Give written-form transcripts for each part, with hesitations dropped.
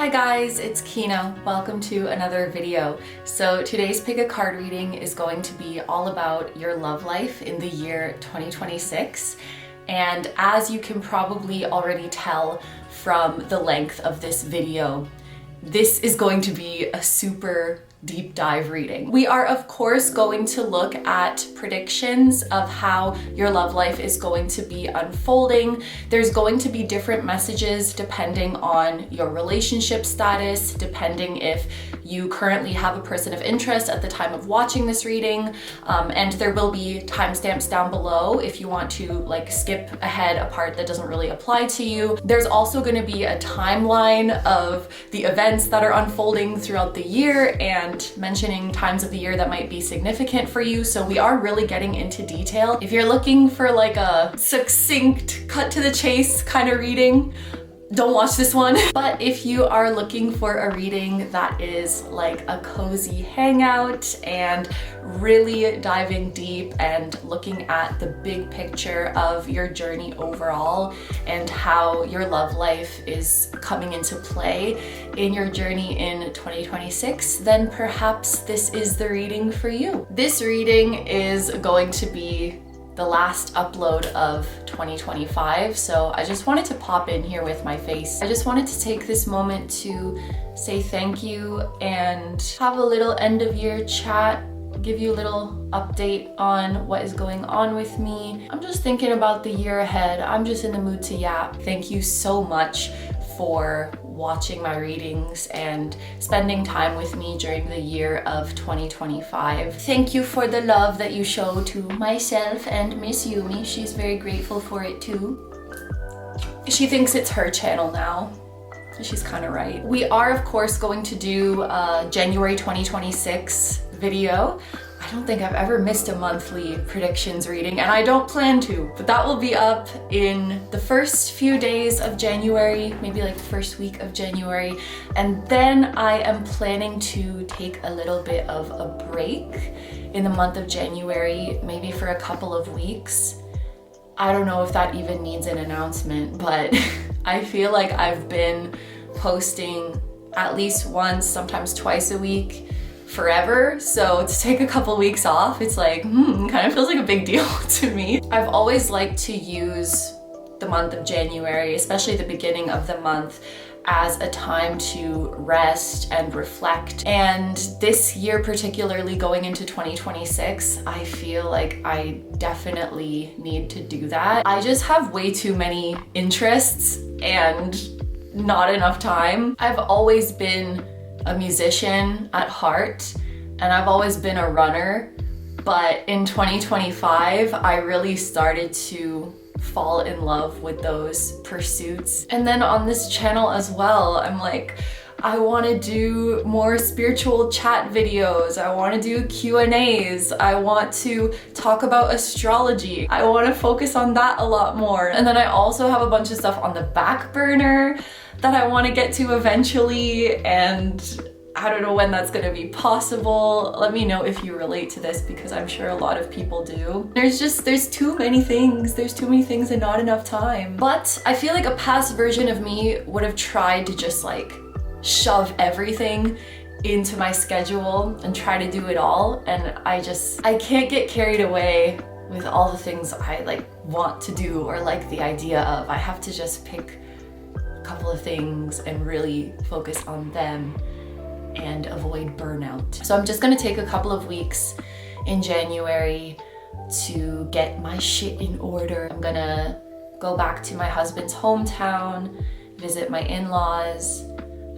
Hi guys, it's Kino. Welcome to another video. So today's pick a card reading is going to be all about your love life in the year 2026. And as you can probably already tell from the length of this video, this is going to be a super deep dive reading. We are of course going to look at predictions of how your love life is going to be unfolding. There's going to be different messages depending on your relationship status, depending if you currently have a person of interest at the time of watching this reading, and there will be timestamps down below if you want to like skip ahead a part that doesn't really apply to you. There's also going to be a timeline of the events that are unfolding throughout the year and mentioning times of the year that might be significant for you. So we are really getting into detail. If you're looking for like a succinct, cut to the chase kind of reading, don't watch this one. But if you are looking for a reading that is like a cozy hangout and really diving deep and looking at the big picture of your journey overall and how your love life is coming into play in your journey in 2026, then perhaps this is the reading for you. This reading is going to be the last upload of 2025, so I just wanted to pop in here with my face. I just wanted to take this moment to say thank you and have a little end of year chat, give you a little update on what is going on with me. I'm just thinking about the year ahead. I'm just in the mood to yap. Thank you so much for watching my readings and spending time with me during the year of 2025. Thank you for the love that you show to myself and Miss Yumi. She's very grateful for it too. She thinks it's her channel now. She's kind of right. We are of course going to do a January 2026 video. I don't think I've ever missed a monthly predictions reading, and I don't plan to, but that will be up in the first few days of January, maybe like the first week of January. And then I am planning to take a little bit of a break in the month of January, maybe for a couple of weeks. I don't know if that even needs an announcement, but I feel like I've been posting at least once, sometimes twice a week forever, so to take a couple weeks off, it's like, kind of feels like a big deal to me. I've always liked to use the month of January, especially the beginning of the month, as a time to rest and reflect. And this year, particularly going into 2026, I feel like I definitely need to do that. I just have way too many interests and not enough time. I've always been a musician at heart, and I've always been a runner, but in 2025 I really started to fall in love with those pursuits. And then on this channel as well, I'm like, I want to do more spiritual chat videos. I want to do Q&As. I want to talk about astrology. I want to focus on that a lot more. And then I also have a bunch of stuff on the back burner that I want to get to eventually, and I don't know when that's going to be possible. Let me know if you relate to this, because I'm sure a lot of people do. There's too many things. There's too many things and not enough time. But I feel like a past version of me would have tried to just like shove everything into my schedule and try to do it all, and I can't get carried away with all the things I like want to do or like the idea of. I have to just pick couple of things and really focus on them and avoid burnout. So I'm just gonna take a couple of weeks in January to get my shit in order. I'm gonna go back to my husband's hometown, visit my in-laws.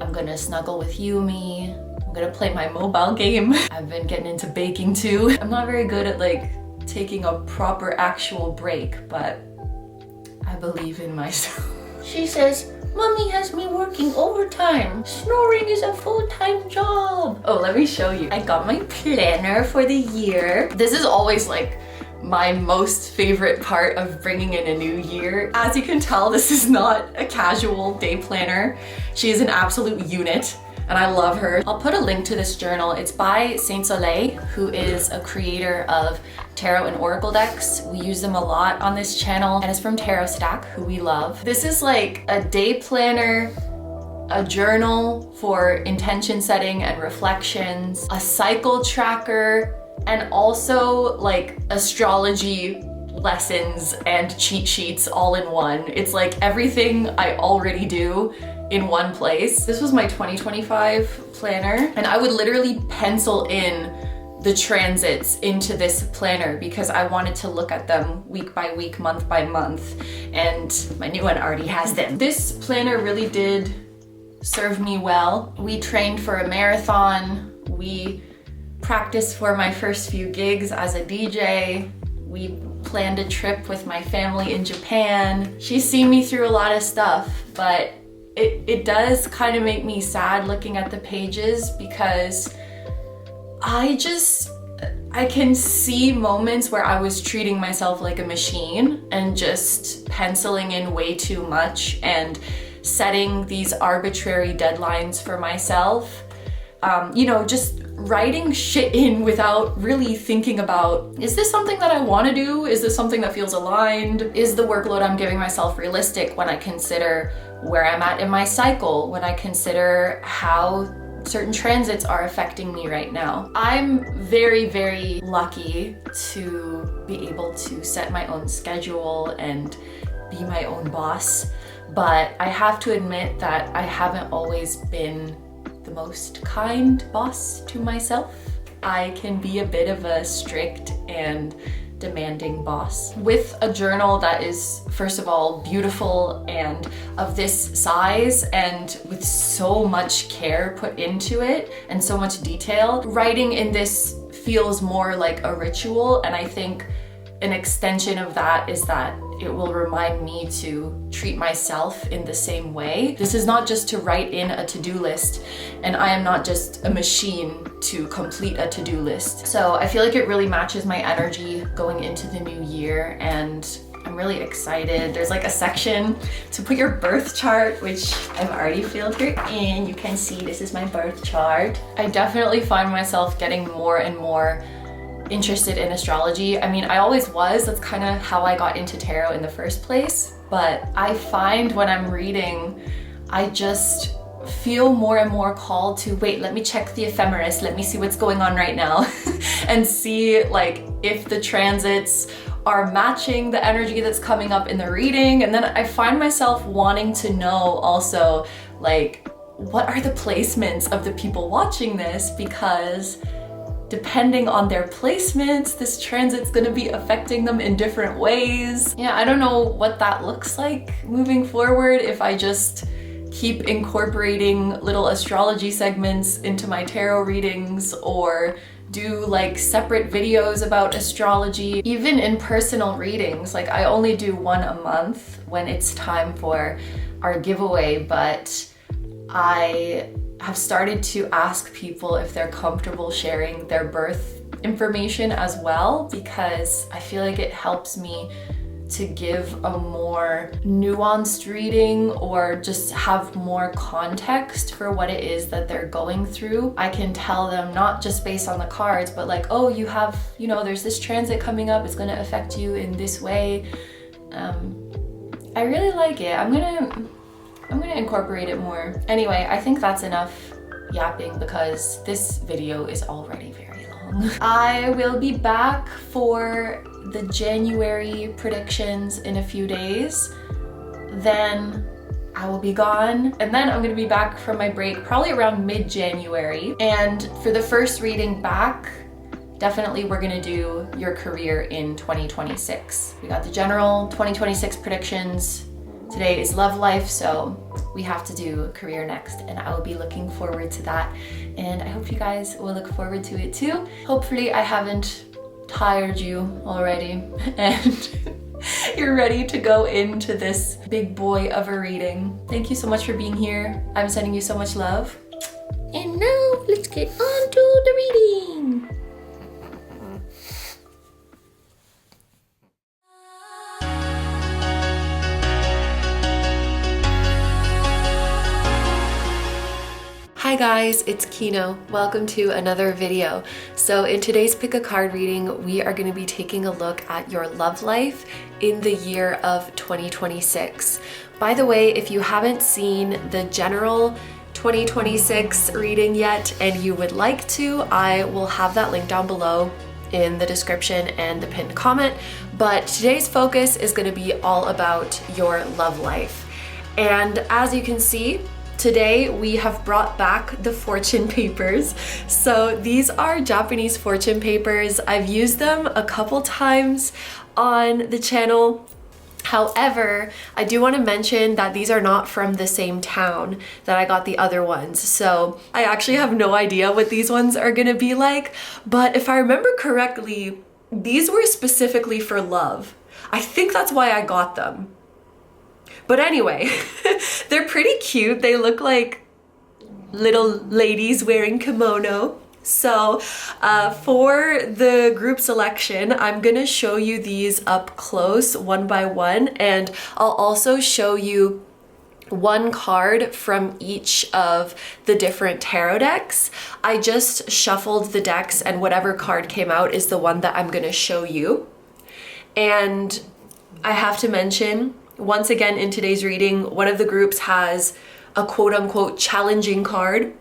I'm gonna snuggle with Yumi. I'm gonna play my mobile game. I've been getting into baking too. I'm not very good at like taking a proper actual break, but I believe in myself. She says, Mommy has me working overtime. Snoring is a full-time job. Oh, let me show you. I got my planner for the year. This is always like my most favorite part of bringing in a new year. As you can tell, this is not a casual day planner. She is an absolute unit, and I love her. I'll put a link to this journal. It's by Saint Soleil, who is a creator of tarot and oracle decks. We use them a lot on this channel, and it's from Tarot Stack, who we love. This is like a day planner a journal for intention setting and reflections, a cycle tracker, and also like astrology lessons and cheat sheets all in one. It's like everything I already do in one place. This was my 2025 planner, and I would literally pencil in the transits into this planner because I wanted to look at them week by week, month by month, and my new one already has them. This planner really did serve me well. We trained for a marathon, we practiced for my first few gigs as a DJ, we planned a trip with my family in Japan. She's seen me through a lot of stuff, but it does kind of make me sad looking at the pages because I can see moments where I was treating myself like a machine and just penciling in way too much and setting these arbitrary deadlines for myself. You know, just writing shit in without really thinking about, is this something that I want to do? Is this something that feels aligned? Is the workload I'm giving myself realistic when I consider where I'm at in my cycle, when I consider how certain transits are affecting me right now? I'm very, very lucky to be able to set my own schedule and be my own boss, but I have to admit that I haven't always been the most kind boss to myself. I can be a bit of a strict and demanding boss. With a journal that is, first of all, beautiful and of this size and with so much care put into it and so much detail, writing in this feels more like a ritual, and I think an extension of that is that it will remind me to treat myself in the same way. This is not just to write in a to-do list, and I am not just a machine to complete a to-do list. So I feel like it really matches my energy going into the new year, and I'm really excited. There's like a section to put your birth chart, which I've already filled here in. You can see this is my birth chart. I definitely find myself getting more and more interested in astrology. I mean, I always was. That's kind of how I got into tarot in the first place. But I find when I'm reading, I just feel more and more called to, wait, let me check the ephemeris, let me see what's going on right now and see like if the transits are matching the energy that's coming up in the reading. And then I find myself wanting to know also, like, what are the placements of the people watching this? Because depending on their placements, this transit's gonna be affecting them in different ways. Yeah, I don't know what that looks like moving forward, if I just keep incorporating little astrology segments into my tarot readings or do like separate videos about astrology. Even in personal readings, like I only do one a month when it's time for our giveaway, but I have started to ask people if they're comfortable sharing their birth information as well, because I feel like it helps me to give a more nuanced reading or just have more context for what it is that they're going through. I can tell them not just based on the cards, but like, oh, you have, you know, there's this transit coming up, it's gonna affect you in this way. I really like it. I'm gonna incorporate it more. Anyway, I think that's enough yapping because this video is already very long. I will be back for the January predictions in a few days. Then I will be gone, and then I'm gonna be back from my break probably around mid-January. And for the first reading back, definitely we're gonna do your career in 2026. We got the general 2026 predictions. Today is love life, so we have to do career next, and I will be looking forward to that. And I hope you guys will look forward to it too. Hopefully I haven't tired you already and you're ready to go into this big boy of a reading. Thank you so much for being here. I'm sending you so much love. And now let's get on to the reading. Hi guys, it's Kino. Welcome to another video. So in today's Pick a Card reading, we are going to be taking a look at your love life in the year of 2026. By the way, if you haven't seen the general 2026 reading yet and you would like to, I will have that link down below in the description and the pinned comment. But today's focus is going to be all about your love life. And as you can see, today we have brought back the fortune papers. So these are Japanese fortune papers. I've used them a couple times on the channel. However, I do want to mention that these are not from the same town that I got the other ones. So I actually have no idea what these ones are going to be like. But if I remember correctly, these were specifically for love. I think that's why I got them. But anyway, they're pretty cute. They look like little ladies wearing kimono. So for the group selection, I'm gonna show you these up close one by one, and I'll also show you one card from each of the different tarot decks. I just shuffled the decks and whatever card came out is the one that I'm gonna show you. And I have to mention, once again in today's reading, one of the groups has a quote-unquote challenging card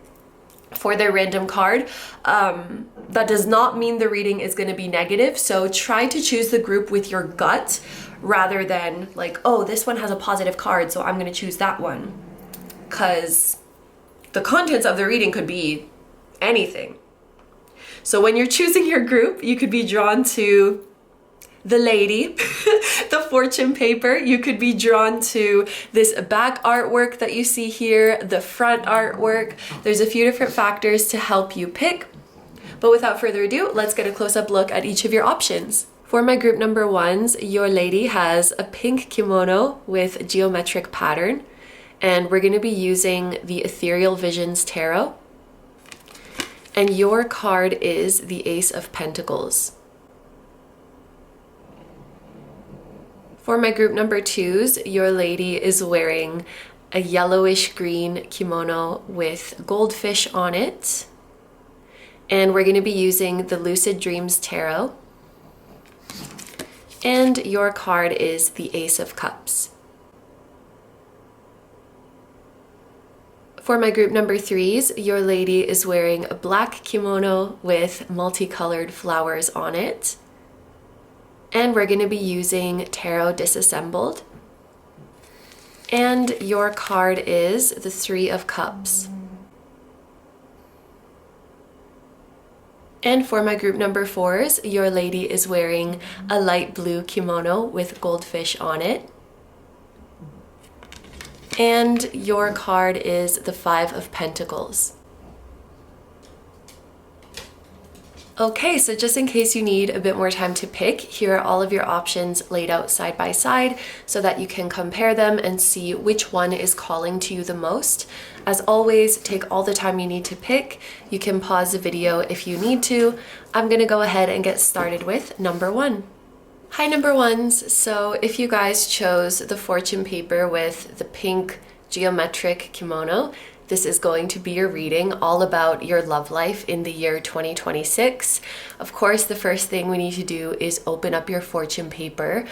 for their random card. That does not mean the reading is going to be negative, so try to choose the group with your gut rather than like, oh, this one has a positive card, so I'm going to choose that one. Because the contents of the reading could be anything. So when you're choosing your group, you could be drawn to the lady, the fortune paper. You could be drawn to this back artwork that you see here, the front artwork. There's a few different factors to help you pick. But without further ado, let's get a close-up look at each of your options. For my group number ones, your lady has a pink kimono with geometric pattern, and we're going to be using the Ethereal Visions Tarot. And your card is the Ace of Pentacles. For my group number twos, your lady is wearing a yellowish green kimono with goldfish on it. And we're going to be using the Lucid Dreams Tarot. And your card is the Ace of Cups. For my group number threes, your lady is wearing a black kimono with multicolored flowers on it. And we're going to be using Tarot Disassembled. And your card is the Three of Cups. And for my group number fours, your lady is wearing a light blue kimono with goldfish on it. And your card is the Five of Pentacles. Okay, so just in case you need a bit more time to pick, here are all of your options laid out side by side so that you can compare them and see which one is calling to you the most. As always, take all the time you need to pick. You can pause the video if you need to. I'm gonna go ahead and get started with number one. Hi number ones, so if you guys chose the fortune paper with the pink geometric kimono, this is going to be your reading all about your love life in the year 2026. Of course, the first thing we need to do is open up your fortune paper.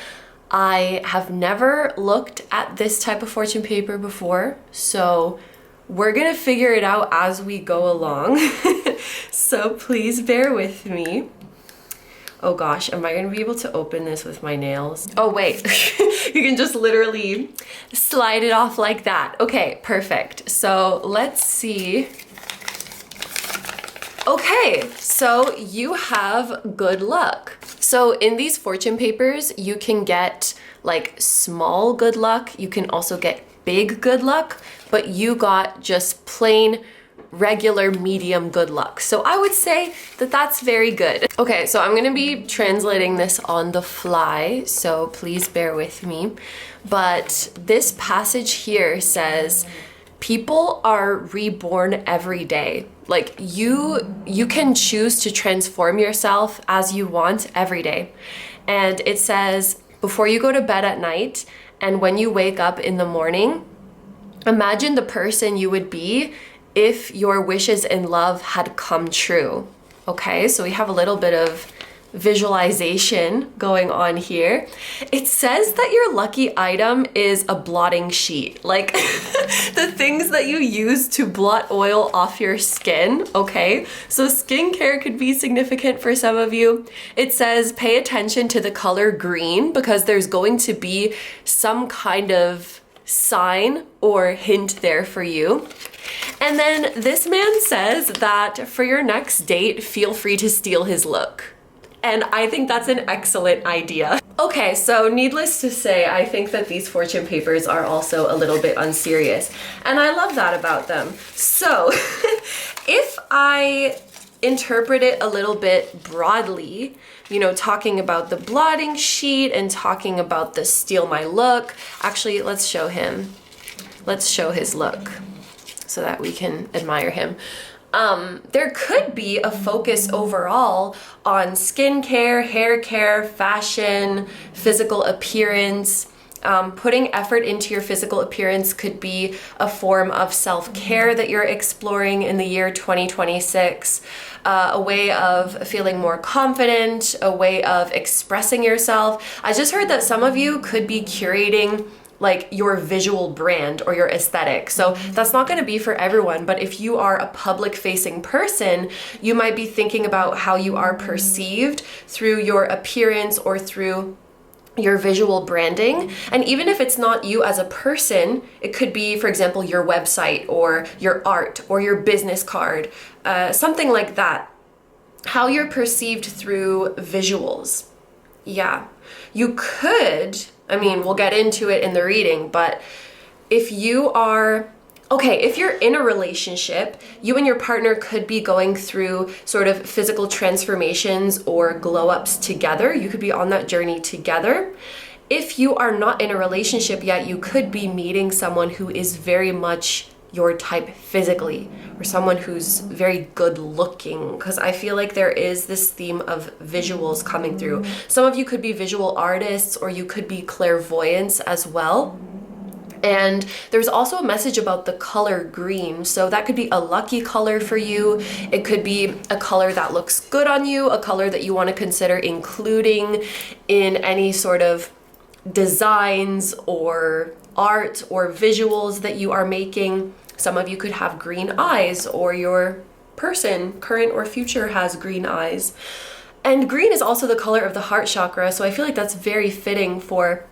I have never looked at this type of fortune paper before, so we're gonna figure it out as we go along. So please bear with me. Oh gosh, am I gonna be able to open this with my nails? Oh wait, you can just literally slide it off like that. Okay, perfect. So let's see. Okay, so you have good luck. So in these fortune papers, you can get like small good luck. You can also get big good luck, but you got just plain regular medium good luck. So I would say that that's very good. Okay, so I'm gonna be translating this on the fly, so please bear with me. But this passage here says, people are reborn every day. Like you can choose to transform yourself as you want every day. And it says, before you go to bed at night and when you wake up in the morning, imagine the person you would be if your wishes in love had come true. Okay, so we have a little bit of visualization going on here. It says that your lucky item is a blotting sheet, like the things that you use to blot oil off your skin. Okay, so skincare could be significant for some of you. It says pay attention to the color green because there's going to be some kind of sign or hint there for you. And then this man says that for your next date, feel free to steal his look. And I think that's an excellent idea. Okay, so needless to say, I think that these fortune papers are also a little bit unserious. And I love that about them. So if I interpret it a little bit broadly, you know, talking about the blotting sheet and talking about the steal my look. Actually, let's show him. Let's show his look so that we can admire him. There could be a focus overall on skincare, hair care, fashion, physical appearance. Putting effort into your physical appearance could be a form of self-care that you're exploring in the year 2026, a way of feeling more confident, a way of expressing yourself. I just heard that some of you could be curating like your visual brand or your aesthetic. So that's not going to be for everyone, but if you are a public facing person, you might be thinking about how you are perceived through your appearance or through your visual branding. And even if it's not you as a person, it could be, for example, your website or your art or your business card, something like that. How you're perceived through visuals. Yeah, you could, I mean, we'll get into it in the reading, but if you are, okay, if you're in a relationship, you and your partner could be going through sort of physical transformations or glow-ups together. You could be on that journey together. If you are not in a relationship yet, you could be meeting someone who is very much your type physically, or someone who's very good looking, because I feel like there is this theme of visuals coming through. Some of you could be visual artists, or you could be clairvoyants as well. And there's also a message about the color green. So that could be a lucky color for you. It could be a color that looks good on you, a color that you want to consider including in any sort of designs or art or visuals that you are making. Some of you could have green eyes, or your person, current or future, has green eyes. And green is also the color of the heart chakra, so I feel like that's very fitting for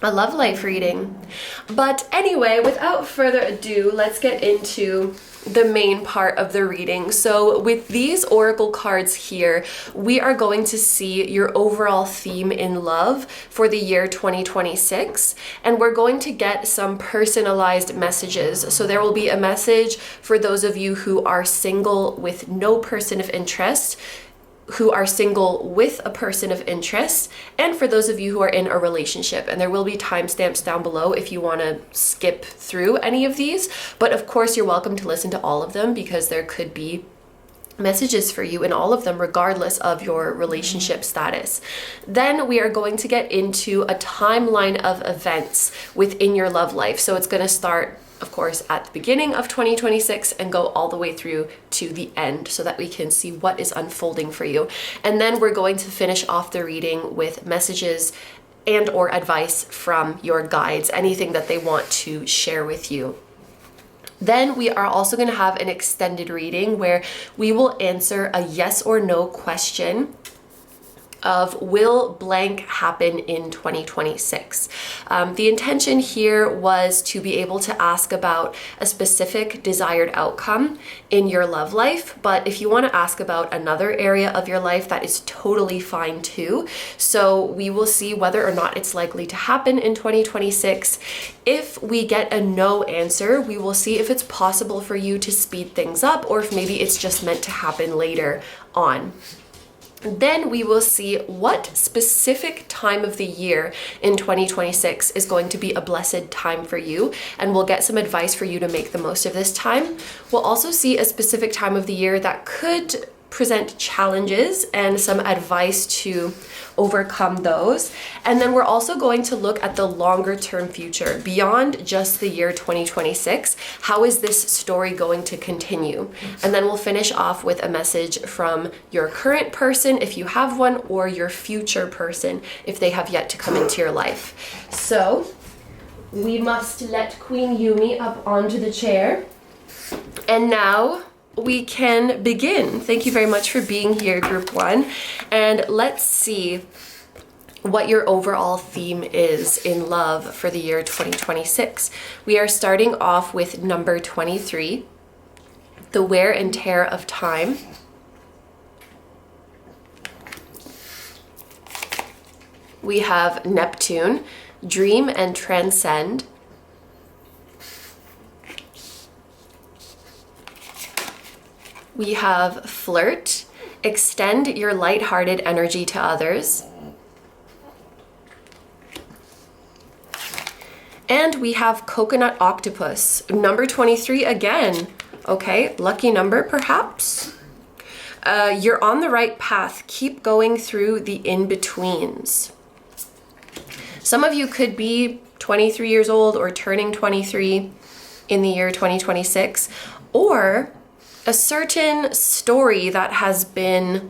a love life reading. But anyway, without further ado, let's get into the main part of the reading. So with these oracle cards here, we are going to see your overall theme in love for the year 2026, and we're going to get some personalized messages. So there will be a message for those of you who are single with no person of interest, who are single with a person of interest, and for those of you who are in a relationship. And there will be timestamps down below if you want to skip through any of these, but of course you're welcome to listen to all of them because there could be messages for you in all of them regardless of your relationship status. Then we are going to get into a timeline of events within your love life. So it's going to start, of course, at the beginning of 2026 and go all the way through to the end so that we can see what is unfolding for you. And then we're going to finish off the reading with messages and or advice from your guides, anything that they want to share with you. Then we are also going to have an extended reading where we will answer a yes or no question of will blank happen in 2026. The intention here was to be able to ask about a specific desired outcome in your love life, but if you want to ask about another area of your life, that is totally fine too. So we will see whether or not it's likely to happen in 2026. If we get a no answer, we will see if it's possible for you to speed things up or if maybe it's just meant to happen later on. Then we will see what specific time of the year in 2026 is going to be a blessed time for you, and we'll get some advice for you to make the most of this time. We'll also see a specific time of the year that could present challenges and some advice to overcome those. And then we're also going to look at the longer term future beyond just the year 2026. How is this story going to continue? And then we'll finish off with a message from your current person, if you have one, or your future person, if they have yet to come into your life. So we must let Queen Yumi up onto the chair. And now we can begin. Thank you very much for being here, Group 1. And let's see what your overall theme is in love for the year 2026. We are starting off with number 23, the wear and tear of time. We have Neptune, dream and transcend. We have flirt, extend your lighthearted energy to others. And we have coconut octopus, number 23 again. Okay, lucky number perhaps. You're on the right path. Keep going through the in-betweens. Some of you could be 23 years old or turning 23 in the year 2026, or a certain story that has been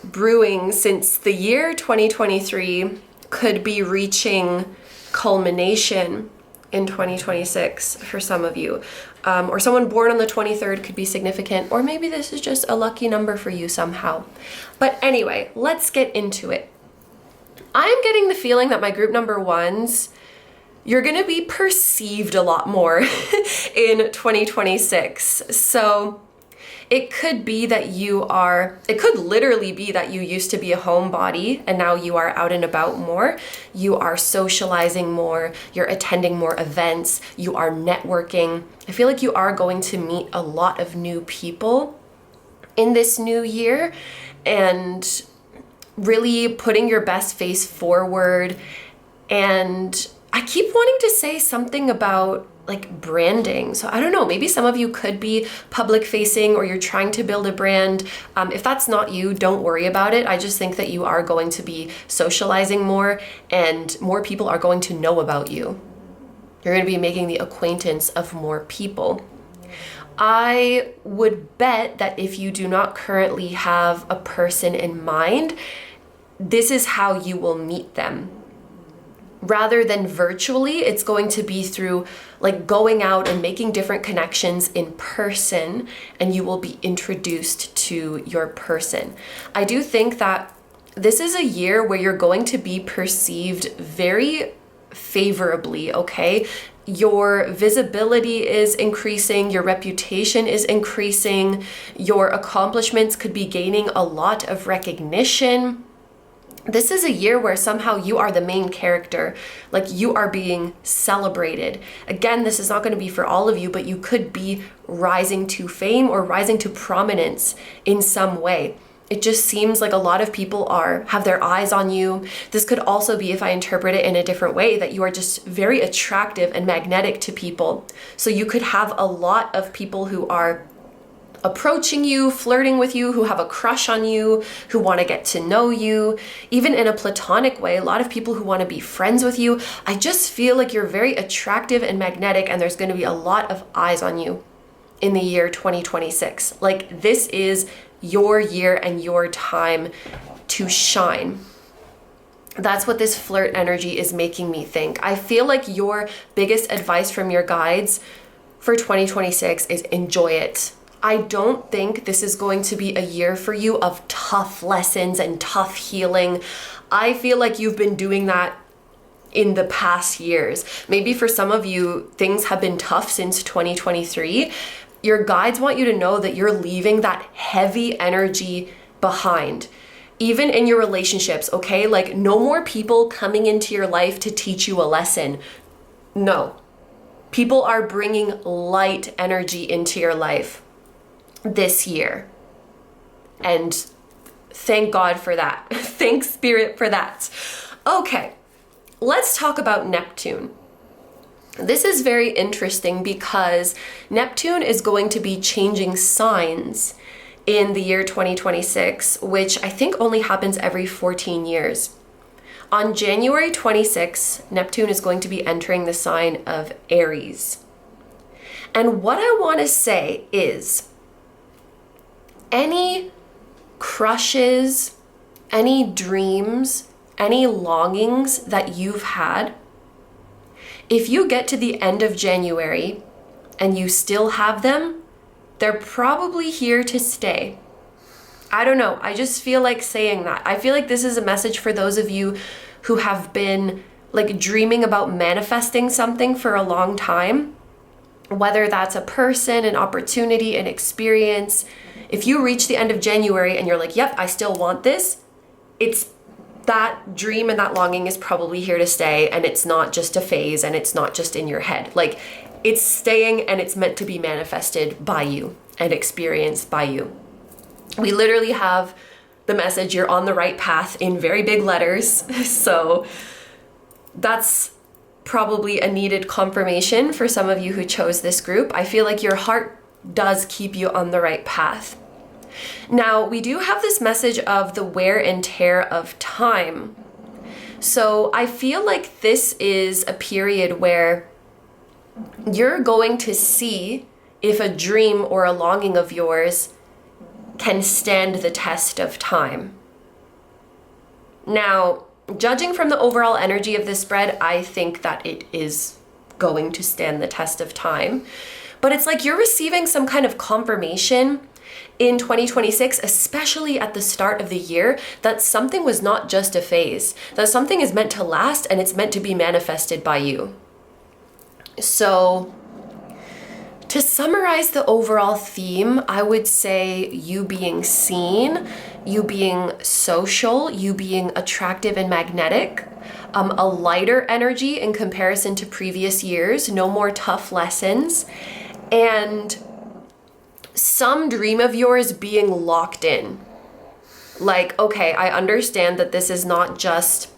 brewing since the year 2023 could be reaching culmination in 2026 for some of you. Or someone born on the 23rd could be significant, or maybe this is just a lucky number for you somehow. But anyway, let's get into it. I'm getting the feeling that my group number 1s, you're gonna be perceived a lot more in 2026. So it could be that it could literally be that you used to be a homebody and now you are out and about more. You are socializing more, you're attending more events, you are networking. I feel like you are going to meet a lot of new people in this new year and really putting your best face forward. And I keep wanting to say something about like branding. So I don't know, maybe some of you could be public facing or you're trying to build a brand. If that's not you, don't worry about it. I just think that you are going to be socializing more and more people are going to know about you. You're going to be making the acquaintance of more people. I would bet that if you do not currently have a person in mind, this is how you will meet them. Rather than virtually, it's going to be through like going out and making different connections in person, and you will be introduced to your person. I do think that this is a year where you're going to be perceived very favorably, okay? Your visibility is increasing, your reputation is increasing, your accomplishments could be gaining a lot of recognition. This is a year where somehow you are the main character, like you are being celebrated. Again, this is not going to be for all of you, but you could be rising to fame or rising to prominence in some way. It just seems like a lot of people have their eyes on you. This could also be, if I interpret it in a different way, that you are just very attractive and magnetic to people. So you could have a lot of people who are approaching you, flirting with you, who have a crush on you, who want to get to know you, even in a platonic way, a lot of people who want to be friends with you. I just feel like you're very attractive and magnetic, and there's going to be a lot of eyes on you in the year 2026. Like, this is your year and your time to shine. That's what this flirt energy is making me think. I feel like your biggest advice from your guides for 2026 is enjoy it. I don't think this is going to be a year for you of tough lessons and tough healing. I feel like you've been doing that in the past years. Maybe for some of you, things have been tough since 2023. Your guides want you to know that you're leaving that heavy energy behind. Even in your relationships, okay? Like, no more people coming into your life to teach you a lesson. No. People are bringing light energy into your life this year. And thank God for that. Thank Spirit for that. Okay, let's talk about Neptune. This is very interesting because Neptune is going to be changing signs in the year 2026, which I think only happens every 14 years. On January 26, Neptune is going to be entering the sign of Aries. And what I want to say is, any crushes, any dreams, any longings that you've had, if you get to the end of January and you still have them, they're probably here to stay. I don't know. I just feel like saying that. I feel like this is a message for those of you who have been like dreaming about manifesting something for a long time, whether that's a person, an opportunity, an experience. If you reach the end of January and you're like, yep, I still want this, it's that dream and that longing is probably here to stay, and it's not just a phase and it's not just in your head. Like, it's staying and it's meant to be manifested by you and experienced by you. We literally have the message, you're on the right path, in very big letters. So that's probably a needed confirmation for some of you who chose this group. I feel like your heart does keep you on the right path. Now, we do have this message of the wear and tear of time. So I feel like this is a period where you're going to see if a dream or a longing of yours can stand the test of time. Now, judging from the overall energy of this spread, I think that it is going to stand the test of time. But it's like you're receiving some kind of confirmation in 2026, especially at the start of the year, that something was not just a phase, that something is meant to last and it's meant to be manifested by you. So, to summarize the overall theme, I would say you being seen, you being social, you being attractive and magnetic, a lighter energy in comparison to previous years, no more tough lessons, and some dream of yours being locked in. Like, okay, I understand that this is not just,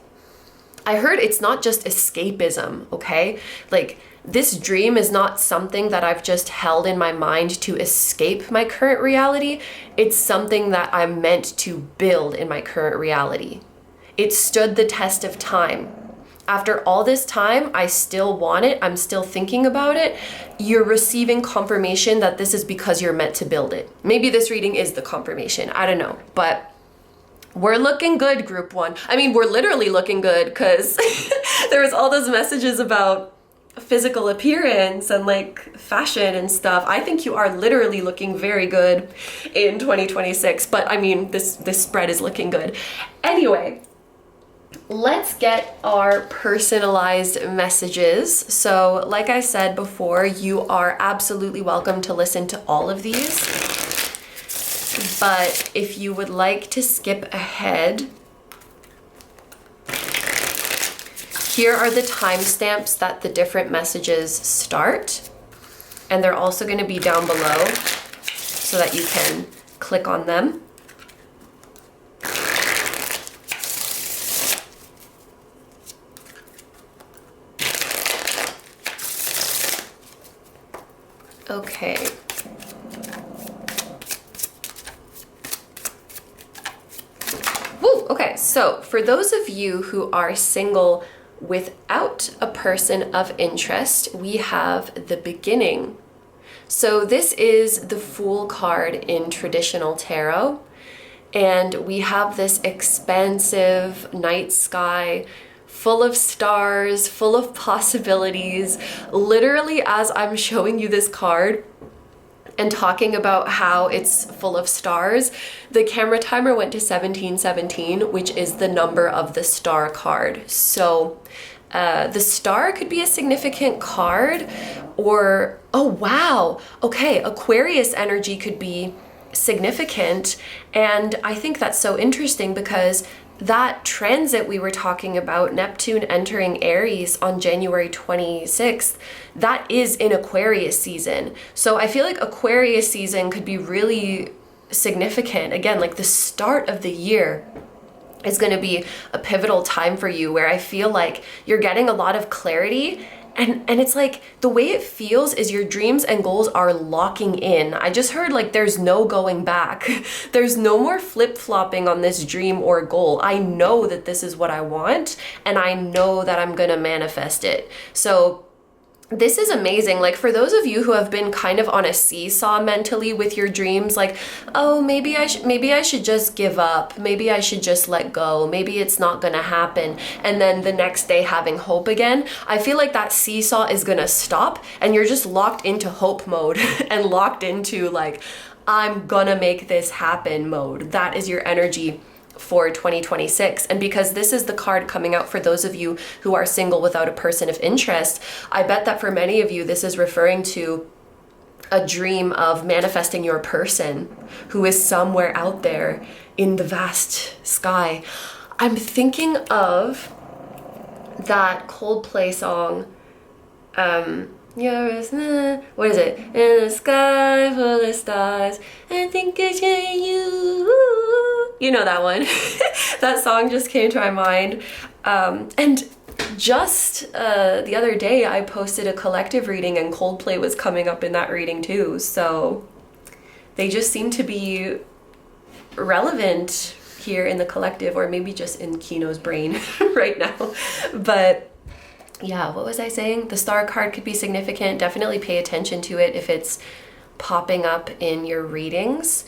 I heard it's not just escapism, okay? Like, this dream is not something that I've just held in my mind to escape my current reality. It's something that I'm meant to build in my current reality. It stood the test of time. After all this time, I still want it. I'm still thinking about it. You're receiving confirmation that this is because you're meant to build it. Maybe this reading is the confirmation. I don't know. But we're looking good, group one. I mean, we're literally looking good because there was all those messages about physical appearance and like fashion and stuff. I think you are literally looking very good in 2026. But I mean, this spread is looking good. Anyway, let's get our personalized messages. So like I said before, you are absolutely welcome to listen to all of these. But if you would like to skip ahead, here are the timestamps that the different messages start. And they're also going to be down below so that you can click on them. Okay. Woo, okay, so for those of you who are single without a person of interest, we have the beginning. So this is the Fool card in traditional tarot, and we have this expansive night sky full of stars, full of possibilities. Literally, as I'm showing you this card and talking about how it's full of stars, the camera timer went to 1717, which is the number of the star card. So the star could be a significant card, or, oh wow, okay, Aquarius energy could be significant. And I think that's so interesting because that transit we were talking about, Neptune entering Aries on January 26th, that is in Aquarius season. So I feel like Aquarius season could be really significant. Again, like the start of the year is going to be a pivotal time for you where I feel like you're getting a lot of clarity And it's like the way it feels is your dreams and goals are locking in. I just heard like there's no going back. There's no more flip-flopping on this dream or goal. I know that this is what I want, and I know that I'm gonna manifest it. So this is amazing. Like for those of you who have been kind of on a seesaw mentally with your dreams, like, oh, maybe I should just give up. Maybe I should just let go. Maybe it's not gonna happen. And then the next day having hope again. I feel like that seesaw is gonna stop and you're just locked into hope mode and locked into like, I'm gonna make this happen mode. That is your energy for 2026. And because this is the card coming out for those of you who are single without a person of interest, I bet that for many of you this is referring to a dream of manifesting your person who is somewhere out there in the vast sky. I'm thinking of that Coldplay song, what is it? In the sky full of stars, I think it's you. You know that one. That song just came to my mind. And just the other day, I posted a collective reading and Coldplay was coming up in that reading too. So they just seem to be relevant here in the collective, or maybe just in KINO's brain right now. But yeah, what was I saying? The star card could be significant. Definitely pay attention to it if it's popping up in your readings.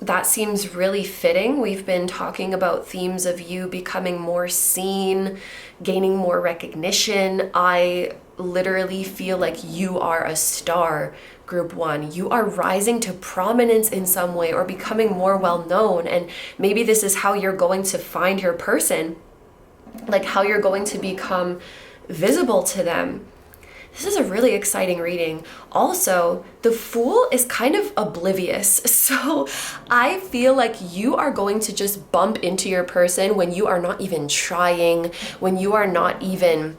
That seems really fitting. We've been talking about themes of you becoming more seen, gaining more recognition. I literally feel like you are a star, group one. You are rising to prominence in some way or becoming more well known. And maybe this is how you're going to find your person, like how you're going to become visible to them. This is a really exciting reading. Also, the Fool is kind of oblivious. So I feel like you are going to just bump into your person when you are not even trying, when you are not even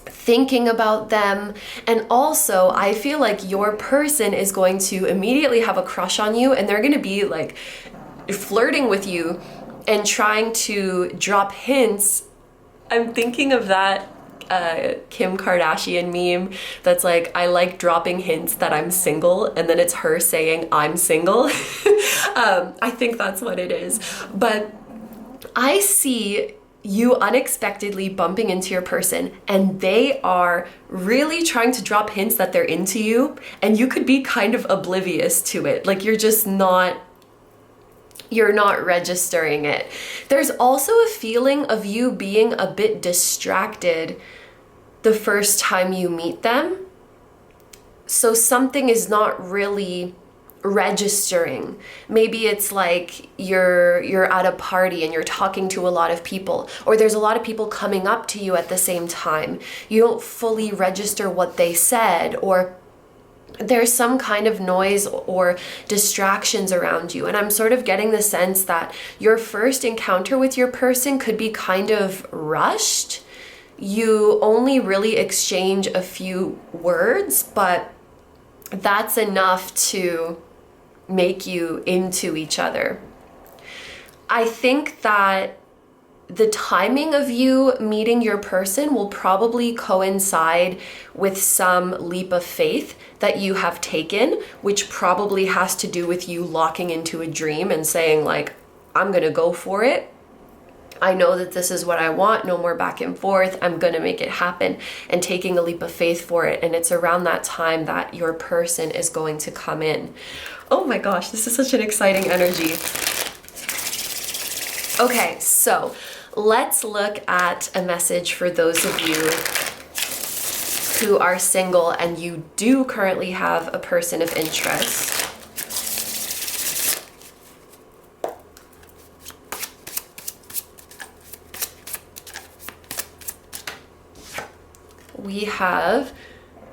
thinking about them. And also, I feel like your person is going to immediately have a crush on you and they're going to be like flirting with you and trying to drop hints. I'm thinking of that Kim Kardashian meme that's like, I like dropping hints that I'm single, and then it's her saying I'm single. I think that's what it is. But I see you unexpectedly bumping into your person and they are really trying to drop hints that they're into you, and you could be kind of oblivious to it. Like you're not registering it. There's also a feeling of you being a bit distracted the first time you meet them. So something is not really registering. Maybe it's like you're at a party and you're talking to a lot of people, or there's a lot of people coming up to you at the same time. You don't fully register what they said, or there's some kind of noise or distractions around you. And I'm sort of getting the sense that your first encounter with your person could be kind of rushed. You only really exchange a few words, but that's enough to make you into each other. I think that the timing of you meeting your person will probably coincide with some leap of faith that you have taken, which probably has to do with you locking into a dream and saying like, I'm gonna go for it. I know that this is what I want, no more back and forth, I'm gonna make it happen, and taking a leap of faith for it. And it's around that time that your person is going to come in. Oh my gosh, this is such an exciting energy. Okay, so let's look at a message for those of you who are single and you do currently have a person of interest. We have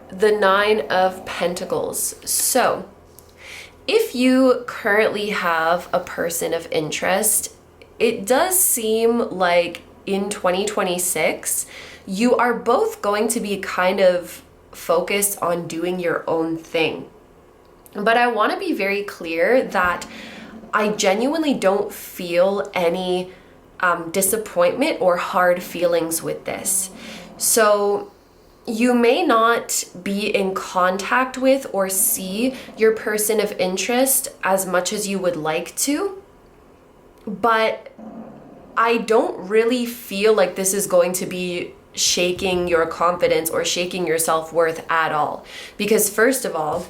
the Nine of Pentacles. So if you currently have a person of interest, it does seem like in 2026, you are both going to be kind of focused on doing your own thing. But I want to be very clear that I genuinely don't feel any disappointment or hard feelings with this. So you may not be in contact with or see your person of interest as much as you would like to, but I don't really feel like this is going to be shaking your confidence or shaking your self-worth at all. Because first of all,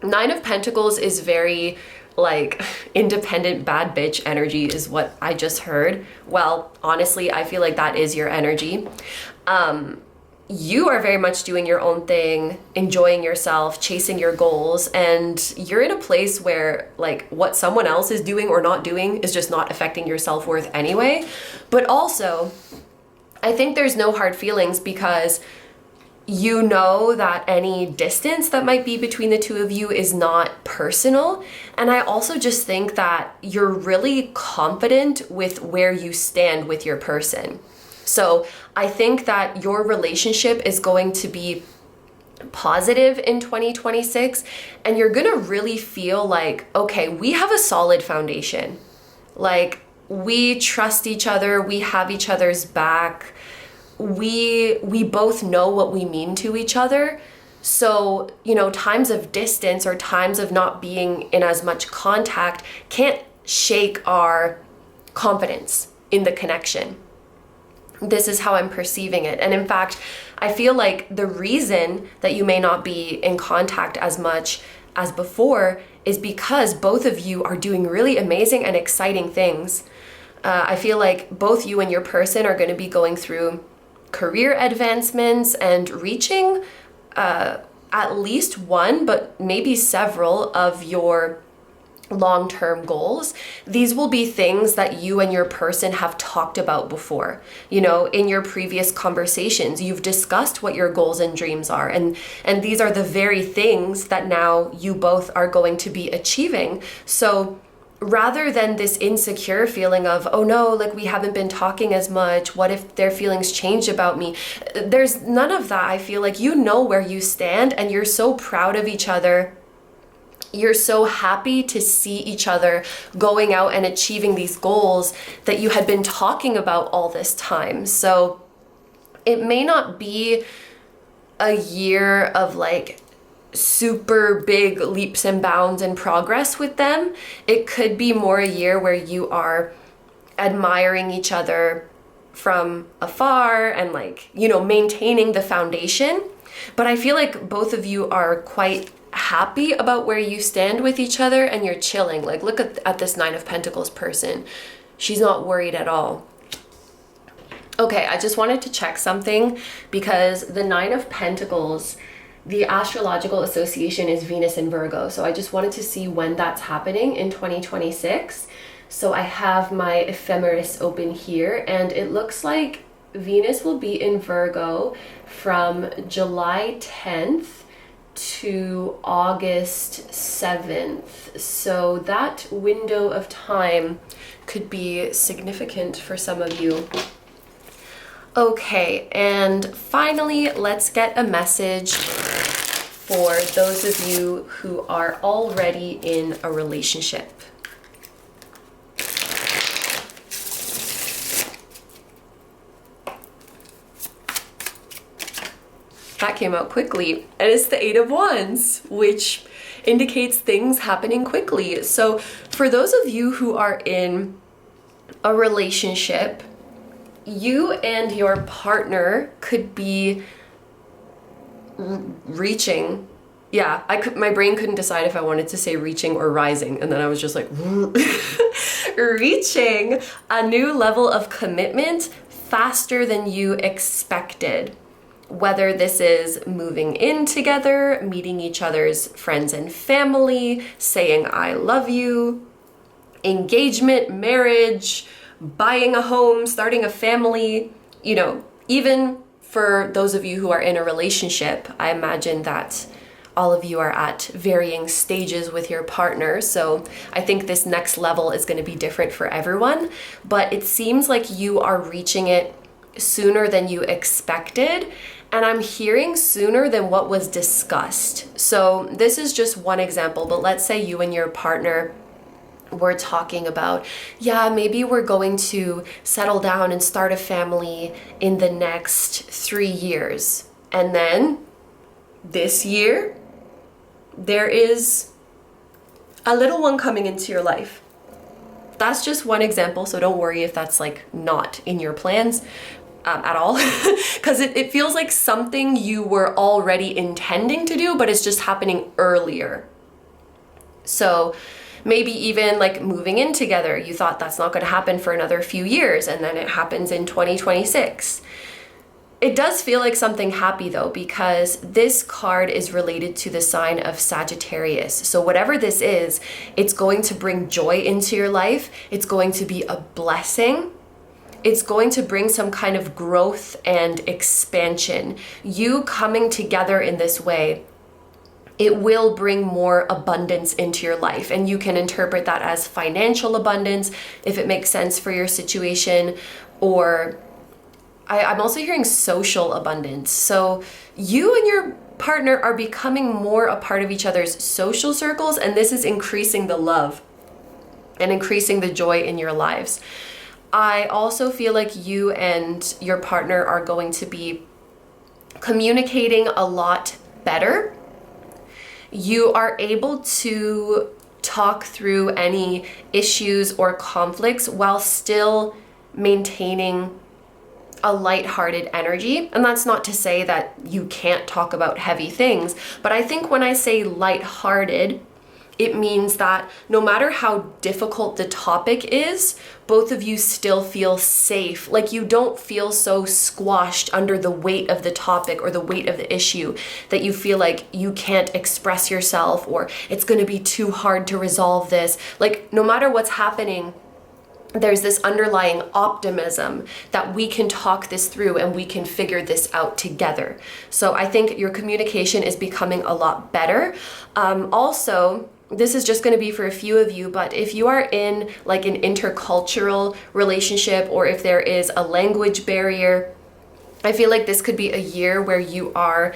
Nine of Pentacles is very like independent bad bitch energy is what I just heard. Well, honestly, I feel like that is your energy. You are very much doing your own thing, enjoying yourself, chasing your goals, and you're in a place where like what someone else is doing or not doing is just not affecting your self-worth anyway. But also, I think there's no hard feelings because you know that any distance that might be between the two of you is not personal. And I also just think that you're really confident with where you stand with your person. So I think that your relationship is going to be positive in 2026, and you're gonna really feel like, okay, we have a solid foundation. Like, we trust each other, we have each other's back, we both know what we mean to each other. So, you know, times of distance or times of not being in as much contact can't shake our confidence in the connection. This is how I'm perceiving it. And in fact, I feel like the reason that you may not be in contact as much as before is because both of you are doing really amazing and exciting things. I feel like both you and your person are going to be going through career advancements and reaching at least one, but maybe several of your long-term goals. These will be things that you and your person have talked about before. You know, in your previous conversations, you've discussed what your goals and dreams are. And these are the very things that now you both are going to be achieving. So rather than this insecure feeling of, oh no, like we haven't been talking as much, what if their feelings change about me? There's none of that. I feel like you know where you stand and you're so proud of each other. You're so happy to see each other going out and achieving these goals that you had been talking about all this time. So it may not be a year of like super big leaps and bounds and progress with them. It could be more a year where you are admiring each other from afar and like, you know, maintaining the foundation. But I feel like both of you are quite happy about where you stand with each other and you're chilling. Like, look at this Nine of Pentacles person. She's not worried at all. Okay, I just wanted to check something because the Nine of Pentacles, the astrological association is Venus in Virgo. So I just wanted to see when that's happening in 2026. So I have my ephemeris open here and it looks like Venus will be in Virgo from July 10th to August 7th. So that window of time could be significant for some of you. Okay, and finally, let's get a message for those of you who are already in a relationship. That came out quickly, and it's the Eight of Wands, which indicates things happening quickly. So for those of you who are in a relationship, you and your partner could be reaching. Yeah, my brain couldn't decide if I wanted to say reaching or rising, and then I was just like reaching a new level of commitment faster than you expected. Whether this is moving in together, meeting each other's friends and family, saying I love you, engagement, marriage, buying a home, starting a family, you know, even for those of you who are in a relationship, I imagine that all of you are at varying stages with your partner. So I think this next level is going to be different for everyone, but it seems like you are reaching it sooner than you expected. And I'm hearing sooner than what was discussed. So this is just one example, but let's say you and your partner we're talking about, yeah, maybe we're going to settle down and start a family in the next 3 years. And then this year, there is a little one coming into your life. That's just one example, so don't worry if that's like not in your plans at all, because it feels like something you were already intending to do, but it's just happening earlier. So maybe even like moving in together, you thought that's not going to happen for another few years, and then it happens in 2026. It does feel like something happy though, because this card is related to the sign of Sagittarius. So whatever this is, it's going to bring joy into your life. It's going to be a blessing. It's going to bring some kind of growth and expansion. You coming together in this way, it will bring more abundance into your life. And you can interpret that as financial abundance, if it makes sense for your situation, or I'm also hearing social abundance. So you and your partner are becoming more a part of each other's social circles, and this is increasing the love and increasing the joy in your lives. I also feel like you and your partner are going to be communicating a lot better. You are able to talk through any issues or conflicts while still maintaining a lighthearted energy. And that's not to say that you can't talk about heavy things, but I think when I say lighthearted, it means that no matter how difficult the topic is, both of you still feel safe. Like you don't feel so squashed under the weight of the topic or the weight of the issue that you feel like you can't express yourself or it's going to be too hard to resolve this. Like no matter what's happening, there's this underlying optimism that we can talk this through and we can figure this out together. So I think your communication is becoming a lot better. Also, this is just going to be for a few of you, but if you are in like an intercultural relationship or if there is a language barrier, I feel like this could be a year where you are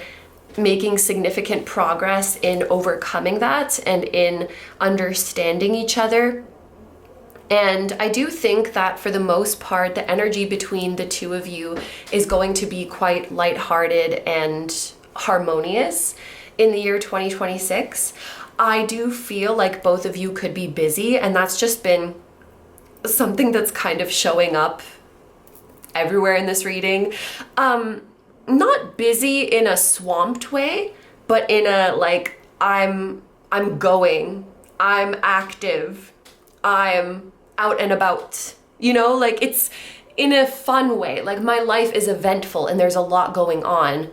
making significant progress in overcoming that and in understanding each other. And I do think that for the most part, the energy between the two of you is going to be quite lighthearted and harmonious in the year 2026. I do feel like both of you could be busy, and that's just been something that's kind of showing up everywhere in this reading. Not busy in a swamped way, but in a like I'm going, I'm active, I'm out and about, you know, like it's in a fun way. Like my life is eventful and there's a lot going on,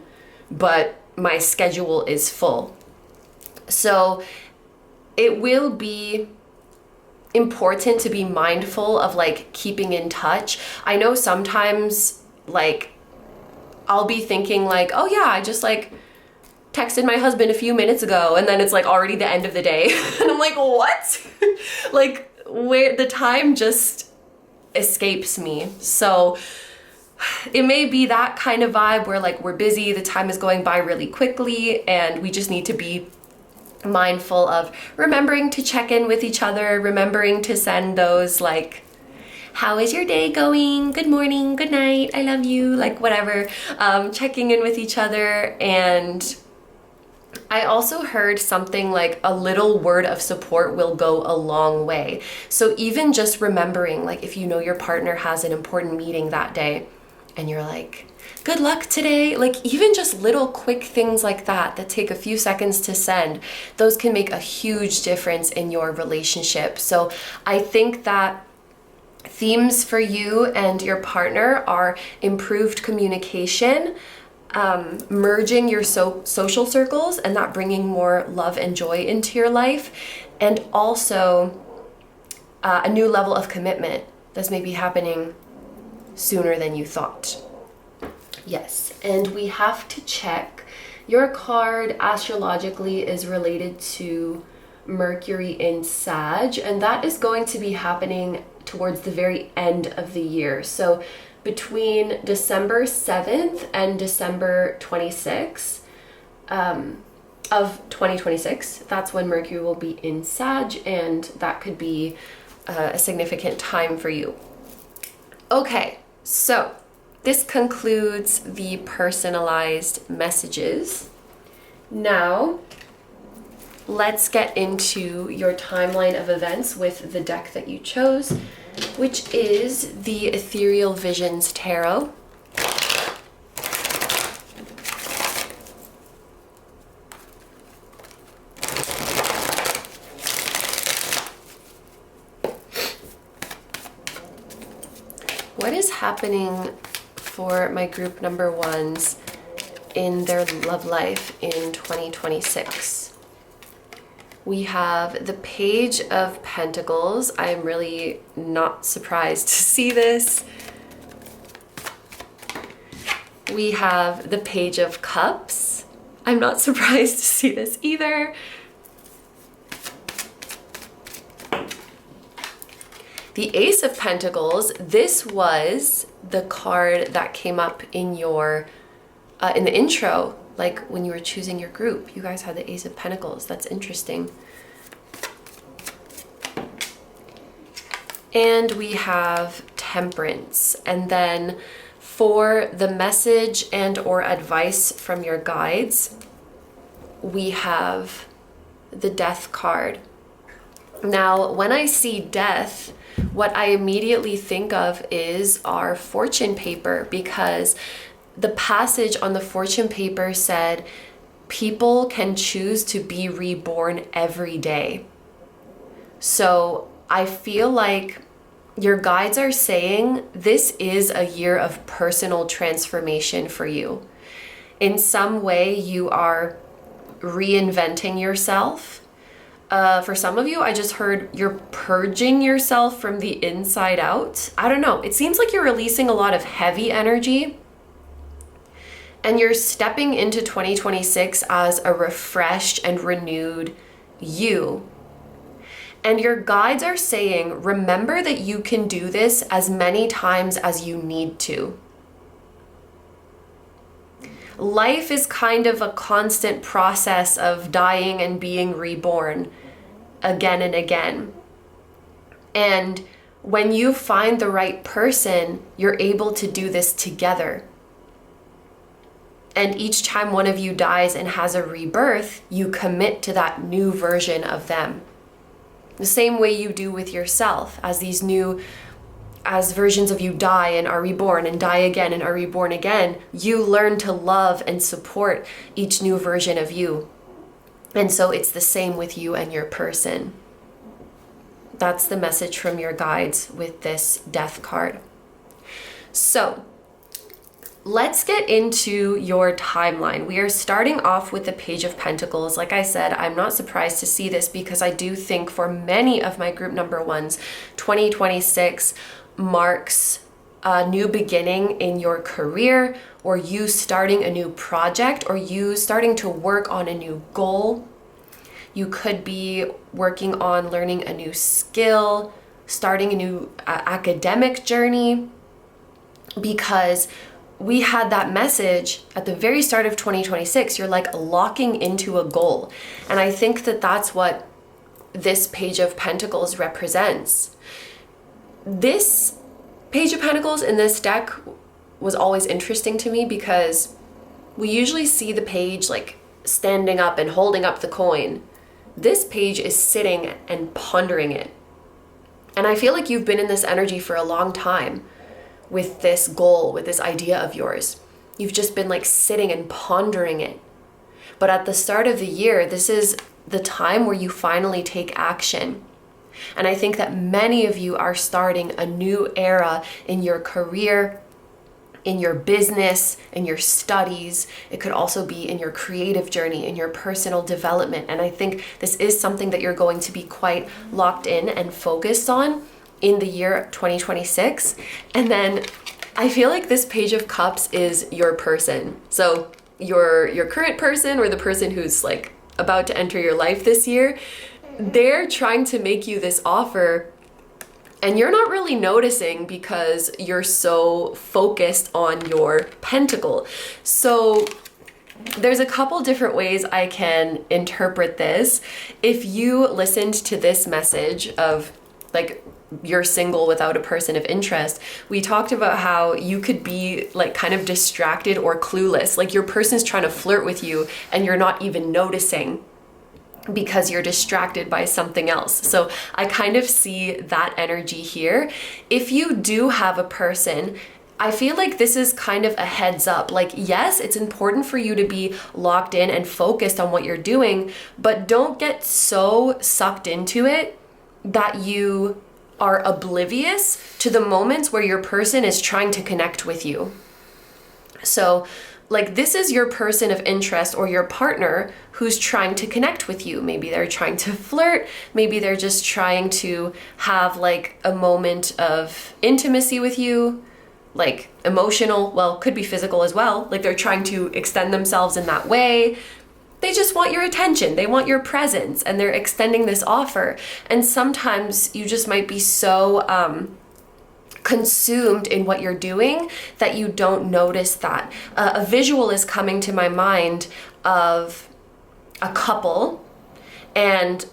but my schedule is full. So it will be important to be mindful of like keeping in touch. I know sometimes like I'll be thinking like, oh yeah, I just like texted my husband a few minutes ago, and then it's like already the end of the day. And I'm like, what? Like where the time just escapes me. So it may be that kind of vibe where like we're busy, the time is going by really quickly, and we just need to be mindful of remembering to check in with each other, remembering to send those like, how is your day going? Good morning, good night, I love you, like whatever, checking in with each other. And I also heard something like a little word of support will go a long way. So even just remembering, like if you know your partner has an important meeting that day and you're like, good luck today, like even just little quick things like that that take a few seconds to send, those can make a huge difference in your relationship. So I think that themes for you and your partner are improved communication, merging your social circles and that bringing more love and joy into your life, and also a new level of commitment that's maybe happening sooner than you thought. Yes, and we have to check. Your card astrologically is related to Mercury in Sag, and that is going to be happening towards the very end of the year. So between December 7th and December 26th, of 2026. That's when Mercury will be in Sag, and that could be a significant time for you. Okay, so this concludes the personalized messages. Now, let's get into your timeline of events with the deck that you chose, which is the Ethereal Visions Tarot. What is happening for my group number ones in their love life in 2026? We have the Page of Pentacles. I'm really not surprised to see this. We have the Page of Cups. I'm not surprised to see this either. The Ace of Pentacles. This was the card that came up in your in the intro, like when you were choosing your group. You guys had the Ace of Pentacles. That's interesting. And we have Temperance. And then for the message and or advice from your guides, we have the Death card. Now, when I see death, what I immediately think of is our fortune paper, because the passage on the fortune paper said, people can choose to be reborn every day. So I feel like your guides are saying this is a year of personal transformation for you. In some way, you are reinventing yourself. For some of you, I just heard you're purging yourself from the inside out. I don't know. It seems like you're releasing a lot of heavy energy, and you're stepping into 2026 as a refreshed and renewed you. And your guides are saying, remember that you can do this as many times as you need to. Life is kind of a constant process of dying and being reborn again and again. And when you find the right person, you're able to do this together. And each time one of you dies and has a rebirth, you commit to that new version of them. The same way you do with yourself, as versions of you die and are reborn and die again and are reborn again, you learn to love and support each new version of you. And so it's the same with you and your person. That's the message from your guides with this Death card. So let's get into your timeline. We are starting off with the Page of Pentacles. Like I said, I'm not surprised to see this because I do think for many of my group number ones, 2026 marks a new beginning in your career, or you starting a new project, or you starting to work on a new goal. You could be working on learning a new skill, starting a new academic journey, because we had that message at the very start of 2026. You're like locking into a goal. And I think that that's what this Page of Pentacles represents. This Page of Pentacles in this deck was always interesting to me because we usually see the page like standing up and holding up the coin. This page is sitting and pondering it. And I feel like you've been in this energy for a long time with this goal, with this idea of yours. You've just been like sitting and pondering it. But at the start of the year, this is the time where you finally take action. And I think that many of you are starting a new era in your career, in your business, in your studies. It could also be in your creative journey, in your personal development. And I think this is something that you're going to be quite locked in and focused on in the year 2026. And then I feel like this Page of Cups is your person. So your current person, or the person who's like about to enter your life this year, they're trying to make you this offer and you're not really noticing because you're so focused on your pentacle. So There's a couple different ways I can interpret this. If you listened to this message of like you're single without a person of interest, we talked about how you could be like kind of distracted or clueless. Like your person's trying to flirt with you and you're not even noticing because you're distracted by something else. So I kind of see that energy here. If you do have a person, I feel like this is kind of a heads up. Like, yes, it's important for you to be locked in and focused on what you're doing, but don't get so sucked into it that you are oblivious to the moments where your person is trying to connect with you. So, like, this is your person of interest or your partner who's trying to connect with you. Maybe they're trying to flirt. Maybe they're just trying to have like a moment of intimacy with you. Like emotional, well, could be physical as well. Like they're trying to extend themselves in that way. They just want your attention. They want your presence and they're extending this offer. And sometimes you just might be so consumed in what you're doing that you don't notice that. A visual is coming to my mind of a couple and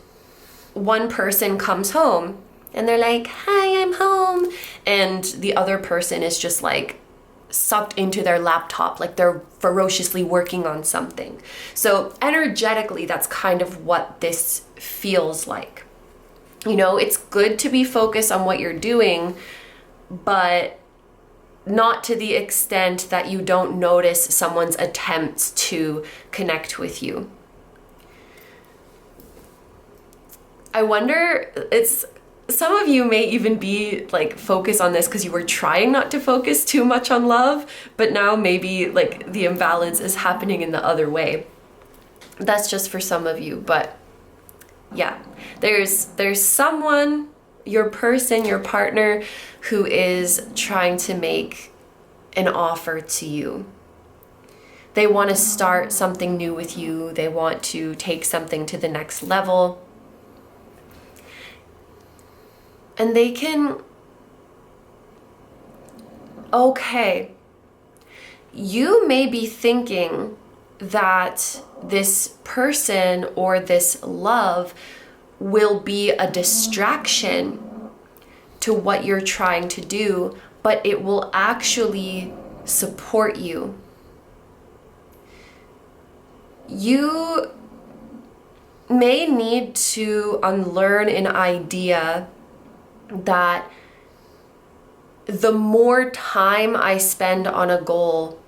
one person comes home and they're like, hi, I'm home. And the other person is just like sucked into their laptop, like they're ferociously working on something. So energetically, that's kind of what this feels like. You know, it's good to be focused on what you're doing, but not to the extent that you don't notice someone's attempts to connect with you. I wonder, some of you may even be like focused on this because you were trying not to focus too much on love, but now maybe like the imbalance is happening in the other way. That's just for some of you, but yeah, there's someone, your person, your partner, who is trying to make an offer to you. They want to start something new with you. They want to take something to the next level. And they can, okay, you may be thinking that this person or this love will be a distraction to what you're trying to do, but it will actually support you. You may need to unlearn an idea that the more time I spend on a goal,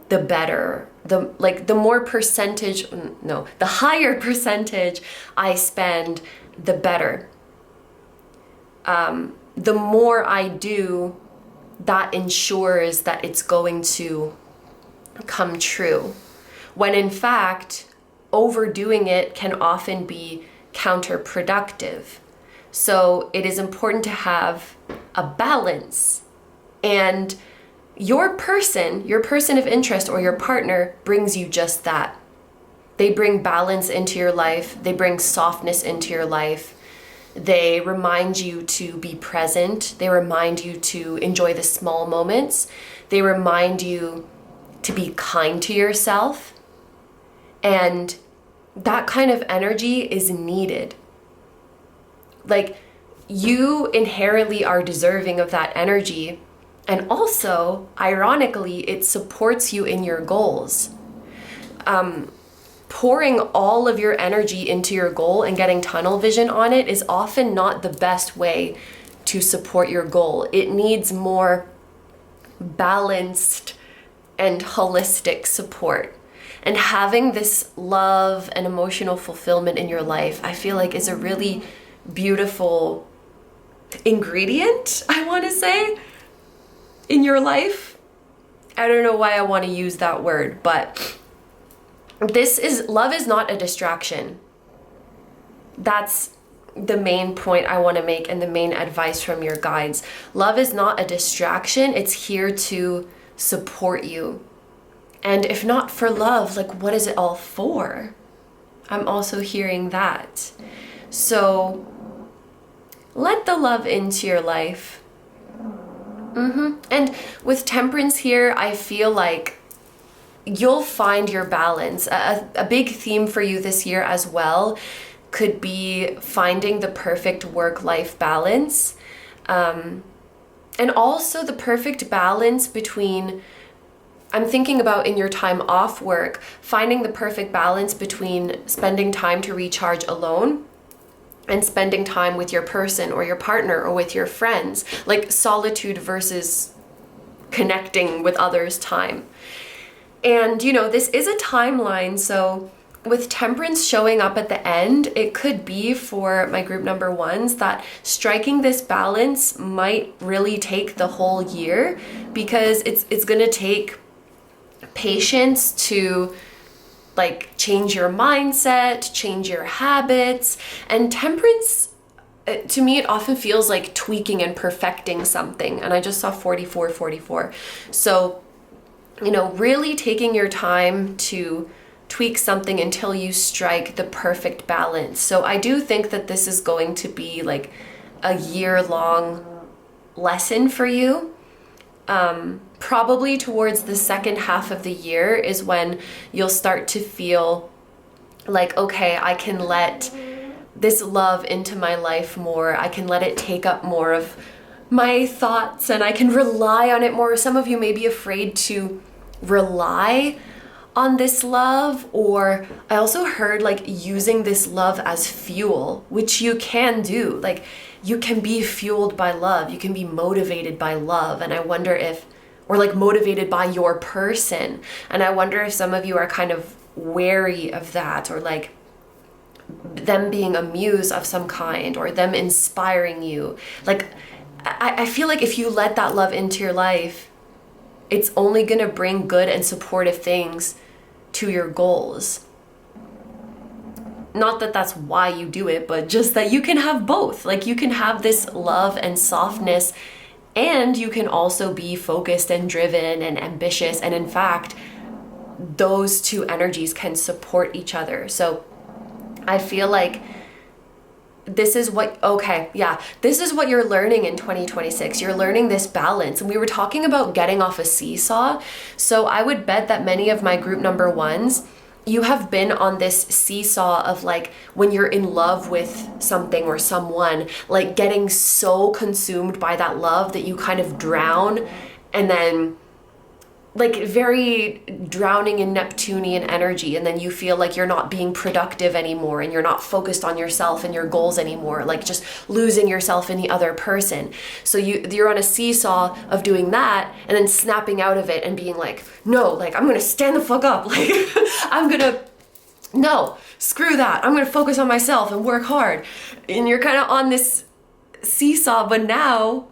the better. The higher percentage I spend, the better. The more I do, that ensures that it's going to come true. When in fact, overdoing it can often be counterproductive. So it is important to have a balance, and your person of interest or your partner brings you just that. They bring balance into your life. They bring softness into your life. They remind you to be present. They remind you to enjoy the small moments. They remind you to be kind to yourself. And that kind of energy is needed. Like, you inherently are deserving of that energy. And also, ironically, it supports you in your goals. Pouring all of your energy into your goal and getting tunnel vision on it is often not the best way to support your goal. It needs more balanced and holistic support. And having this love and emotional fulfillment in your life, I feel like is a really beautiful ingredient, I want to say, in your life. I don't know why I want to use that word, but love is not a distraction. That's the main point I want to make and the main advice from your guides. Love is not a distraction. It's here to support you. And if not for love, like, what is it all for? I'm also hearing that. So let the love into your life. And with temperance here, I feel like you'll find your balance. A big theme for you this year as well could be finding the perfect work-life balance. And also the perfect balance between, I'm thinking about in your time off work, finding the perfect balance between spending time to recharge alone and spending time with your person or your partner or with your friends, like solitude versus connecting with others time. And this is a timeline, so with Temperance showing up at the end, it could be for my group number ones that striking this balance might really take the whole year, because it's going to take patience to like change your mindset, change your habits. And Temperance, to me, it often feels like tweaking and perfecting something. And I just saw 44. So, really taking your time to tweak something until you strike the perfect balance. So I do think that this is going to be like a year-long lesson for you. Probably towards the second half of the year is when you'll start to feel like, okay, I can let this love into my life more. I can let it take up more of my thoughts and I can rely on it more. Some of you may be afraid to rely on this love, or I also heard like using this love as fuel, which you can do. Like you can be fueled by love, you can be motivated by love, and I wonder if, or like motivated by your person, and I wonder if some of you are kind of wary of that, or like them being a muse of some kind, or them inspiring you. Like I feel like if you let that love into your life, it's only gonna bring good and supportive things to your goals. Not that that's why you do it, but just that you can have both. Like you can have this love and softness, and you can also be focused and driven and ambitious. And in fact, those two energies can support each other. So I feel like this is what you're learning in 2026. You're learning this balance. And we were talking about getting off a seesaw. So I would bet that many of my group number ones, you have been on this seesaw of like when you're in love with something or someone, like getting so consumed by that love that you kind of drown, and then like very drowning in Neptunian energy, and then you feel like you're not being productive anymore and you're not focused on yourself and your goals anymore, like just losing yourself in the other person. So you're on a seesaw of doing that and then snapping out of it and being like, no, like I'm gonna stand the fuck up, like no, screw that, I'm gonna focus on myself and work hard. And you're kind of on this seesaw, but now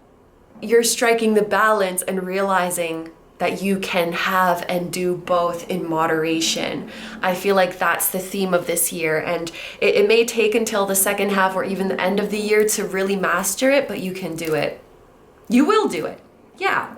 you're striking the balance and realizing that you can have and do both in moderation. I feel like that's the theme of this year, and it may take until the second half or even the end of the year to really master it, but you can do it. You will do it. Yeah.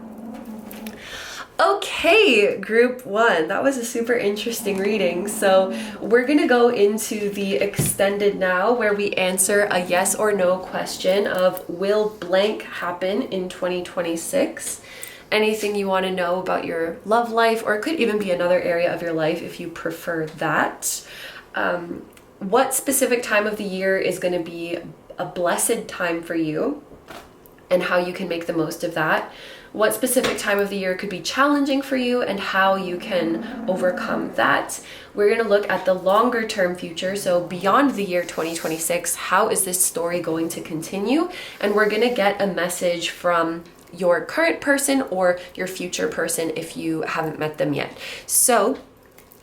Okay, group one. That was a super interesting reading. So we're gonna go into the extended now, where we answer a yes or no question of will blank happen in 2026? Anything you want to know about your love life, or it could even be another area of your life if you prefer that. What specific time of the year is going to be a blessed time for you, and how you can make the most of that. What specific time of the year could be challenging for you, and how you can overcome that. We're going to look at the longer term future, so beyond the year 2026, how is this story going to continue? And we're going to get a message from your current person or your future person if you haven't met them yet. So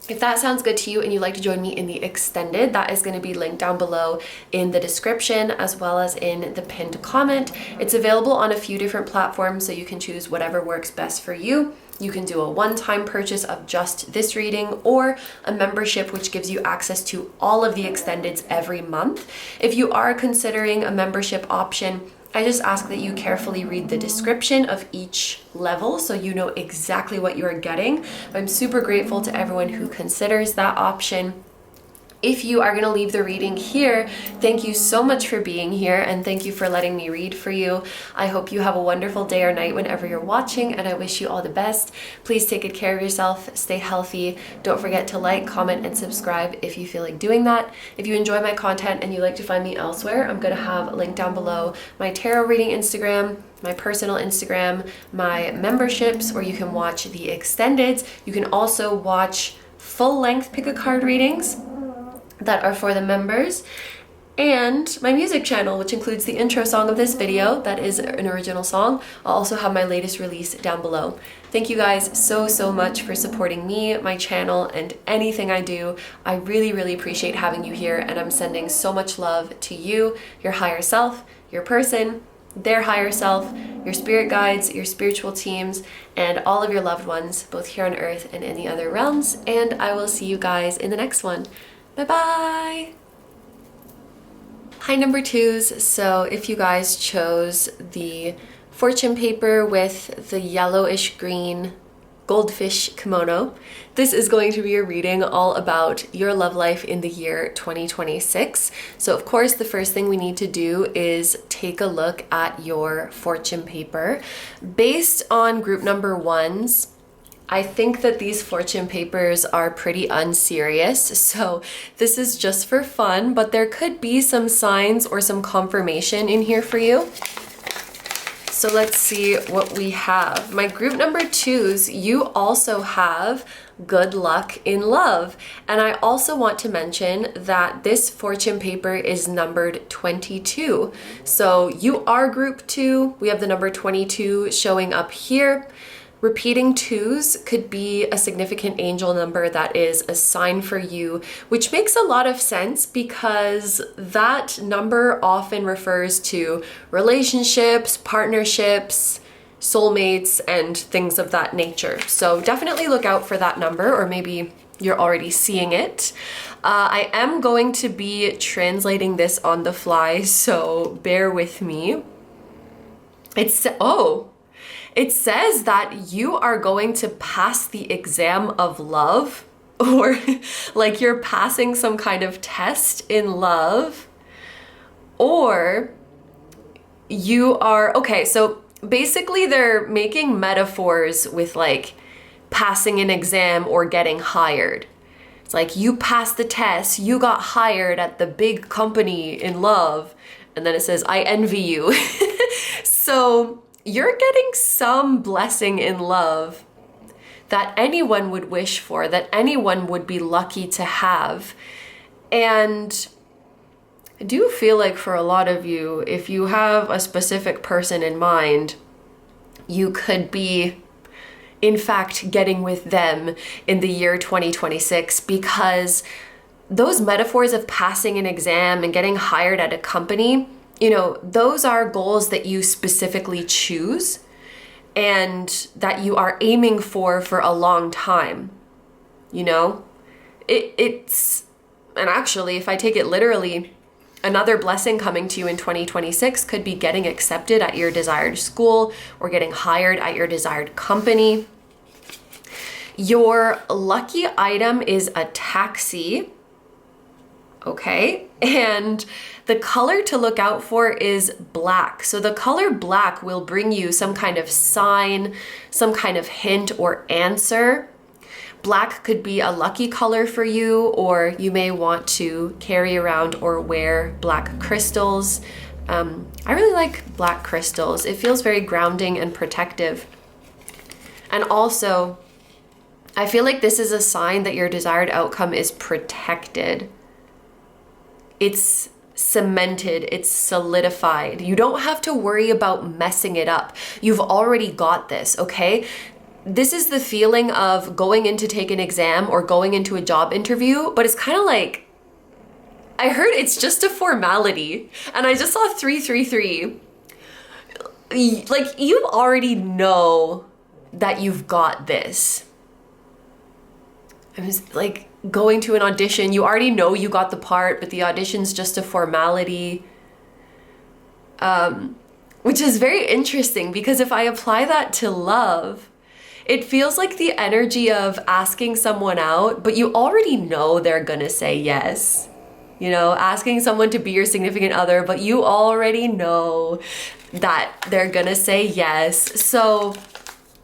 if that sounds good to you and you'd like to join me in the extended, that is going to be linked down below in the description as well as in the pinned comment. It's available on a few different platforms, so you can choose whatever works best for you. You can do a one-time purchase of just this reading, or a membership which gives you access to all of the extendeds every month. If you are considering a membership option, I just ask that you carefully read the description of each level so you know exactly what you are getting. I'm super grateful to everyone who considers that option. If you are going to leave the reading here, thank you so much for being here and thank you for letting me read for you. I hope you have a wonderful day or night whenever you're watching, and I wish you all the best. Please take good care of yourself, stay healthy. Don't forget to like, comment, and subscribe if you feel like doing that. If you enjoy my content and you'd like to find me elsewhere, I'm going to have a link down below my tarot reading Instagram, my personal Instagram, my memberships, where you can watch the extendeds. You can also watch full-length pick a card readings that are for the members, and my music channel, which includes the intro song of this video. That is an original song. I'll also have my latest release down below. Thank you guys so much for supporting me, my channel, and anything I do. I really appreciate having you here, and I'm sending so much love to you, your higher self, your person, their higher self, your spirit guides, your spiritual teams, and all of your loved ones, both here on earth and in the other realms. And I will see you guys in the next one. Bye-bye. Hi, number twos. So if you guys chose the fortune paper with the yellowish green goldfish kimono, this is going to be a reading all about your love life in the year 2026. So of course, the first thing we need to do is take a look at your fortune paper. Based on group number ones, I think that these fortune papers are pretty unserious, so this is just for fun, but there could be some signs or some confirmation in here for you. So let's see what we have. My group number twos, you also have good luck in love. And I also want to mention that this fortune paper is numbered 22. So you are group two. We have the number 22 showing up here. Repeating twos could be a significant angel number that is a sign for you, which makes a lot of sense because that number often refers to relationships, partnerships, soulmates, and things of that nature. So definitely look out for that number, or maybe you're already seeing it. I am going to be translating this on the fly, so bear with me. It says that you are going to pass the exam of love, or like you're passing some kind of test in love, or you are, okay, so basically they're making metaphors with like passing an exam or getting hired. It's like you passed the test, you got hired at the big company in love, and then it says, I envy you. So you're getting some blessing in love that anyone would wish for, that anyone would be lucky to have. And I do feel like for a lot of you, if you have a specific person in mind, you could be, in fact, getting with them in the year 2026, because those metaphors of passing an exam and getting hired at a company, you know, those are goals that you specifically choose and that you are aiming for a long time. You know, it's, and actually, if I take it literally, another blessing coming to you in 2026 could be getting accepted at your desired school or getting hired at your desired company. Your lucky item is a taxi. Okay, and the color to look out for is black. So the color black will bring you some kind of sign, some kind of hint or answer. Black could be a lucky color for you, or you may want to carry around or wear black crystals. I really like black crystals. It feels very grounding and protective. And also, I feel like this is a sign that your desired outcome is protected. It's cemented, it's solidified. You don't have to worry about messing it up. You've already got this, okay? This is the feeling of going in to take an exam or going into a job interview, but it's kind of like, I heard it's just a formality, and I just saw 333. Like, you already know that you've got this. I was like, going to an audition, you already know you got the part, but the audition's just a formality. Which is very interesting, because if I apply that to love, It feels like the energy of asking someone out, but you already know they're gonna say yes. You know, asking someone to be your significant other, but you already know that they're gonna say yes. So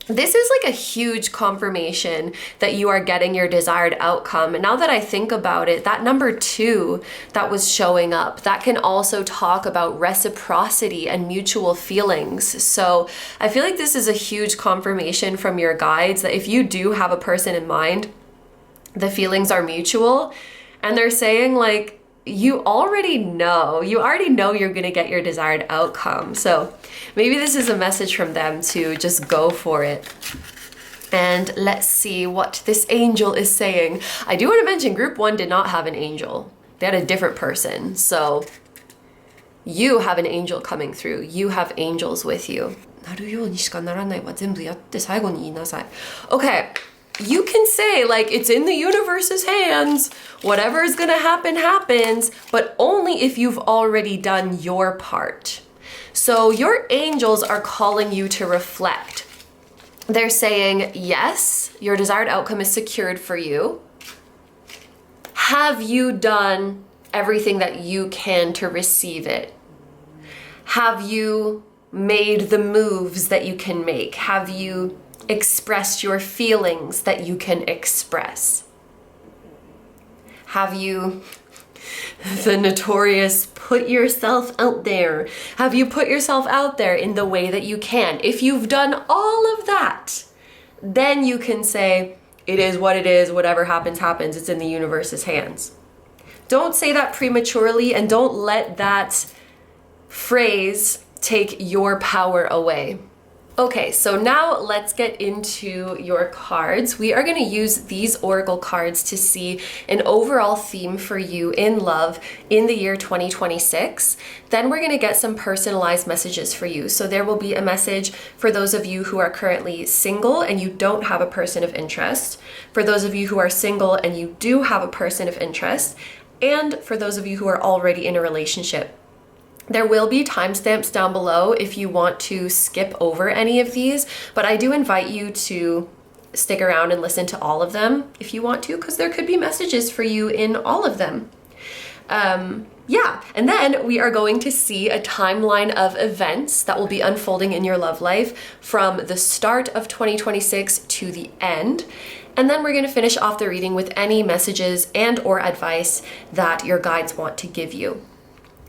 this is like a huge confirmation that you are getting your desired outcome. And now that I think about it, that number 2 that was showing up, that can also talk about reciprocity and mutual feelings. So I feel like this is a huge confirmation from your guides that if you do have a person in mind, the feelings are mutual, and they're saying like, you already know you're gonna get your desired outcome. So maybe this is a message from them to just go for it. And let's see what this angel is saying. I do want to mention group 1 did not have an angel. They had a different person. So you have an angel coming through. You have angels with you. Okay. You can say like, it's in the universe's hands, whatever is gonna happen happens, but only if you've already done your part. So your angels are calling you to reflect. They're saying, yes, your desired outcome is secured for you. Have you done everything that you can to receive it? Have you made the moves that you can make? Have you expressed your feelings that you can express? Have you, the notorious, put yourself out there? Have you put yourself out there in the way that you can? If you've done all of that, then you can say, it is what it is, whatever happens, happens, it's in the universe's hands. Don't say that prematurely, and don't let that phrase take your power away. Okay, so now let's get into your cards. We are going to use these oracle cards to see an overall theme for you in love in the year 2026. Then we're going to get some personalized messages for you. So there will be a message for those of you who are currently single and you don't have a person of interest, for those of you who are single and you do have a person of interest, and for those of you who are already in a relationship. There will be timestamps down below if you want to skip over any of these, but I do invite you to stick around and listen to all of them if you want to, because there could be messages for you in all of them. Yeah, and then we are going to see a timeline of events that will be unfolding in your love life from the start of 2026 to the end. And then we're going to finish off the reading with any messages and or advice that your guides want to give you.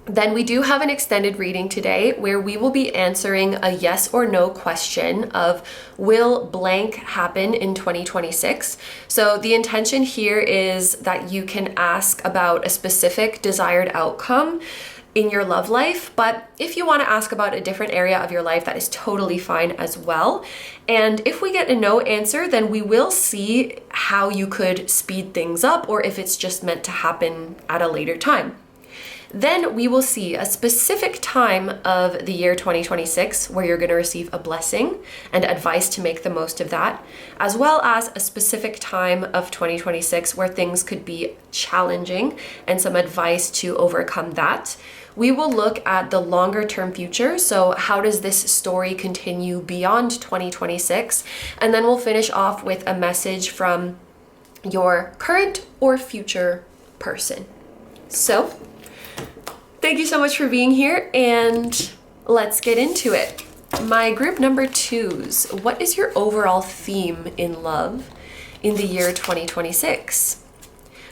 Then we do have an extended reading today where we will be answering a yes or no question of will blank happen in 2026. So the intention here is that you can ask about a specific desired outcome in your love life, but if you want to ask about a different area of your life, that is totally fine as well. And if we get a no answer, then we will see how you could speed things up or if it's just meant to happen at a later time. Then we will see a specific time of the year 2026 where you're going to receive a blessing and advice to make the most of that, as well as a specific time of 2026 where things could be challenging and some advice to overcome that. We will look at the longer term future. So how does this story continue beyond 2026? And then we'll finish off with a message from your current or future person. So thank you so much for being here, and let's get into it. My group number 2s, what is your overall theme in love in the year 2026?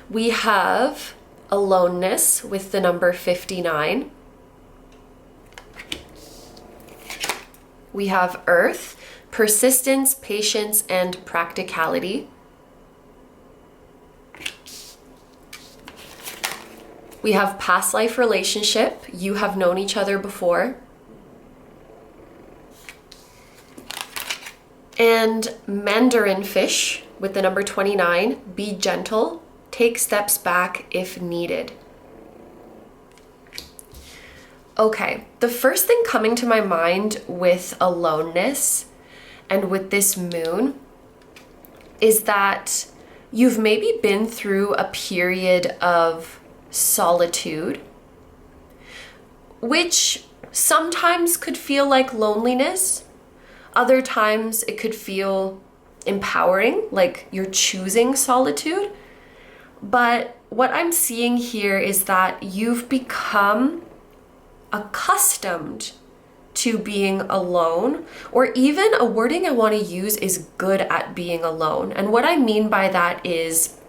We have aloneness with the number 59. We have earth, persistence, patience, and practicality. We have past life relationship. You have known each other before. And Mandarin fish with the number 29. Be gentle. Take steps back if needed. Okay, the first thing coming to my mind with aloneness and with this moon is that you've maybe been through a period of solitude, which sometimes could feel like loneliness. Other times it could feel empowering, like you're choosing solitude. But what I'm seeing here is that you've become accustomed to being alone, or even a wording I want to use is good at being alone. And what I mean by that is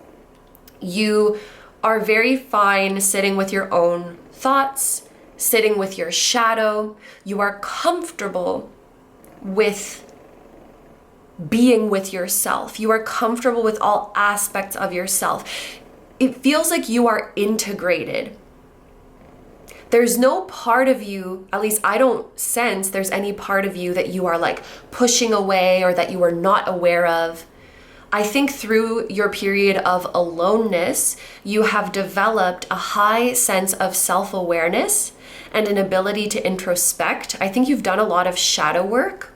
you are very fine sitting with your own thoughts, sitting with your shadow. You are comfortable with being with yourself. You are comfortable with all aspects of yourself. It feels like you are integrated. There's no part of you, at least I don't sense there's any part of you that you are like pushing away or that you are not aware of. I think through your period of aloneness, you have developed a high sense of self-awareness and an ability to introspect. I think you've done a lot of shadow work.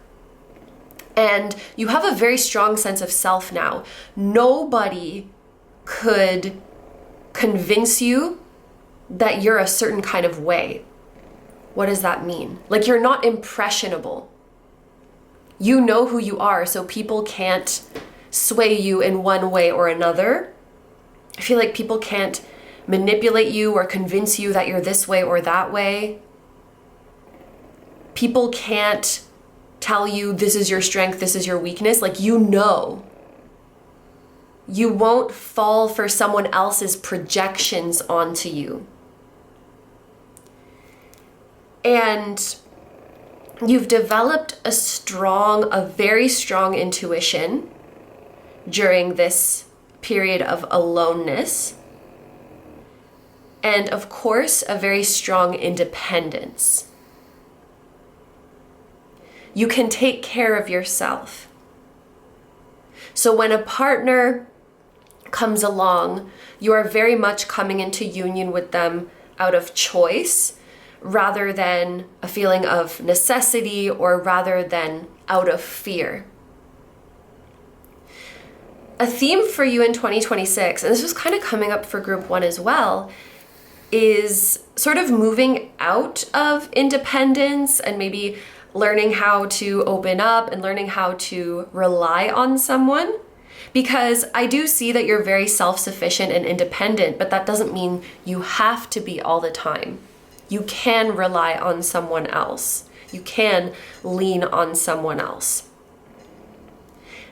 And you have a very strong sense of self now. Nobody could convince you that you're a certain kind of way. What does that mean? Like you're not impressionable. You know who you are, so people can't sway you in one way or another. I feel like people can't manipulate you or convince you that you're this way or that way. People can't tell you this is your strength, this is your weakness. Like you know. You won't fall for someone else's projections onto you. And you've developed a very strong intuition during this period of aloneness. And of course, a very strong independence. You can take care of yourself. So when a partner comes along, you are very much coming into union with them out of choice rather than a feeling of necessity or rather than out of fear. A theme for you in 2026, and this was kind of coming up for group 1 as well, is sort of moving out of independence and maybe learning how to open up and learning how to rely on someone. Because I do see that you're very self-sufficient and independent, but that doesn't mean you have to be all the time. You can rely on someone else. You can lean on someone else.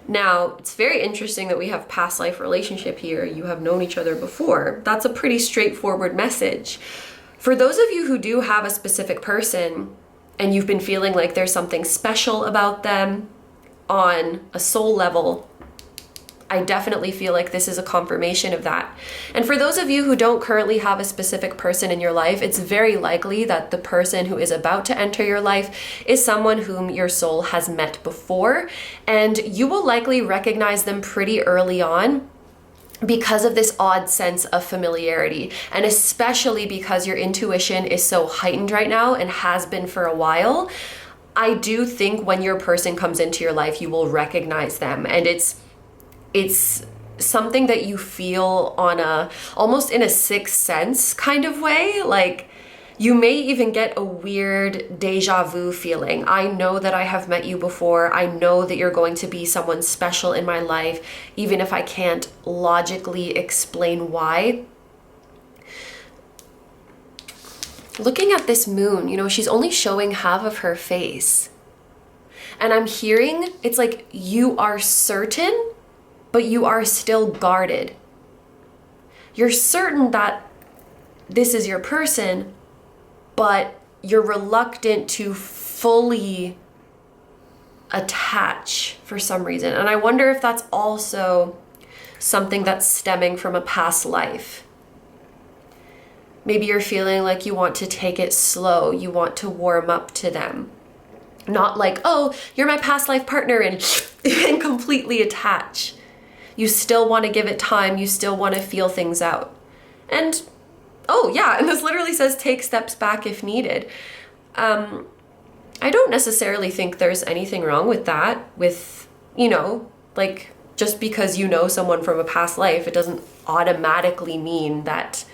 Now, it's very interesting that we have past life relationship here. You have known each other before. That's a pretty straightforward message. For those of you who do have a specific person and you've been feeling like there's something special about them on a soul level, I definitely feel like this is a confirmation of that. And for those of you who don't currently have a specific person in your life, it's very likely that the person who is about to enter your life is someone whom your soul has met before, and you will likely recognize them pretty early on because of this odd sense of familiarity, and especially because your intuition is so heightened right now and has been for a while. I do think when your person comes into your life, you will recognize them, and it's something that you feel on almost in a sixth sense kind of way. Like you may even get a weird deja vu feeling. I know that I have met you before. I know that you're going to be someone special in my life, even if I can't logically explain why. Looking at this moon, she's only showing half of her face. And I'm hearing, it's like you are certain, but you are still guarded. You're certain that this is your person, but you're reluctant to fully attach for some reason. And I wonder if that's also something that's stemming from a past life. Maybe you're feeling like you want to take it slow. You want to warm up to them. Not like, oh, you're my past life partner and completely attach. You still want to give it time. You still want to feel things out. And, oh yeah, and this literally says take steps back if needed. I don't necessarily think there's anything wrong with that. With, like just because you know someone from a past life, it doesn't automatically mean that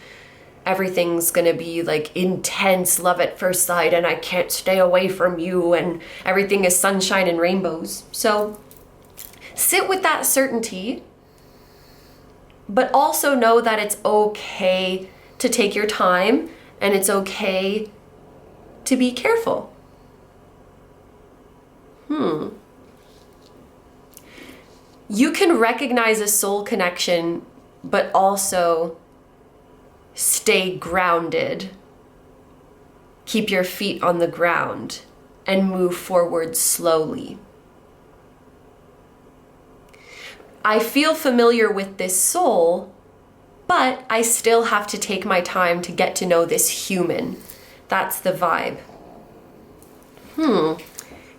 everything's gonna be like intense love at first sight and I can't stay away from you and everything is sunshine and rainbows. So sit with that certainty, but also know that it's okay to take your time and it's okay to be careful. You can recognize a soul connection, but also stay grounded. Keep your feet on the ground and move forward slowly. I feel familiar with this soul, but I still have to take my time to get to know this human. That's the vibe.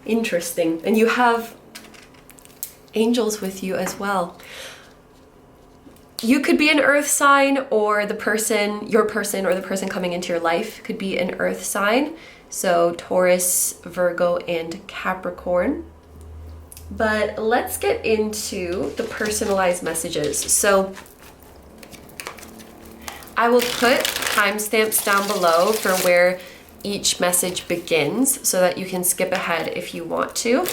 Interesting. And you have angels with you as well. You could be an earth sign, or the person, your person, or the person coming into your life could be an earth sign. So Taurus, Virgo, and Capricorn. But let's get into the personalized messages. So I will put timestamps down below for where each message begins so that you can skip ahead if you want to.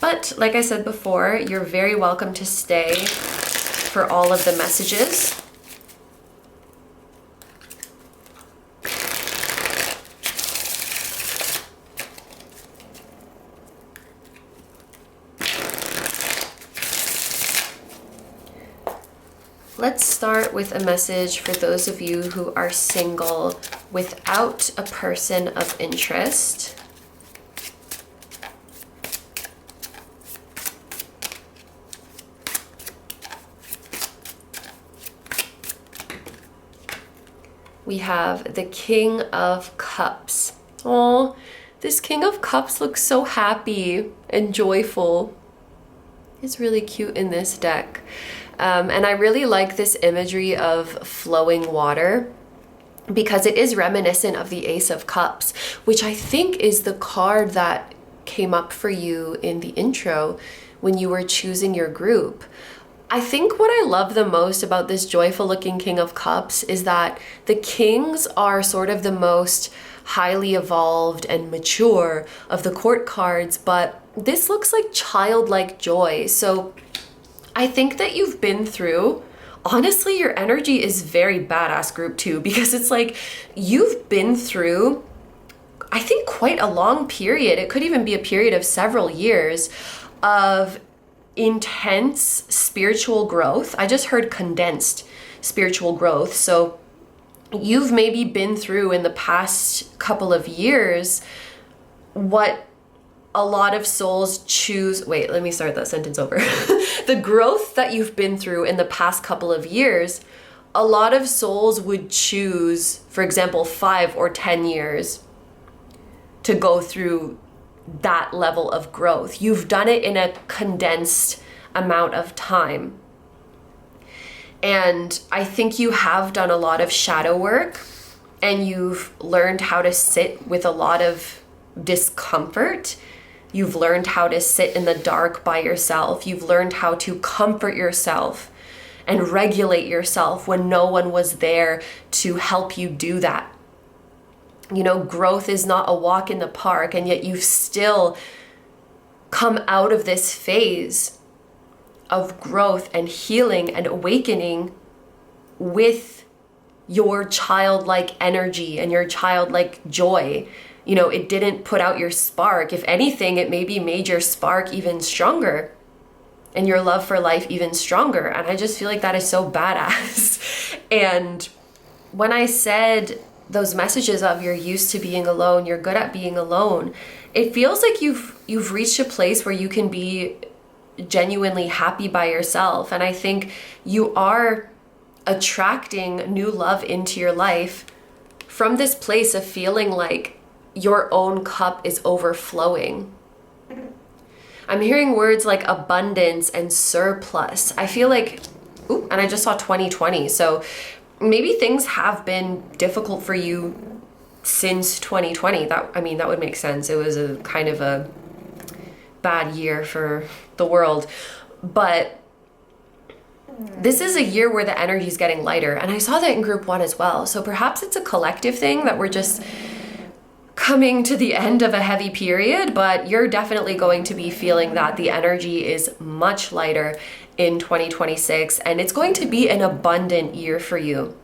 But like I said before, you're very welcome to stay for all of the messages. Let's start with a message for those of you who are single without a person of interest. We have the King of Cups. Oh, this King of Cups looks so happy and joyful. It's really cute in this deck. And I really like this imagery of flowing water because it is reminiscent of the Ace of Cups, which I think is the card that came up for you in the intro when you were choosing your group. I think what I love the most about this joyful looking King of Cups is that the kings are sort of the most highly evolved and mature of the court cards, but this looks like childlike joy. So I think that you've been through, honestly, your energy is very badass group too, because it's like you've been through, I think, quite a long period. It could even be a period of several years of intense spiritual growth. I just heard condensed spiritual growth. So you've maybe been through in the past couple of years what a lot of souls choose. Wait, let me start that sentence over. The growth that you've been through in the past couple of years, a lot of souls would choose, for example, 5 or 10 years to go through that level of growth. You've done it in a condensed amount of time. And I think you have done a lot of shadow work, and you've learned how to sit with a lot of discomfort. You've learned how to sit in the dark by yourself. You've learned how to comfort yourself and regulate yourself when no one was there to help you do that. You know, growth is not a walk in the park, and yet you've still come out of this phase of growth and healing and awakening with your childlike energy and your childlike joy. You know, it didn't put out your spark. If anything, it maybe made your spark even stronger and your love for life even stronger. And I just feel like that is so badass. And when I said those messages of you're used to being alone, you're good at being alone, it feels like you've reached a place where you can be genuinely happy by yourself. And I think you are attracting new love into your life from this place of feeling like your own cup is overflowing. I'm hearing words like abundance and surplus. I feel like, and I just saw 2020. So maybe things have been difficult for you since 2020. That would make sense. It was a kind of a bad year for the world. But this is a year where the energy is getting lighter. And I saw that in group 1 as well. So perhaps it's a collective thing that we're just coming to the end of a heavy period, but you're definitely going to be feeling that the energy is much lighter in 2026, and it's going to be an abundant year for you,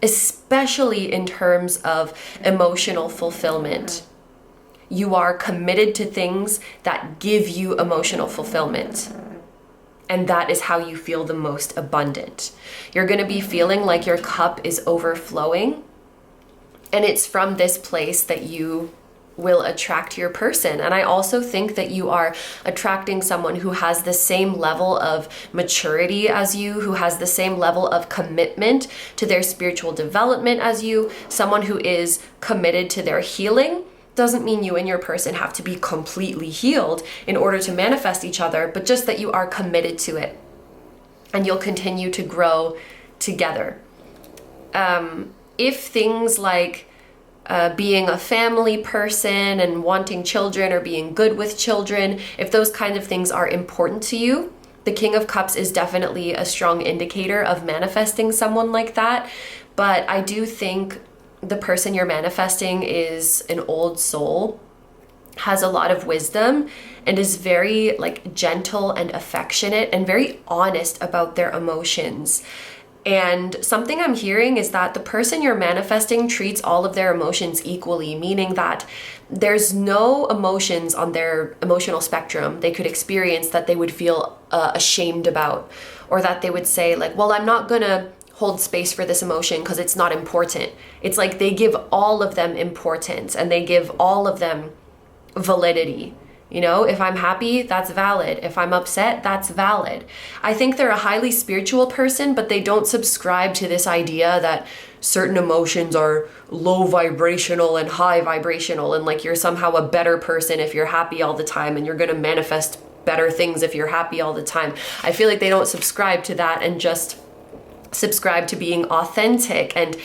especially in terms of emotional fulfillment. You are committed to things that give you emotional fulfillment. And that is how you feel the most abundant. You're going to be feeling like your cup is overflowing. And it's from this place that you will attract your person. And I also think that you are attracting someone who has the same level of maturity as you, who has the same level of commitment to their spiritual development as you, someone who is committed to their healing. Doesn't mean you and your person have to be completely healed in order to manifest each other, but just that you are committed to it and you'll continue to grow together. If things like being a family person and wanting children or being good with children, if those kind of things are important to you, the King of Cups is definitely a strong indicator of manifesting someone like that. But I do think the person you're manifesting is an old soul, has a lot of wisdom, and is very like gentle and affectionate and very honest about their emotions. And something I'm hearing is that the person you're manifesting treats all of their emotions equally, meaning that there's no emotions on their emotional spectrum they could experience that they would feel ashamed about, or that they would say like, well, I'm not gonna hold space for this emotion because it's not important. It's like they give all of them importance and they give all of them validity. You know, if I'm happy, that's valid. If I'm upset, that's valid. I think they're a highly spiritual person, but they don't subscribe to this idea that certain emotions are low vibrational and high vibrational, and like you're somehow a better person if you're happy all the time and you're going to manifest better things if you're happy all the time. I feel like they don't subscribe to that and just subscribe to being authentic, and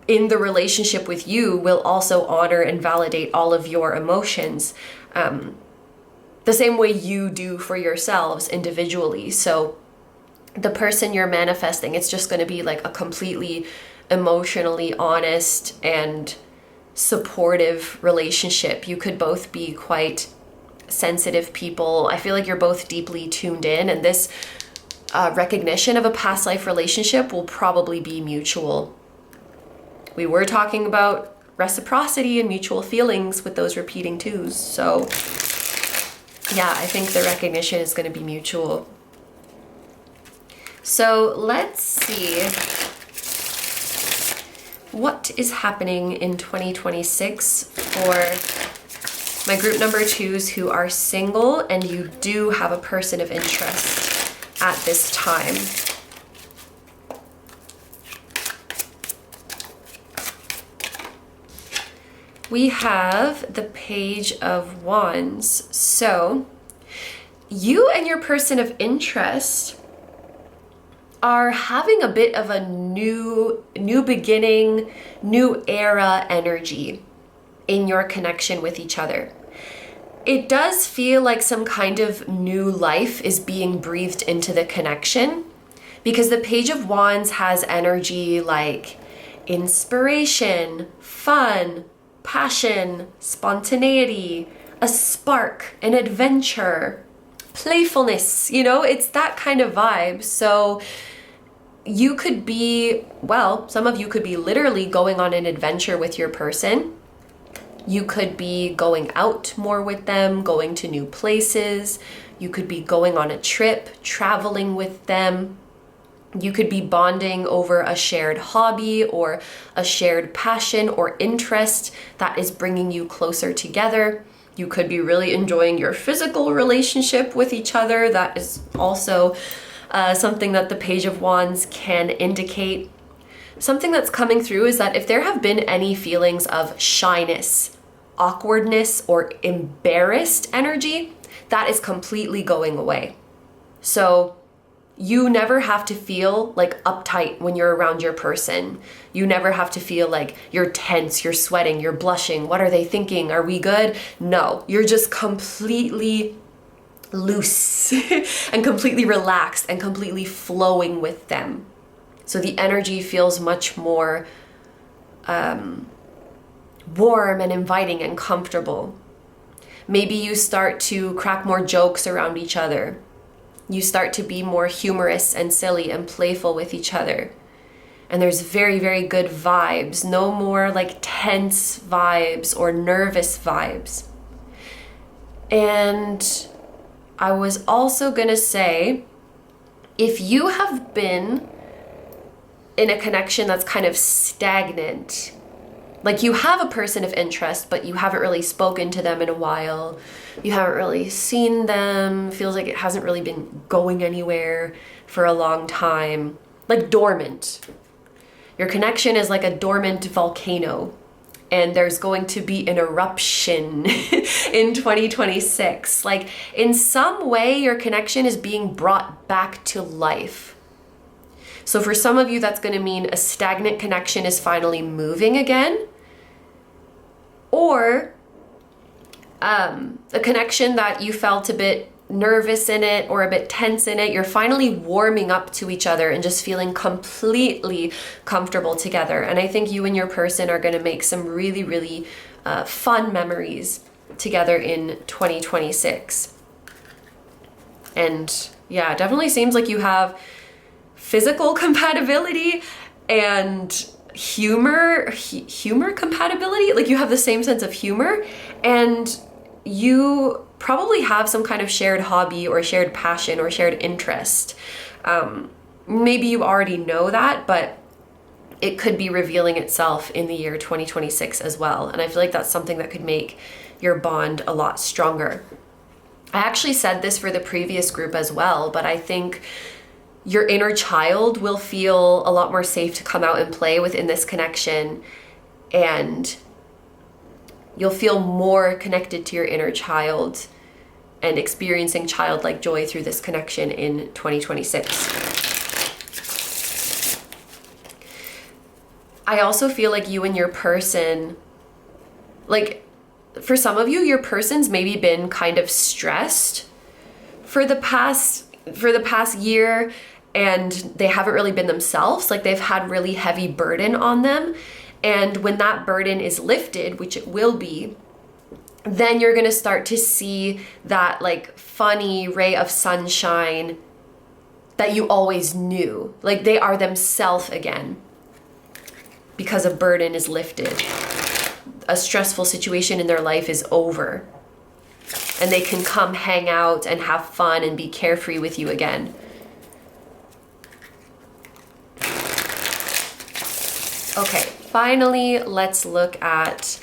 in the relationship with you will also honor and validate all of your emotions the same way you do for yourselves individually. So the person you're manifesting, it's just going to be like a completely emotionally honest and supportive relationship. You could both be quite sensitive people. I feel like you're both deeply tuned in, and this recognition of a past life relationship will probably be mutual. We were talking about reciprocity and mutual feelings with those repeating twos. So yeah, I think the recognition is going to be mutual. So let's see what is happening in 2026 for my group number twos who are single and you do have a person of interest at this time. We have the Page of Wands. So you and your person of interest are having a bit of a new beginning, new era energy in your connection with each other. It does feel like some kind of new life is being breathed into the connection, because the Page of Wands has energy like inspiration, fun, passion, spontaneity, a spark, an adventure, playfulness, you know, it's that kind of vibe. So you could be, well, some of you could be literally going on an adventure with your person. You could be going out more with them, going to new places. You could be going on a trip, traveling with them. You could be bonding over a shared hobby or a shared passion or interest that is bringing you closer together. You could be really enjoying your physical relationship with each other. That is also something that the Page of Wands can indicate. Something that's coming through is that if there have been any feelings of shyness, awkwardness, or embarrassed energy, that is completely going away. So you never have to feel like uptight when you're around your person. You never have to feel like you're tense, you're sweating, you're blushing. What are they thinking? Are we good? No, you're just completely loose and completely relaxed and completely flowing with them. So the energy feels much more warm and inviting and comfortable. Maybe you start to crack more jokes around each other. You start to be more humorous and silly and playful with each other. And there's very, very good vibes. No more like tense vibes or nervous vibes. And I was also gonna say, if you have been in a connection that's kind of stagnant, like you have a person of interest, but you haven't really spoken to them in a while, you haven't really seen them, feels like it hasn't really been going anywhere for a long time, like dormant. Your connection is like a dormant volcano, and there's going to be an eruption in 2026. Like in some way, your connection is being brought back to life. So for some of you, that's going to mean a stagnant connection is finally moving again, or a connection that you felt a bit nervous in it or a bit tense in it, you're finally warming up to each other and just feeling completely comfortable together. And I think you and your person are going to make some really, really fun memories together in 2026. And yeah, it definitely seems like you have physical compatibility and humor compatibility. Like you have the same sense of humor, and you probably have some kind of shared hobby or shared passion or shared interest. Maybe you already know that, but it could be revealing itself in the year 2026 as well. And I feel like that's something that could make your bond a lot stronger. I actually said this for the previous group as well, but I think your inner child will feel a lot more safe to come out and play within this connection, and you'll feel more connected to your inner child and experiencing childlike joy through this connection in 2026. I also feel like you and your person, like for some of you, your person's maybe been kind of stressed for the past year, and they haven't really been themselves. Like they've had really heavy burden on them. And when that burden is lifted, which it will be, then you're going to start to see that like funny ray of sunshine that you always knew. Like they are themselves again because a burden is lifted. A stressful situation in their life is over, and they can come hang out and have fun and be carefree with you again. Okay, finally, let's look at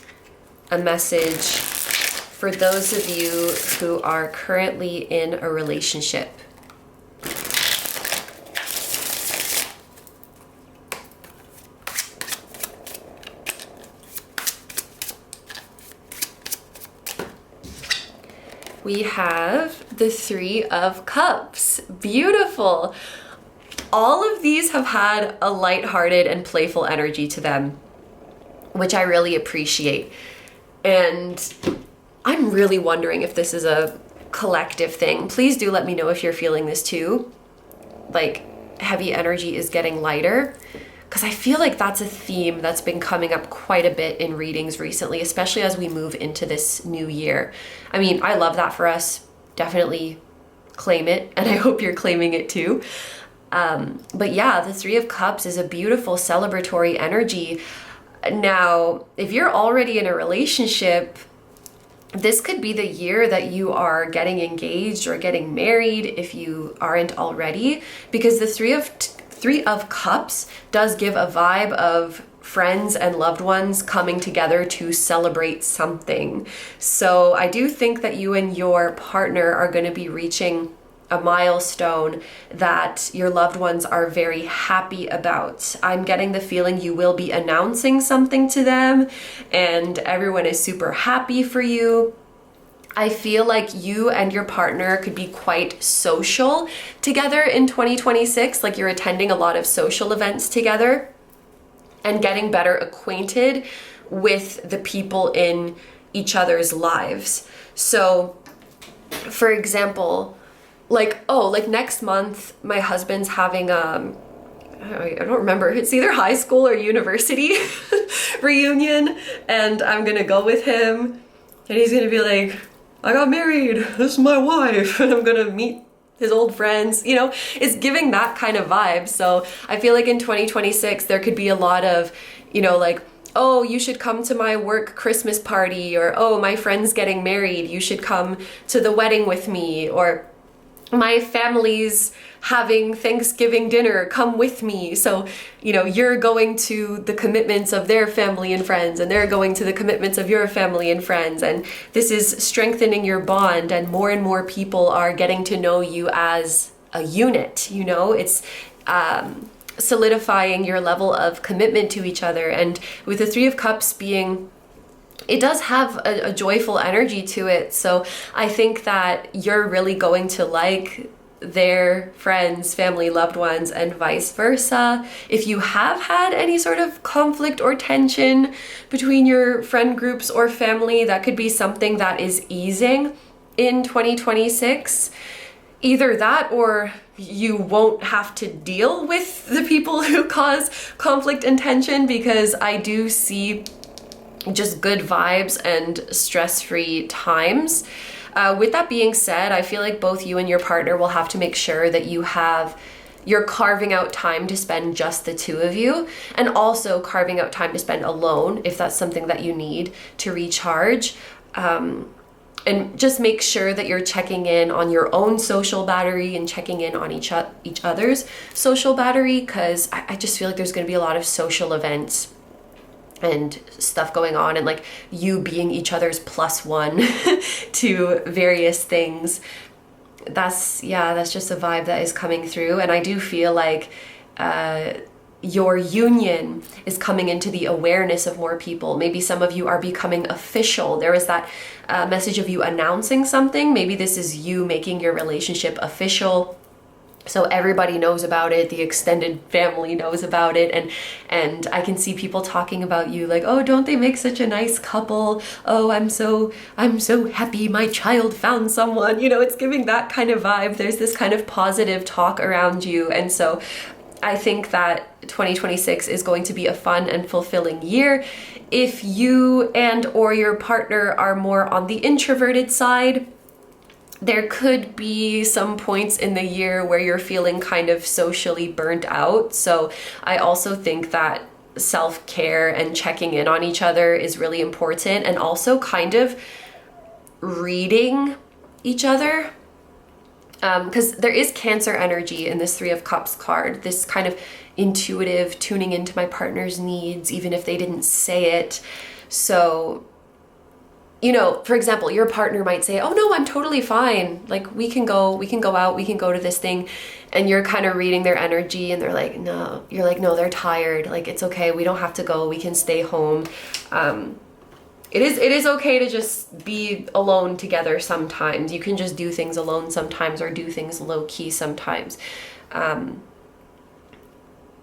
a message for those of you who are currently in a relationship. We have the Three of Cups. Beautiful. All of these have had a lighthearted and playful energy to them, which I really appreciate. And I'm really wondering if this is a collective thing. Please do let me know if you're feeling this too. Like heavy energy is getting lighter, because I feel like that's a theme that's been coming up quite a bit in readings recently, especially as we move into this new year. I mean, I love that for us. Definitely claim it, and I hope you're claiming it too. But yeah, the Three of Cups is a beautiful celebratory energy. Now, if you're already in a relationship, this could be the year that you are getting engaged or getting married if you aren't already, because the Three of Cups does give a vibe of friends and loved ones coming together to celebrate something. So I do think that you and your partner are going to be reaching a milestone that your loved ones are very happy about. I'm getting the feeling you will be announcing something to them, and everyone is super happy for you. I feel like you and your partner could be quite social together in 2026, like you're attending a lot of social events together and getting better acquainted with the people in each other's lives. So, for example, like next month, my husband's having I don't remember. It's either high school or university reunion, and I'm gonna go with him, and he's gonna be like, I got married, this is my wife, and I'm gonna meet his old friends, you know, it's giving that kind of vibe. So I feel like in 2026, there could be a lot of, you know, like, oh, you should come to my work Christmas party, or oh, my friend's getting married, you should come to the wedding with me, or my family's having Thanksgiving dinner, come with me. So, you know, you're going to the commitments of their family and friends, and they're going to the commitments of your family and friends. And this is strengthening your bond, and more people are getting to know you as a unit, you know? It's solidifying your level of commitment to each other. And with the Three of Cups being, it does have a joyful energy to it. So I think that you're really going to like their friends, family, loved ones, and vice versa. If you have had any sort of conflict or tension between your friend groups or family, that could be something that is easing in 2026. Either that, or you won't have to deal with the people who cause conflict and tension, because I do see just good vibes and stress-free times. With that being said, I feel like both you and your partner will have to make sure that you're carving out time to spend just the two of you, and also carving out time to spend alone if that's something that you need to recharge. And just make sure that you're checking in on your own social battery and checking in on each other's social battery, because I just feel like there's going to be a lot of social events and stuff going on, and like you being each other's +1 to various things. That's just a vibe that is coming through. And I do feel like your union is coming into the awareness of more people. Maybe some of you are becoming official. There is that message of you announcing something. Maybe this is you making your relationship official, so everybody knows about it, the extended family knows about it, and I can see people talking about you like, oh, don't they make such a nice couple? Oh, I'm so happy my child found someone. You know, it's giving that kind of vibe. There's this kind of positive talk around you. And so I think that 2026 is going to be a fun and fulfilling year. If you and or your partner are more on the introverted side, there could be some points in the year where you're feeling kind of socially burnt out. So I also think that self-care and checking in on each other is really important, and also kind of reading each other. Because there is Cancer energy in this Three of Cups card, this kind of intuitive tuning into my partner's needs, even if they didn't say it. So, you know, for example, your partner might say, oh no, I'm totally fine. Like we can go out, we can go to this thing. And you're kind of reading their energy, and they're like, no, you're like, no, they're tired. Like, it's okay. We don't have to go. We can stay home. It is okay to just be alone together sometimes. You can just do things alone sometimes, or do things low key sometimes.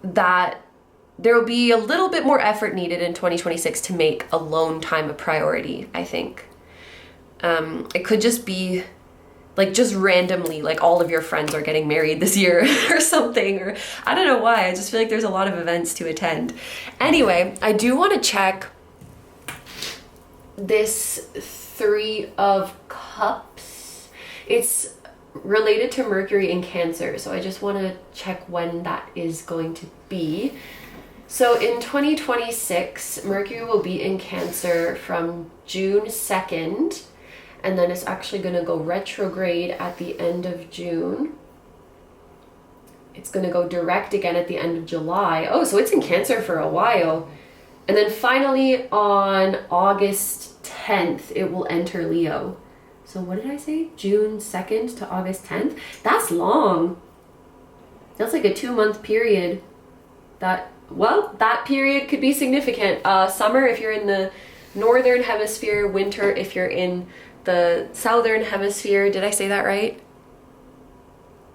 That there will be a little bit more effort needed in 2026 to make alone time a priority, I think. It could just be like just randomly, like all of your friends are getting married this year or something, or I don't know why. I just feel like there's a lot of events to attend. Anyway, I do want to check this Three of Cups. It's related to Mercury in Cancer, so I just want to check when that is going to be. So in 2026, Mercury will be in Cancer from June 2nd, and then it's actually going to go retrograde at the end of June. It's going to go direct again at the end of July. Oh, so it's in Cancer for a while. And then finally on August 10th, it will enter Leo. So what did I say? June 2nd to August 10th? That's long. That's like a 2-month period. That period could be significant. Summer if you're in the northern hemisphere, winter if you're in the southern hemisphere. Did I say that right?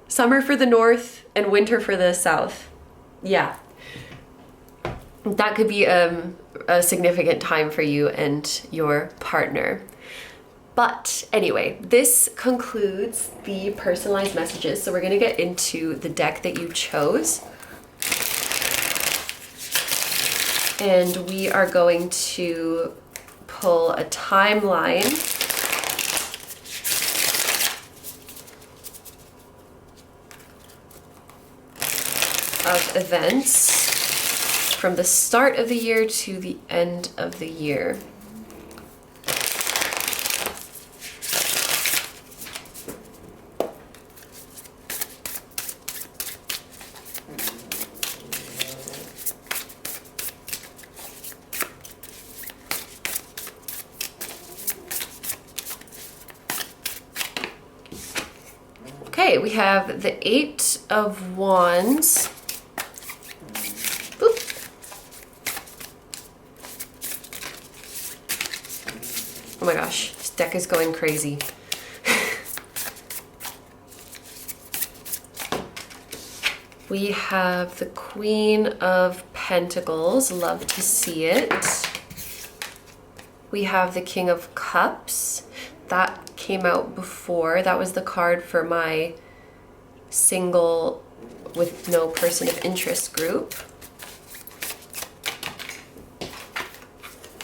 Summer for the north and winter for the south. Yeah. That could be a significant time for you and your partner. But anyway, this concludes the personalized messages. So we're going to get into the deck that you chose. And we are going to pull a timeline of events from the start of the year to the end of the year. Okay, we have the Eight of Wands. Boop. Oh my gosh, this deck is going crazy. We have the Queen of Pentacles, love to see it. We have the King of Cups. That came out before. That was the card for my single with no person of interest group.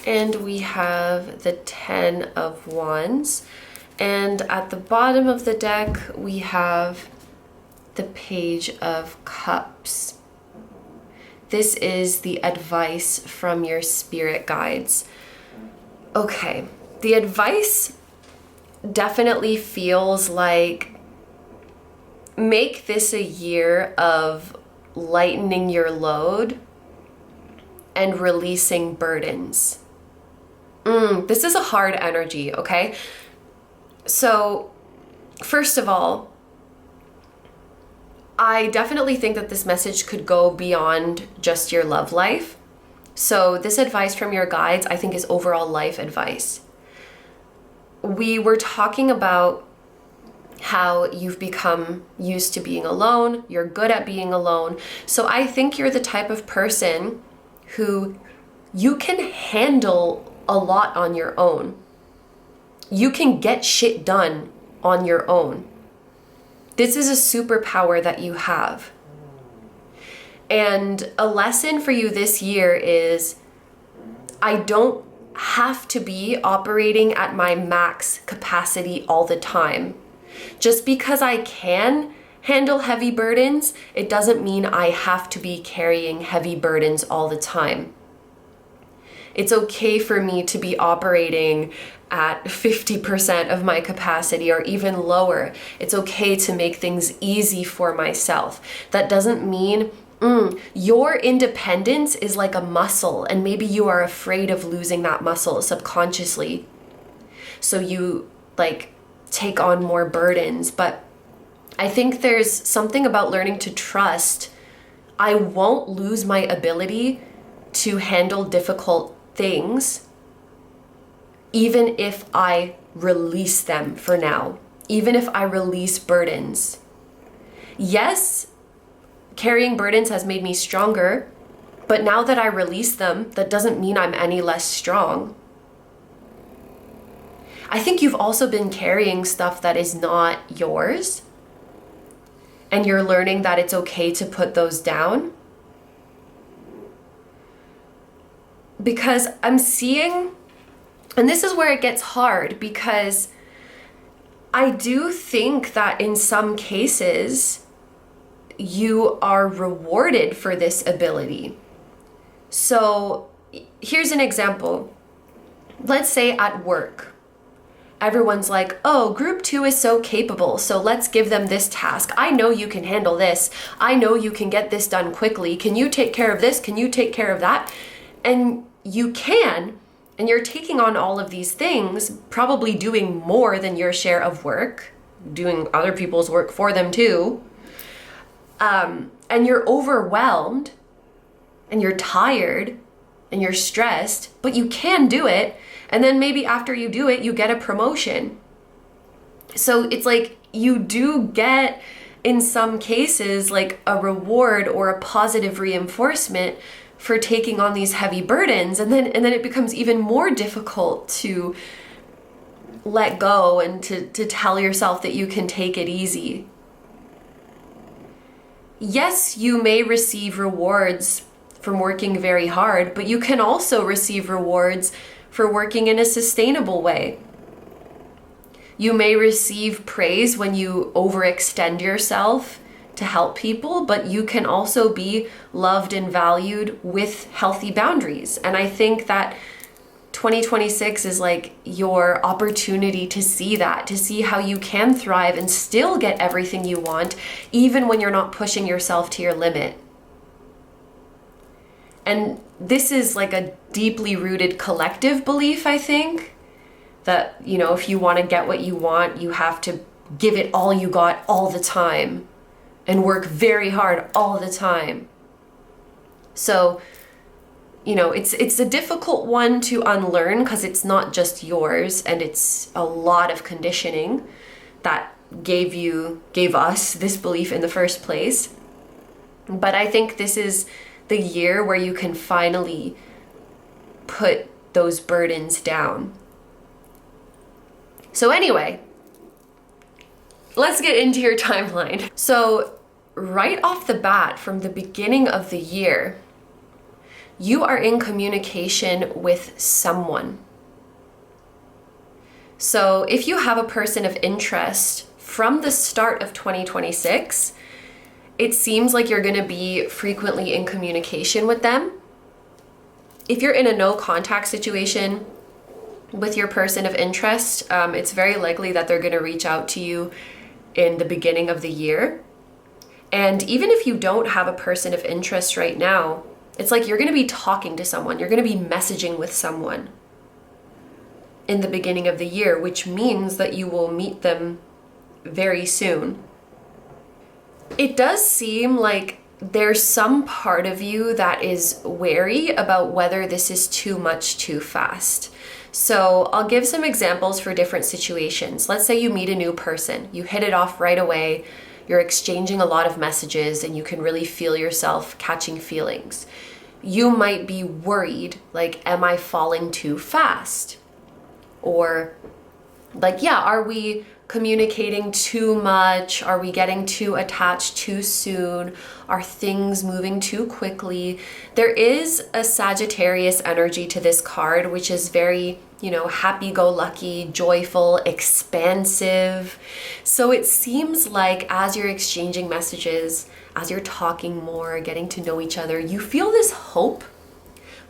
And we have the Ten of Wands. And at the bottom of the deck, we have the Page of Cups. This is the advice from your spirit guides. Okay, the advice definitely feels like make this a year of lightening your load and releasing burdens. This is a hard energy, okay? So, first of all, I definitely think that this message could go beyond just your love life. So this advice from your guides, I think, is overall life advice. We were talking about how you've become used to being alone, you're good at being alone. So I think you're the type of person who you can handle a lot on your own. You can get shit done on your own. This is a superpower that you have. And a lesson for you this year is I don't have to be operating at my max capacity all the time. Just because I can handle heavy burdens, it doesn't mean I have to be carrying heavy burdens all the time. It's okay for me to be operating at 50% of my capacity or even lower. It's okay to make things easy for myself. That doesn't mean your independence is like a muscle, and maybe you are afraid of losing that muscle subconsciously. So you take on more burdens. But I think there's something about learning to trust. I won't lose my ability to handle difficult things, even if I release them for now, even if I release burdens. Yes, carrying burdens has made me stronger, but now that I release them, that doesn't mean I'm any less strong. I think you've also been carrying stuff that is not yours, and you're learning that it's okay to put those down. Because I'm seeing, and this is where it gets hard, because I do think that in some cases, you are rewarded for this ability. So here's an example. Let's say at work, everyone's like, oh, group 2 is so capable, so let's give them this task. I know you can handle this. I know you can get this done quickly. Can you take care of this? Can you take care of that? And you can, and you're taking on all of these things, probably doing more than your share of work, doing other people's work for them too. And you're overwhelmed, and you're tired, and you're stressed, but you can do it. And then maybe after you do it, you get a promotion. So it's like you do get, in some cases, like a reward or a positive reinforcement for taking on these heavy burdens. And then it becomes even more difficult to let go and to tell yourself that you can take it easy. Yes, you may receive rewards from working very hard, but you can also receive rewards for working in a sustainable way. You may receive praise when you overextend yourself to help people, but you can also be loved and valued with healthy boundaries. And I think that 2026 is like your opportunity to see that, to see how you can thrive and still get everything you want, even when you're not pushing yourself to your limit. And this is like a deeply rooted collective belief, I think, that, you know, if you want to get what you want, you have to give it all you got all the time and work very hard all the time. So, you know, it's a difficult one to unlearn because it's not just yours, and it's a lot of conditioning that gave us this belief in the first place. But I think this is the year where you can finally put those burdens down. So anyway, let's get into your timeline. So right off the bat, from the beginning of the year, you are in communication with someone. So if you have a person of interest from the start of 2026, it seems like you're going to be frequently in communication with them. If you're in a no contact situation with your person of interest, it's very likely that they're going to reach out to you in the beginning of the year. And even if you don't have a person of interest right now, it's like you're going to be talking to someone, you're going to be messaging with someone in the beginning of the year, which means that you will meet them very soon. It does seem like there's some part of you that is wary about whether this is too much too fast. So I'll give some examples for different situations. Let's say you meet a new person, you hit it off right away, you're exchanging a lot of messages, and you can really feel yourself catching feelings. You might be worried, like, am I falling too fast? Or like, yeah, are we communicating too much? Are we getting too attached too soon? Are things moving too quickly? There is a Sagittarius energy to this card, which is very, you know, happy-go-lucky, joyful, expansive. So it seems like as you're exchanging messages, as you're talking more, getting to know each other, you feel this hope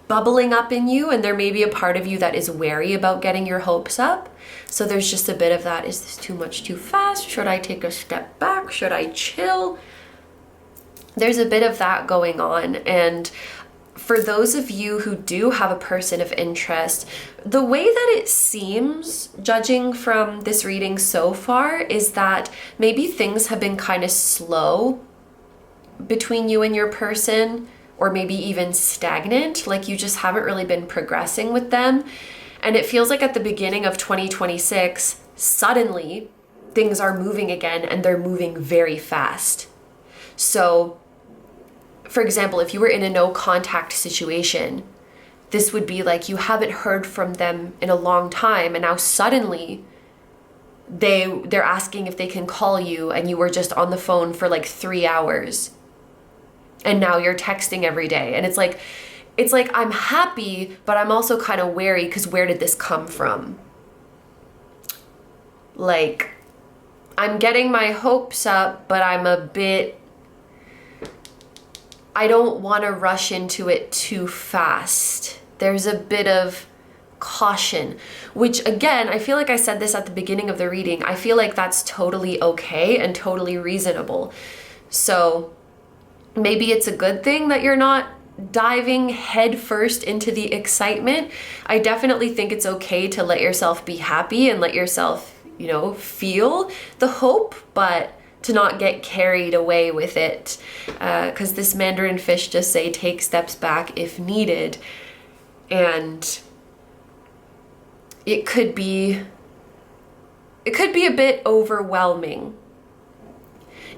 bubbling up in you, and there may be a part of you that is wary about getting your hopes up. So there's just a bit of that. Is this too much too fast? Should I take a step back? Should I chill? There's a bit of that going on. And for those of you who do have a person of interest, the way that it seems, judging from this reading so far, is that maybe things have been kind of slow between you and your person, or maybe even stagnant, like you just haven't really been progressing with them. And it feels like at the beginning of 2026, suddenly things are moving again, and they're moving very fast. So, for example, if you were in a no contact situation, this would be like you haven't heard from them in a long time, and now suddenly they're asking if they can call you, and you were just on the phone for like 3 hours. And now you're texting every day. And it's like I'm happy, but I'm also kind of wary, because where did this come from? Like, I'm getting my hopes up, but I don't want to rush into it too fast. There's a bit of caution, which again, I feel like I said this at the beginning of the reading. I feel like that's totally okay and totally reasonable. So maybe it's a good thing that you're not diving headfirst into the excitement. I definitely think it's okay to let yourself be happy and let yourself, you know, feel the hope, but to not get carried away with it. Because this Mandarin fish just say take steps back if needed. And it could be a bit overwhelming.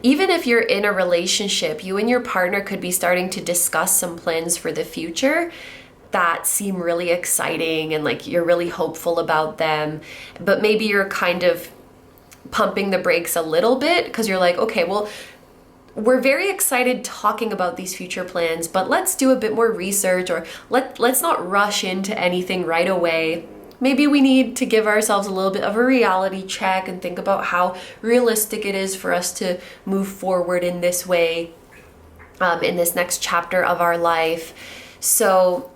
Even if you're in a relationship, you and your partner could be starting to discuss some plans for the future that seem really exciting, and like you're really hopeful about them, but maybe you're kind of pumping the brakes a little bit because you're like, okay, well, we're very excited talking about these future plans, but let's do a bit more research, or let's not rush into anything right away. Maybe we need to give ourselves a little bit of a reality check and think about how realistic it is for us to move forward in this way, in this next chapter of our life. So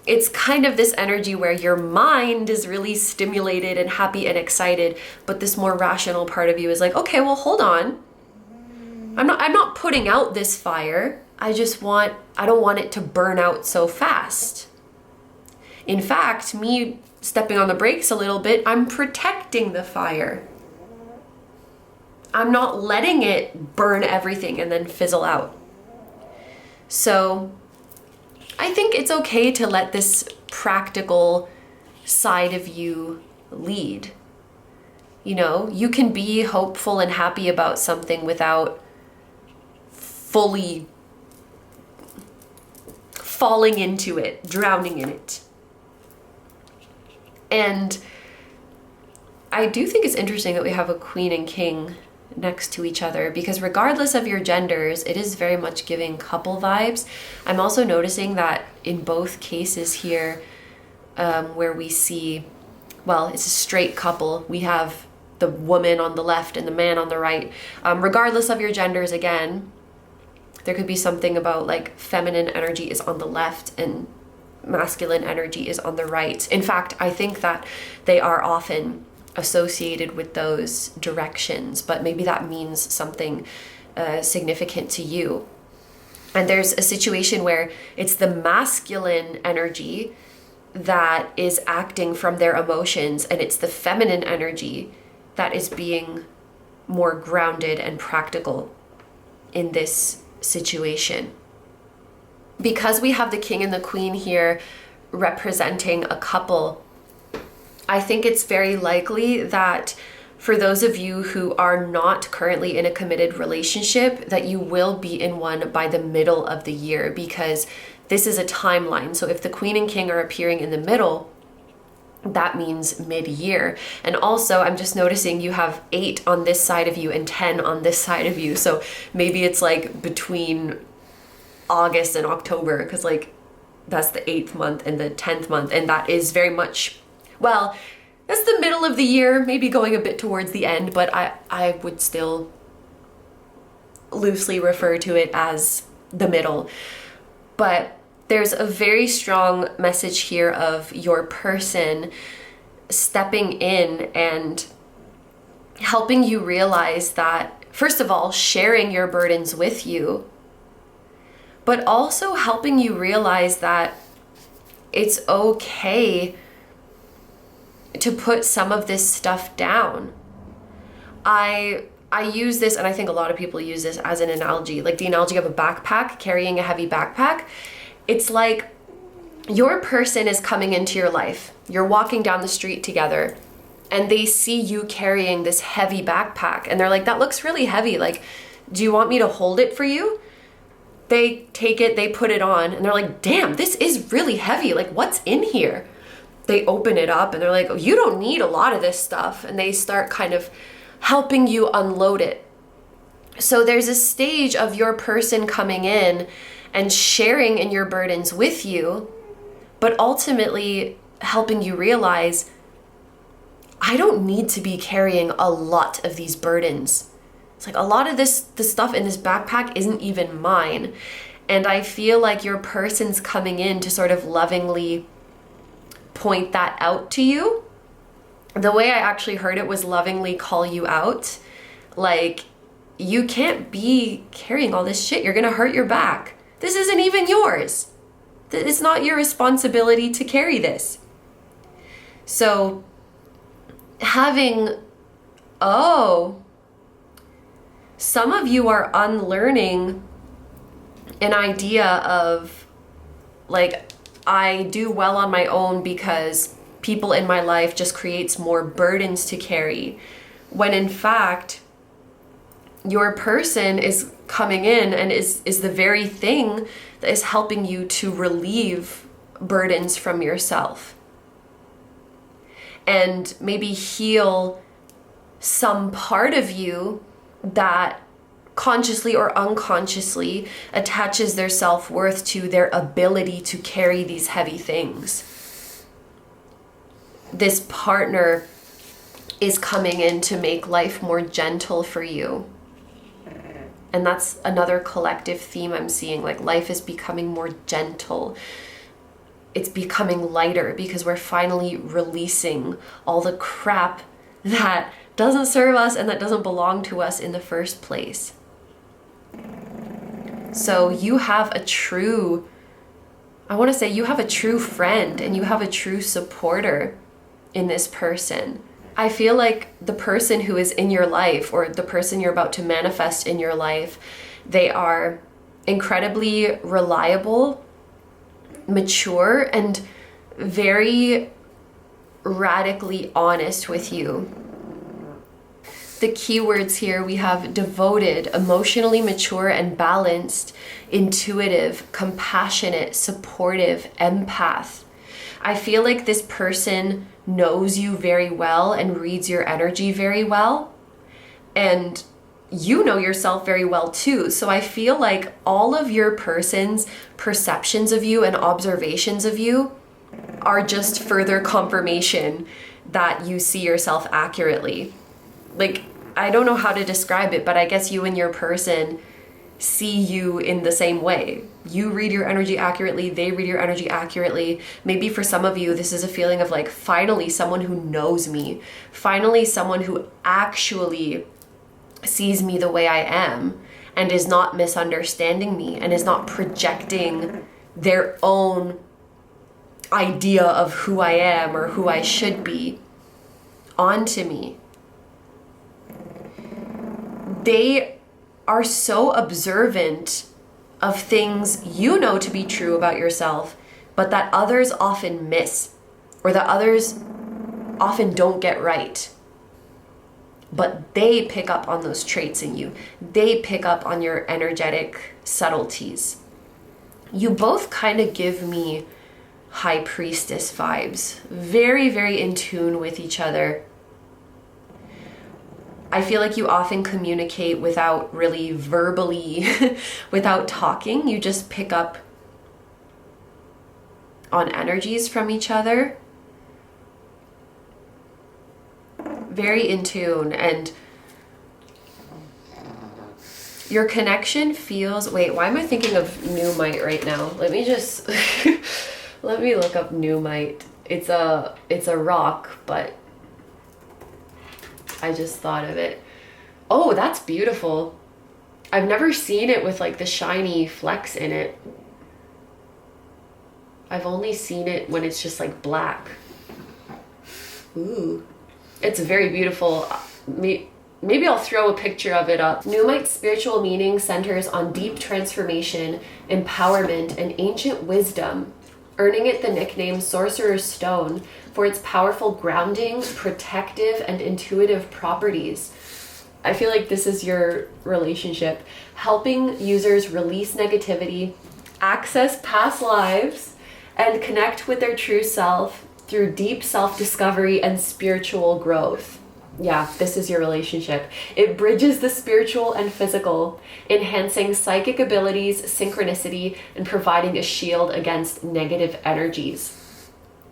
it's kind of this energy where your mind is really stimulated and happy and excited, but this more rational part of you is like, okay, well, hold on. I'm not putting out this fire. I don't want it to burn out so fast. In fact, me stepping on the brakes a little bit, I'm protecting the fire. I'm not letting it burn everything and then fizzle out. So I think it's okay to let this practical side of you lead. You know, you can be hopeful and happy about something without fully falling into it, drowning in it. And I do think it's interesting that we have a queen and king next to each other, because regardless of your genders, it is very much giving couple vibes. I'm also noticing that in both cases here, where we see, well, it's a straight couple, we have the woman on the left and the man on the right. Regardless of your genders, again, there could be something about like feminine energy is on the left and masculine energy is on the right. In fact, I think that they are often associated with those directions, but maybe that means something significant to you. And there's a situation where it's the masculine energy that is acting from their emotions, and it's the feminine energy that is being more grounded and practical in this situation. Because we have the king and the queen here representing a couple, I think it's very likely that for those of you who are not currently in a committed relationship, that you will be in one by the middle of the year, because this is a timeline. So if the queen and king are appearing in the middle, that means mid-year. And also, I'm just noticing you have 8 on this side of you and 10 on this side of you. So maybe it's like between August and October, because like that's the 8th month and the 10th month, and that is very much, well, that's the middle of the year, maybe going a bit towards the end, but I would still loosely refer to it as the middle. But there's a very strong message here of your person stepping in and helping you realize that, first of all, sharing your burdens with you, but also helping you realize that it's okay to put some of this stuff down. I use this, and I think a lot of people use this as an analogy, like the analogy of a backpack, carrying a heavy backpack. It's like your person is coming into your life. You're walking down the street together, and they see you carrying this heavy backpack, and they're like, that looks really heavy. Like, do you want me to hold it for you? They take it, they put it on, and they're like, damn, this is really heavy. Like, what's in here? They open it up, and they're like, oh, you don't need a lot of this stuff. And they start kind of helping you unload it. So there's a stage of your person coming in and sharing in your burdens with you, but ultimately helping you realize, I don't need to be carrying a lot of these burdens. It's like a lot of the stuff in this backpack isn't even mine. And I feel like your person's coming in to sort of lovingly point that out to you. The way I actually heard it was lovingly call you out. Like, you can't be carrying all this shit. You're gonna hurt your back. This isn't even yours. It's not your responsibility to carry this. So having, some of you are unlearning an idea of like, I do well on my own because people in my life just creates more burdens to carry, when in fact your person is coming in and is the very thing that is helping you to relieve burdens from yourself and maybe heal some part of you that consciously or unconsciously attaches their self-worth to their ability to carry these heavy things. This partner is coming in to make life more gentle for you. And that's another collective theme I'm seeing. Like, life is becoming more gentle. It's becoming lighter because we're finally releasing all the crap that doesn't serve us and that doesn't belong to us in the first place. So you have a true, I want to say you have a true friend and you have a true supporter in this person. I feel like the person who is in your life, or the person you're about to manifest in your life, they are incredibly reliable, mature, and very radically honest with you. The keywords here, we have devoted, emotionally mature and balanced, intuitive, compassionate, supportive, empath. I feel like this person knows you very well and reads your energy very well. And you know yourself very well too. So I feel like all of your person's perceptions of you and observations of you are just further confirmation that you see yourself accurately. Like, I don't know how to describe it, but I guess you and your person see you in the same way. You read your energy accurately, they read your energy accurately. Maybe for some of you, this is a feeling of like, finally someone who knows me, finally someone who actually sees me the way I am and is not misunderstanding me and is not projecting their own idea of who I am or who I should be onto me. They are so observant of things you know to be true about yourself, but that others often miss, or that others often don't get right. But they pick up on those traits in you. They pick up on your energetic subtleties. You both kind of give me high priestess vibes. Very, very in tune with each other. I feel like you often communicate without really verbally, without talking. You just pick up on energies from each other. Very in tune, and your connection feels, wait, why am I thinking of Pneumite right now? Let me just, let me look up Pneumite. It's a rock, but I just thought of it. Oh, that's beautiful. I've never seen it with like the shiny flecks in it. I've only seen it when it's just like black. Ooh, it's very beautiful. Maybe I'll throw a picture of it up. Pneumite's spiritual meaning centers on deep transformation, empowerment, and ancient wisdom, earning it the nickname Sorcerer's Stone for its powerful grounding, protective, and intuitive properties. I feel like this is your relationship, helping users release negativity, access past lives, and connect with their true self through deep self-discovery and spiritual growth. Yeah, this is your relationship. It bridges the spiritual and physical, enhancing psychic abilities, synchronicity, and providing a shield against negative energies.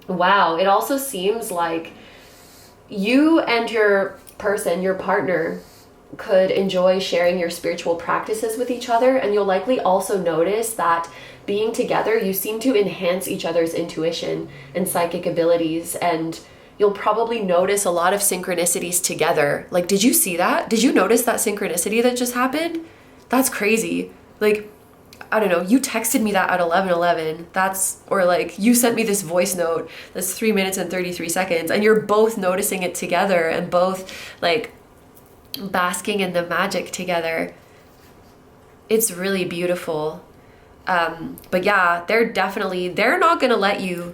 Wow, it also seems like you and your person, your partner, could enjoy sharing your spiritual practices with each other, and you'll likely also notice that being together, you seem to enhance each other's intuition and psychic abilities, and you'll probably notice a lot of synchronicities together. Like, did you see that? Did you notice that synchronicity that just happened? That's crazy. Like, I don't know, you texted me that at 11:11. Or like you sent me this voice note that's 3 minutes and 33 seconds, and you're both noticing it together and both like basking in the magic together. It's really beautiful. But yeah, they're not gonna let you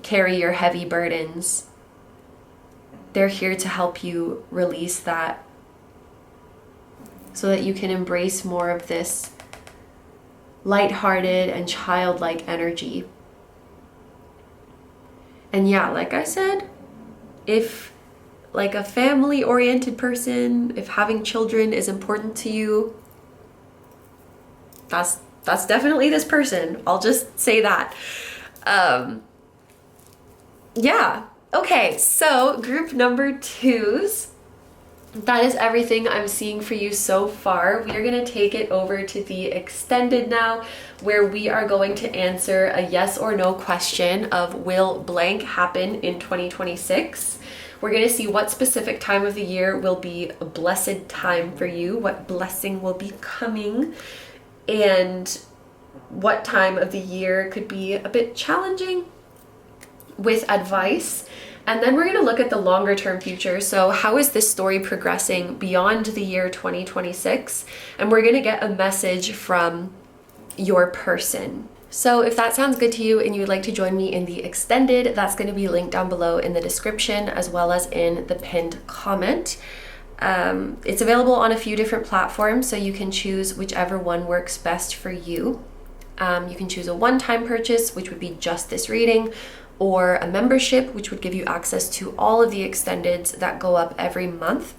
carry your heavy burdens. They're here to help you release that so that you can embrace more of this lighthearted and childlike energy. And yeah, like I said, if like a family-oriented person, if having children is important to you, that's definitely this person. I'll just say that. Yeah. Okay, so group number 2s. That is everything I'm seeing for you so far. We are going to take it over to the extended now, where we are going to answer a yes or no question of will blank happen in 2026. We're going to see what specific time of the year will be a blessed time for you, what blessing will be coming, and what time of the year could be a bit challenging with advice. And then we're going to look at the longer term future. So how is this story progressing beyond the year 2026? And we're going to get a message from your person. So if that sounds good to you and you would like to join me in the extended, that's going to be linked down below in the description as well as in the pinned comment. It's available on a few different platforms, so you can choose whichever one works best for you. You can choose a one-time purchase, which would be just this reading, or a membership, which would give you access to all of the extendeds that go up every month.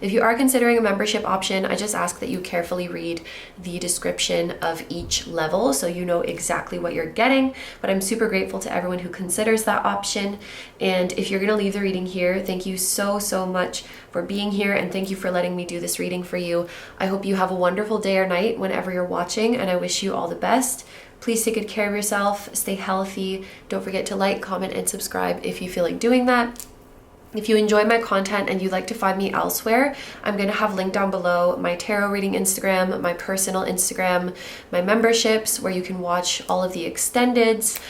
If you are considering a membership option, I just ask that you carefully read the description of each level so you know exactly what you're getting. But I'm super grateful to everyone who considers that option. And if you're gonna leave the reading here, thank you so much for being here, and thank you for letting me do this reading for you. I hope you have a wonderful day or night whenever you're watching, and I wish you all the best. Please take good care of yourself, stay healthy. Don't forget to like, comment, and subscribe if you feel like doing that. If you enjoy my content and you'd like to find me elsewhere, I'm going to have linked down below my tarot reading Instagram, my personal Instagram, my memberships where you can watch all of the extendeds.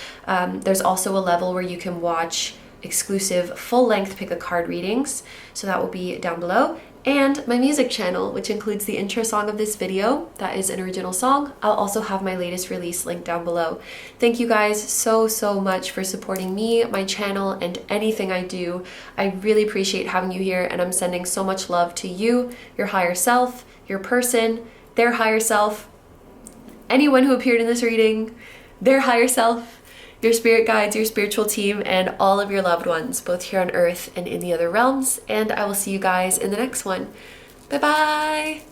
There's also a level where you can watch exclusive full-length pick a card readings, so that will be down below. And my music channel, which includes the intro song of this video. That is an original song. I'll also have my latest release linked down below. Thank you guys so much for supporting me, my channel, and anything I do. I really appreciate having you here, and I'm sending so much love to you, your higher self, your person, their higher self, anyone who appeared in this reading, their higher self, your spirit guides, your spiritual team, and all of your loved ones, both here on Earth and in the other realms. And I will see you guys in the next one. Bye-bye!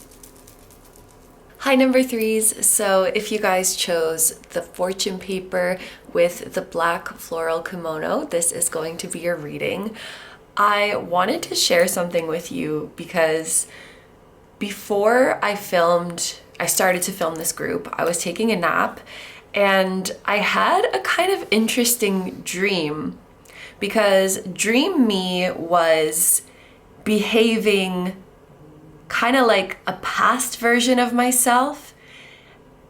Hi, number 3s. So if you guys chose the fortune paper with the black floral kimono, this is going to be your reading. I wanted to share something with you because before I started to film this group, I was taking a nap. And I had a kind of interesting dream, because dream me was behaving kind of like a past version of myself,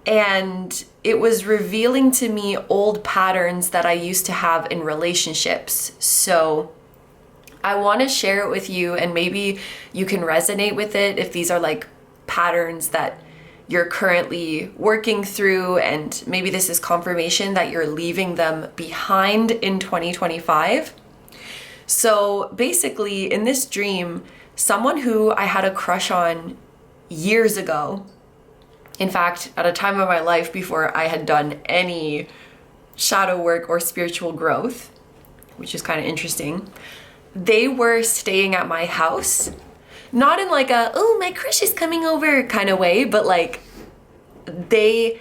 and it was revealing to me old patterns that I used to have in relationships. So I want to share it with you, and maybe you can resonate with it if these are like patterns that you're currently working through, and maybe this is confirmation that you're leaving them behind in 2025. So basically, in this dream, someone who I had a crush on years ago, in fact, at a time of my life before I had done any shadow work or spiritual growth, which is kind of interesting, they were staying at my house. Not in like a, oh, my crush is coming over kind of way, but like they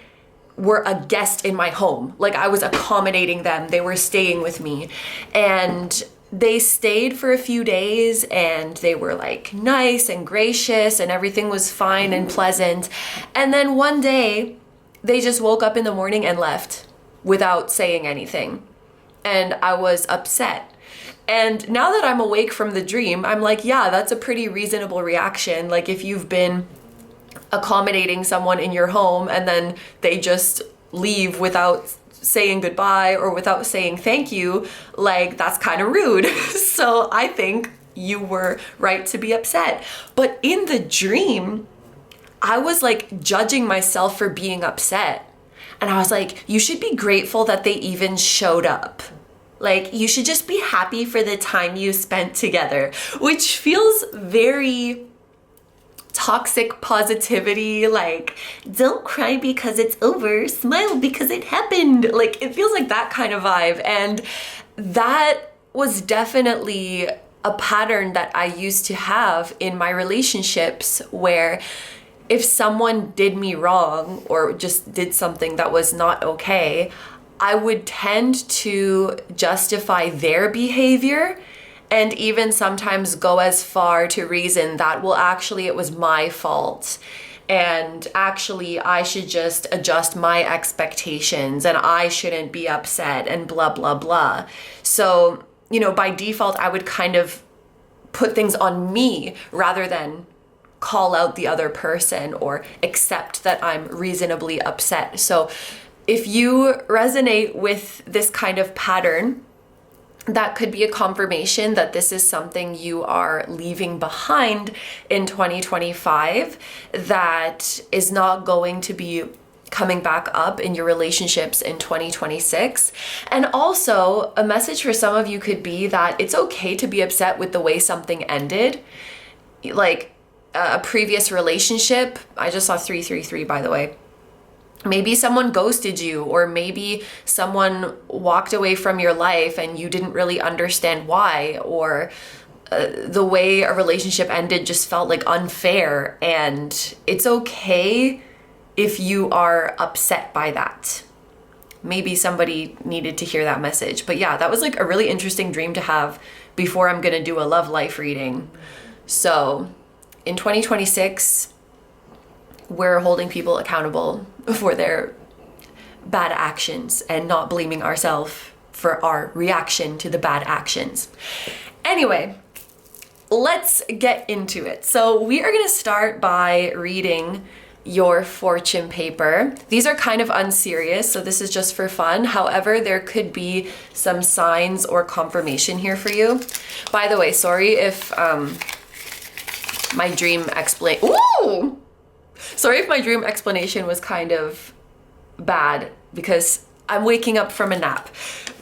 were a guest in my home. Like I was accommodating them. They were staying with me, and they stayed for a few days, and they were like nice and gracious, and everything was fine and pleasant. And then one day they just woke up in the morning and left without saying anything. And I was upset. And now that I'm awake from the dream, I'm like, yeah, that's a pretty reasonable reaction. Like if you've been accommodating someone in your home and then they just leave without saying goodbye or without saying thank you, like that's kind of rude. So I think you were right to be upset. But in the dream, I was like judging myself for being upset. And I was like, you should be grateful that they even showed up. Like, you should just be happy for the time you spent together, which feels very toxic positivity. Like, don't cry because it's over, smile because it happened. Like, it feels like that kind of vibe. And that was definitely a pattern that I used to have in my relationships, where if someone did me wrong or just did something that was not okay, I would tend to justify their behavior and even sometimes go as far to reason that, well, actually it was my fault. And actually I should just adjust my expectations and I shouldn't be upset and blah, blah, blah. So, you know, by default, I would kind of put things on me rather than call out the other person or accept that I'm reasonably upset. So if you resonate with this kind of pattern, that could be a confirmation that this is something you are leaving behind in 2025 that is not going to be coming back up in your relationships in 2026. And also, a message for some of you could be that it's okay to be upset with the way something ended. Like a previous relationship, I just saw 333 by the way. Maybe someone ghosted you, or maybe someone walked away from your life and you didn't really understand why, or the way a relationship ended just felt like unfair. And it's okay if you are upset by that. Maybe somebody needed to hear that message. But yeah, that was like a really interesting dream to have before I'm gonna do a love life reading. So in 2026, we're holding people accountable for their bad actions and not blaming ourselves for our reaction to the bad actions. Anyway, let's get into it. So we are gonna start by reading your fortune paper. These are kind of unserious, so this is just for fun. However, there could be some signs or confirmation here for you. By the way, sorry if my dream explanation was kind of bad because I'm waking up from a nap.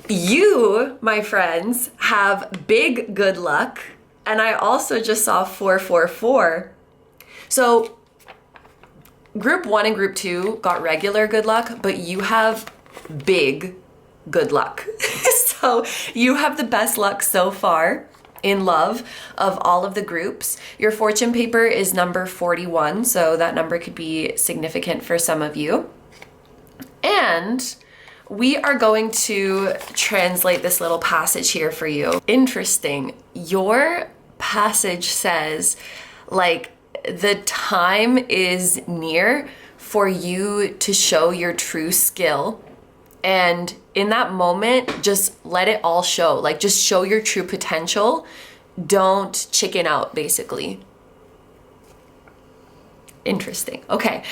You, my friends, have big good luck, and I also just saw 444. So group 1 and group 2 got regular good luck, but you have big good luck. So you have the best luck so far in love of all of the groups. Your fortune paper is number 41, so that number could be significant for some of you. And we are going to translate this little passage here for you. Interesting. Your passage says, like, the time is near for you to show your true skill. And in that moment, just let it all show. Like, just show your true potential. Don't chicken out, basically. Interesting. Okay.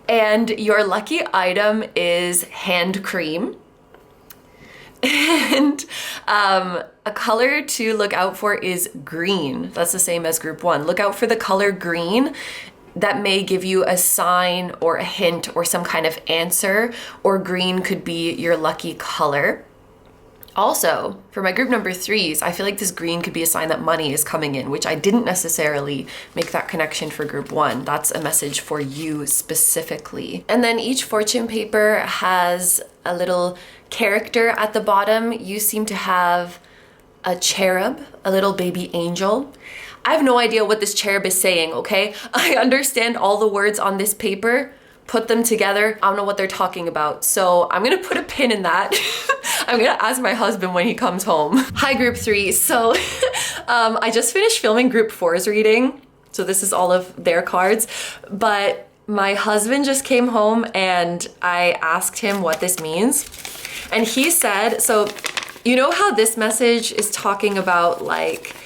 And your lucky item is hand cream. And a color to look out for is green. That's the same as group 1. Look out for the color green. That may give you a sign or a hint or some kind of answer, or green could be your lucky color. Also, for my group number 3s, I feel like this green could be a sign that money is coming in, which I didn't necessarily make that connection for group 1. That's a message for you specifically. And then each fortune paper has a little character at the bottom. You seem to have a cherub, a little baby angel. I have no idea what this cherub is saying, okay? I understand all the words on this paper, put them together, I don't know what they're talking about. So I'm gonna put a pin in that. I'm gonna ask my husband when he comes home. Hi, group 3. So I just finished filming group 4's reading. So this is all of their cards. But my husband just came home and I asked him what this means. And he said, so you know how this message is talking about, like,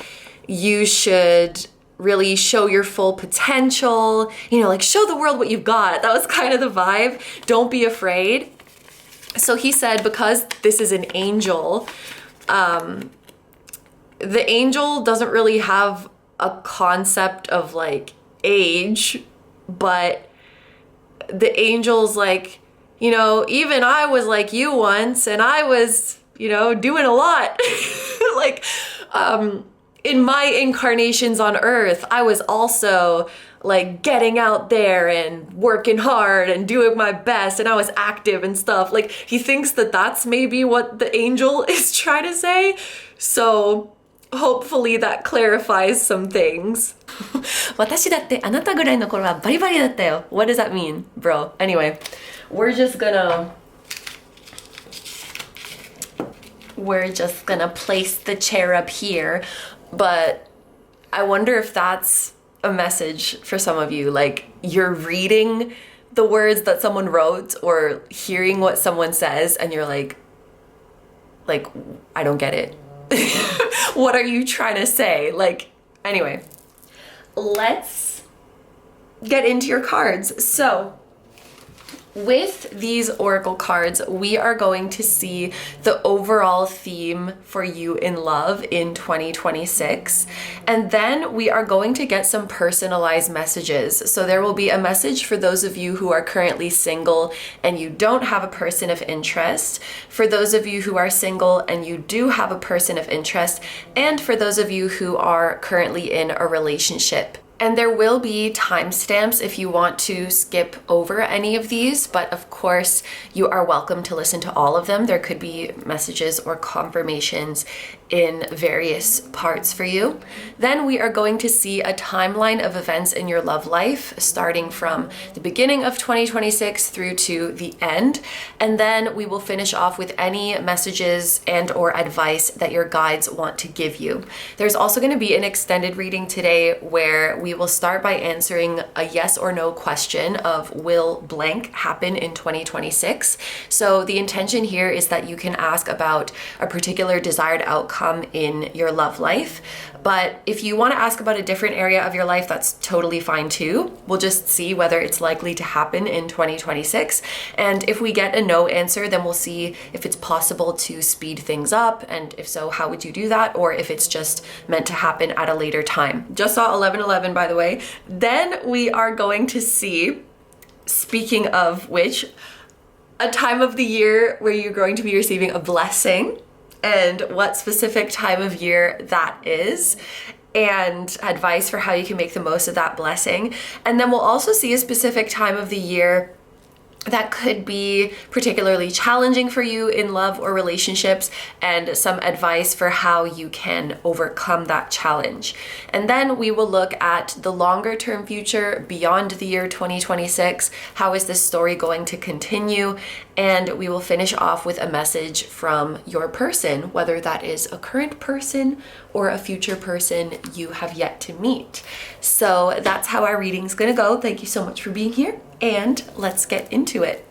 you should really show your full potential, you know, like show the world what you've got. That was kind of the vibe. Don't be afraid. So he said, because this is an angel, the angel doesn't really have a concept of like age, but the angel's like, you know, even I was like you once and I was, you know, doing a lot. Like, in my incarnations on earth, I was also like getting out there and working hard and doing my best, and I was active and stuff. Like, he thinks that that's maybe what the angel is trying to say. So hopefully that clarifies some things. 私だってあなたぐらいの頃はバリバリだったよ. What does that mean, bro? Anyway, we're just gonna place the chair up here, but I wonder if that's a message for some of you. Like, you're reading the words that someone wrote or hearing what someone says and you're like, I don't get it. What are you trying to say? Like, anyway, let's get into your cards. So with these oracle cards, we are going to see the overall theme for you in love in 2026. And then we are going to get some personalized messages. So there will be a message for those of you who are currently single and you don't have a person of interest, for those of you who are single and you do have a person of interest, and for those of you who are currently in a relationship. And there will be timestamps if you want to skip over any of these, but of course you are welcome to listen to all of them. There could be messages or confirmations in various parts for you. Then we are going to see a timeline of events in your love life, starting from the beginning of 2026 through to the end. And then we will finish off with any messages and or advice that your guides want to give you. There's also going to be an extended reading today where we will start by answering a yes or no question of will blank happen in 2026. So the intention here is that you can ask about a particular desired outcome in your love life. But if you want to ask about a different area of your life, that's totally fine too. We'll just see whether it's likely to happen in 2026. And if we get a no answer, then we'll see if it's possible to speed things up. And if so, how would you do that? Or if it's just meant to happen at a later time. Just saw 1111, by the way. Then we are going to see, speaking of which, a time of the year where you're going to be receiving a blessing, and what specific time of year that is, and advice for how you can make the most of that blessing. And then we'll also see a specific time of the year that could be particularly challenging for you in love or relationships, and some advice for how you can overcome that challenge. And then we will look at the longer term future beyond the year 2026. How is this story going to continue? And we will finish off with a message from your person, whether that is a current person or a future person you have yet to meet. So that's how our reading's gonna go. Thank you so much for being here, and let's get into it.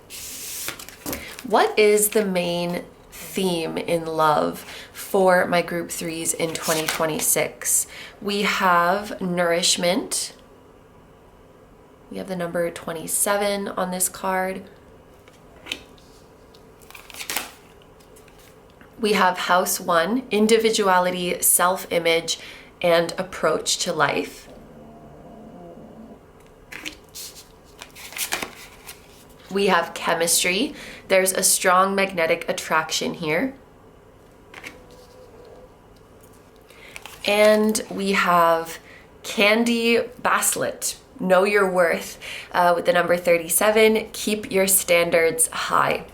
What is the main theme in love for my group threes in 2026? We have nourishment. We have the number 27 on this card. We have house 1, individuality, self-image, and approach to life. We have chemistry. There's a strong magnetic attraction here. And we have Candy Baslet, know your worth, with the number 37, keep your standards high.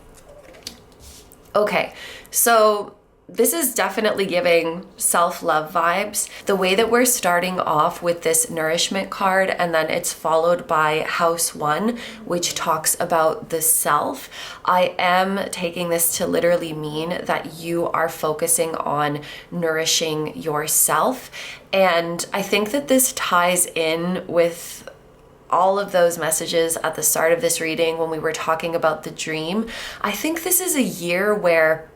Okay, so this is definitely giving self-love vibes. The way that we're starting off with this nourishment card, and then it's followed by house 1, which talks about the self. I am taking this to literally mean that you are focusing on nourishing yourself. And I think that this ties in with all of those messages at the start of this reading when we were talking about the dream. I think this is a year where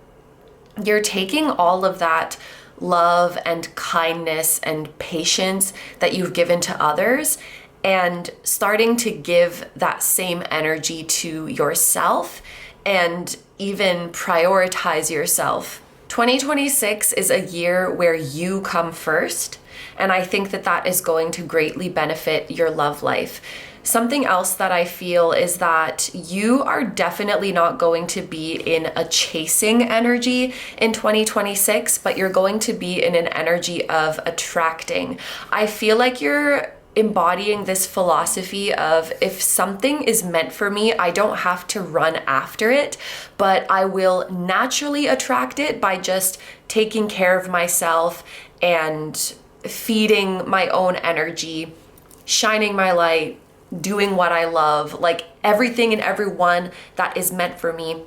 you're taking all of that love and kindness and patience that you've given to others and starting to give that same energy to yourself and even prioritize yourself. 2026 is a year where you come first, and I think that that is going to greatly benefit your love life. Something else that I feel is that you are definitely not going to be in a chasing energy in 2026, but you're going to be in an energy of attracting. I feel like you're embodying this philosophy of, if something is meant for me, I don't have to run after it, but I will naturally attract it by just taking care of myself and feeding my own energy shining my light, doing what I love, like everything and everyone that is meant for me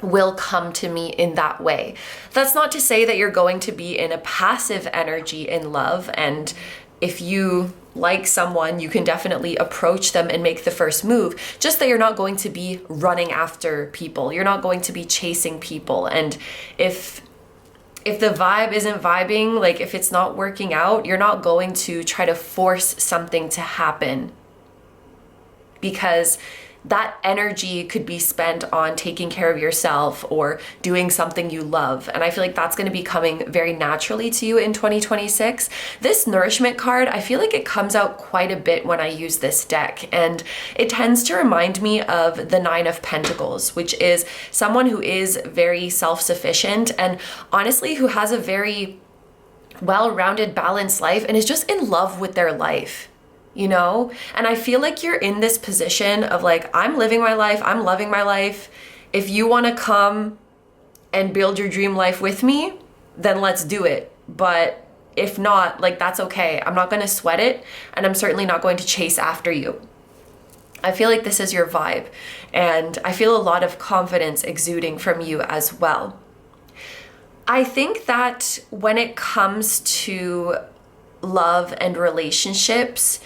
will come to me in that way. That's not to say that you're going to be in a passive energy in love, and if you like someone, you can definitely approach them and make the first move, just that you're not going to be running after people. You're not going to be chasing people. And if the vibe isn't vibing, like if it's not working out, you're not going to try to force something to happen, because that energy could be spent on taking care of yourself or doing something you love. And I feel like that's going to be coming very naturally to you in 2026. This nourishment card, I feel like it comes out quite a bit when I use this deck. And it tends to remind me of the Nine of Pentacles, which is someone who is very self-sufficient and honestly who has a very well-rounded, balanced life and is just in love with their life. You know? And I feel like you're in this position of like, I'm living my life, I'm loving my life. If you want to come and build your dream life with me, then let's do it. But if not, like, that's okay. I'm not going to sweat it, and I'm certainly not going to chase after you. I feel like this is your vibe, and I feel a lot of confidence exuding from you as well. I think that when it comes to love and relationships,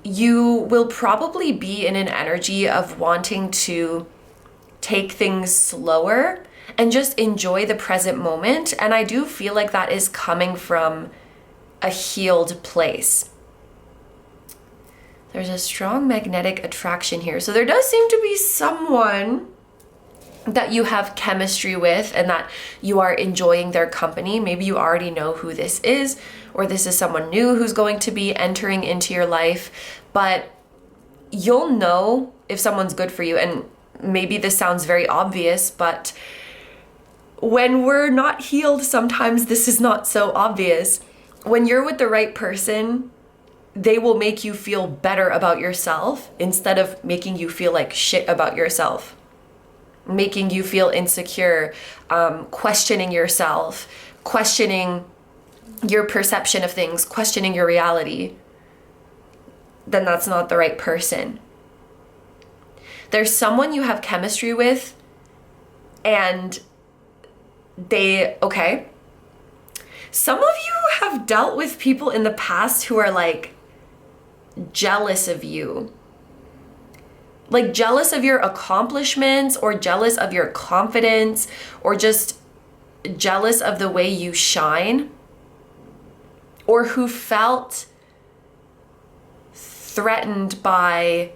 you will probably be in an energy of wanting to take things slower and just enjoy the present moment. And I do feel like that is coming from a healed place. There's a strong magnetic attraction here. So there does seem to be someone that you have chemistry with and that you are enjoying their company. Maybe you already know who this is, or this is someone new who's going to be entering into your life, but you'll know if someone's good for you. And maybe this sounds very obvious, but when we're not healed, sometimes this is not so obvious. When you're with the right person, they will make you feel better about yourself instead of making you feel like shit about yourself, making you feel insecure, questioning yourself, questioning your perception of things, questioning your reality. Then that's not the right person. There's someone you have chemistry with, and some of you have dealt with people in the past who are like jealous of you. Like jealous of your accomplishments, or jealous of your confidence, or just jealous of the way you shine, or who felt threatened by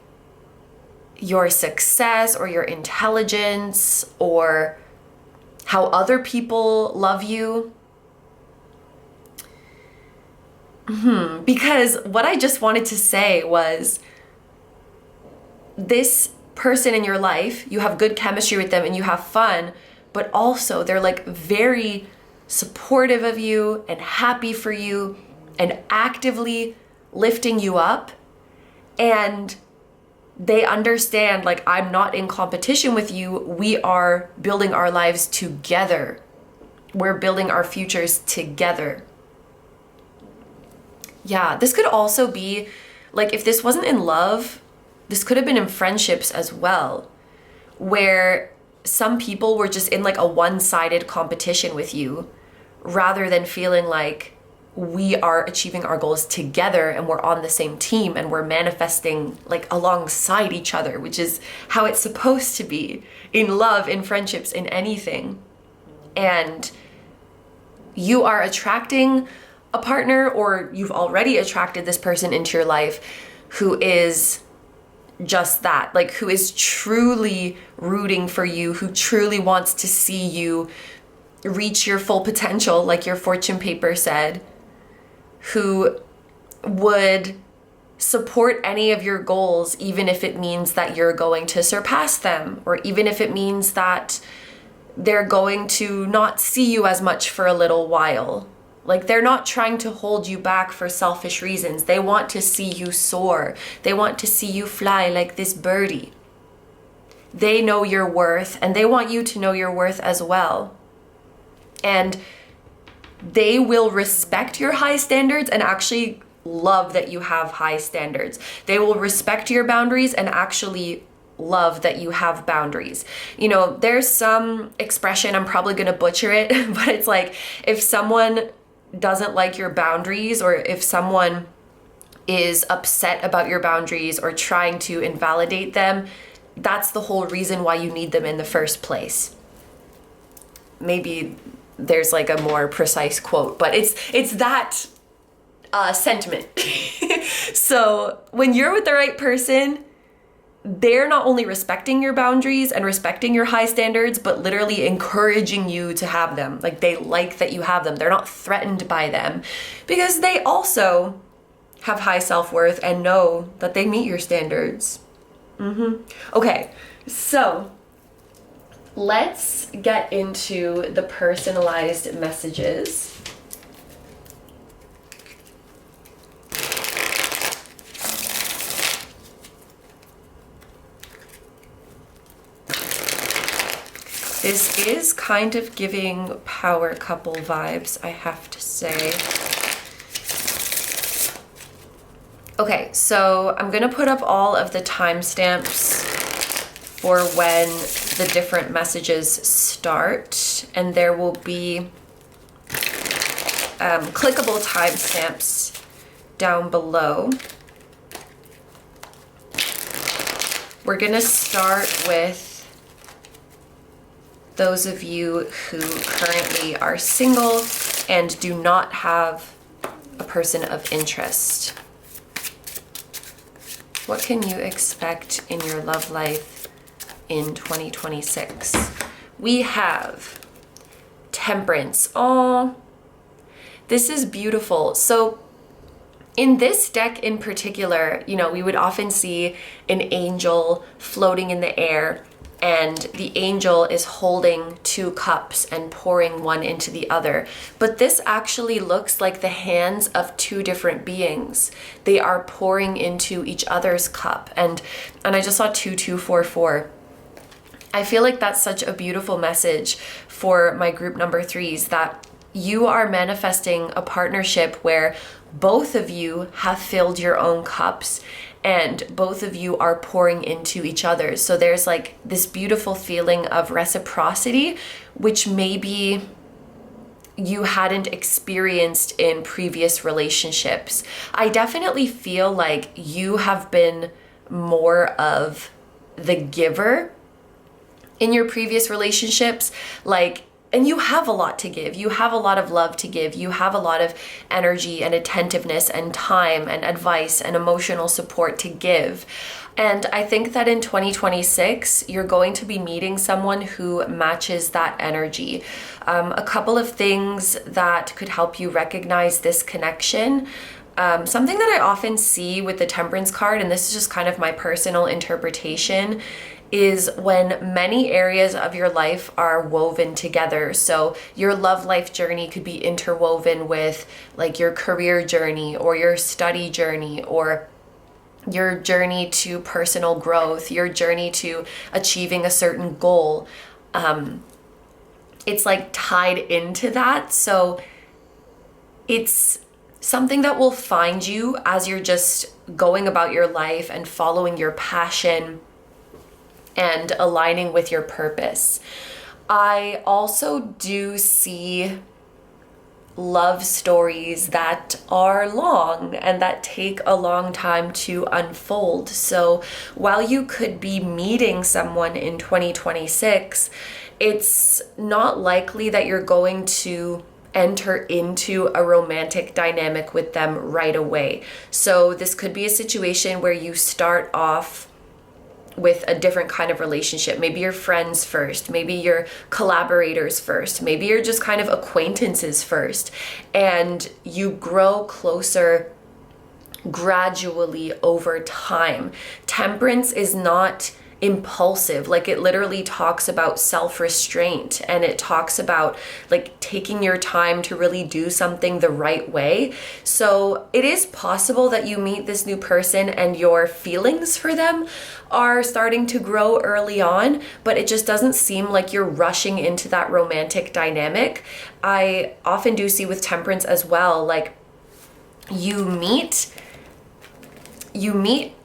your success or your intelligence or how other people love you. Because what I just wanted to say was, this person in your life, you have good chemistry with them and you have fun, but also they're like very supportive of you and happy for you and actively lifting you up. And they understand, like, I'm not in competition with you. We are building our lives together. We're building our futures together. Yeah, this could also be, like, if this wasn't in love, this could have been in friendships as well, where some people were just in like a one-sided competition with you, rather than feeling like we are achieving our goals together and we're on the same team and we're manifesting like alongside each other, which is how it's supposed to be in love, in friendships, in anything. And you are attracting a partner, or you've already attracted this person into your life who is just that, like, who is truly rooting for you, who truly wants to see you reach your full potential, like your fortune paper said, who would support any of your goals, even if it means that you're going to surpass them, or even if it means that they're going to not see you as much for a little while. Like, they're not trying to hold you back for selfish reasons. They want to see you soar. They want to see you fly like this birdie. They know your worth, and they want you to know your worth as well. And they will respect your high standards and actually love that you have high standards. They will respect your boundaries and actually love that you have boundaries. You know, there's some expression, I'm probably going to butcher it, but it's like, if someone doesn't like your boundaries, or if someone is upset about your boundaries or trying to invalidate them, that's the whole reason why you need them in the first place. Maybe there's like a more precise quote, but it's that sentiment. So when you're with the right person, they're not only respecting your boundaries and respecting your high standards, but literally encouraging you to have them. Like, they like that you have them. They're not threatened by them, because they also have high self-worth and know that they meet your standards. Okay, so let's get into the personalized messages. This is kind of giving power couple vibes, I have to say. Okay, so I'm gonna put up all of the timestamps for when the different messages start, and there will be clickable timestamps down below. We're gonna start with those of you who currently are single and do not have a person of interest. What can you expect in your love life in 2026? We have Temperance. Oh, this is beautiful. So in this deck in particular, you know, we would often see an angel floating in the air, and the angel is holding two cups and pouring one into the other. But this actually looks like the hands of two different beings. They are pouring into each other's cup. And I just saw 2244. I feel like that's such a beautiful message for my group number 3s, that you are manifesting a partnership where both of you have filled your own cups and both of you are pouring into each other. So there's like this beautiful feeling of reciprocity, which maybe you hadn't experienced in previous relationships. I definitely feel like you have been more of the giver in your previous relationships, and you have a lot to give. You have a lot of love to give. You have a lot of energy and attentiveness and time and advice and emotional support to give. And I think that in 2026, you're going to be meeting someone who matches that energy. A couple of things that could help you recognize this connection. Something that I often see with the Temperance card, and this is just kind of my personal interpretation, is when many areas of your life are woven together. So your love life journey could be interwoven with like your career journey or your study journey or your journey to personal growth, your journey to achieving a certain goal. It's like tied into that. So it's something that will find you as you're just going about your life and following your passion and aligning with your purpose. I also do see love stories that are long and that take a long time to unfold. So while you could be meeting someone in 2026, it's not likely that you're going to enter into a romantic dynamic with them right away. So this could be a situation where you start off with a different kind of relationship. Maybe you're friends first, maybe you're collaborators first, maybe you're just kind of acquaintances first, and you grow closer gradually over time. Temperance is not impulsive. Like, it literally talks about self-restraint, and it talks about like taking your time to really do something the right way. So it is possible that you meet this new person and your feelings for them are starting to grow early on, but it just doesn't seem like you're rushing into that romantic dynamic. I often do see with Temperance as well, like you meet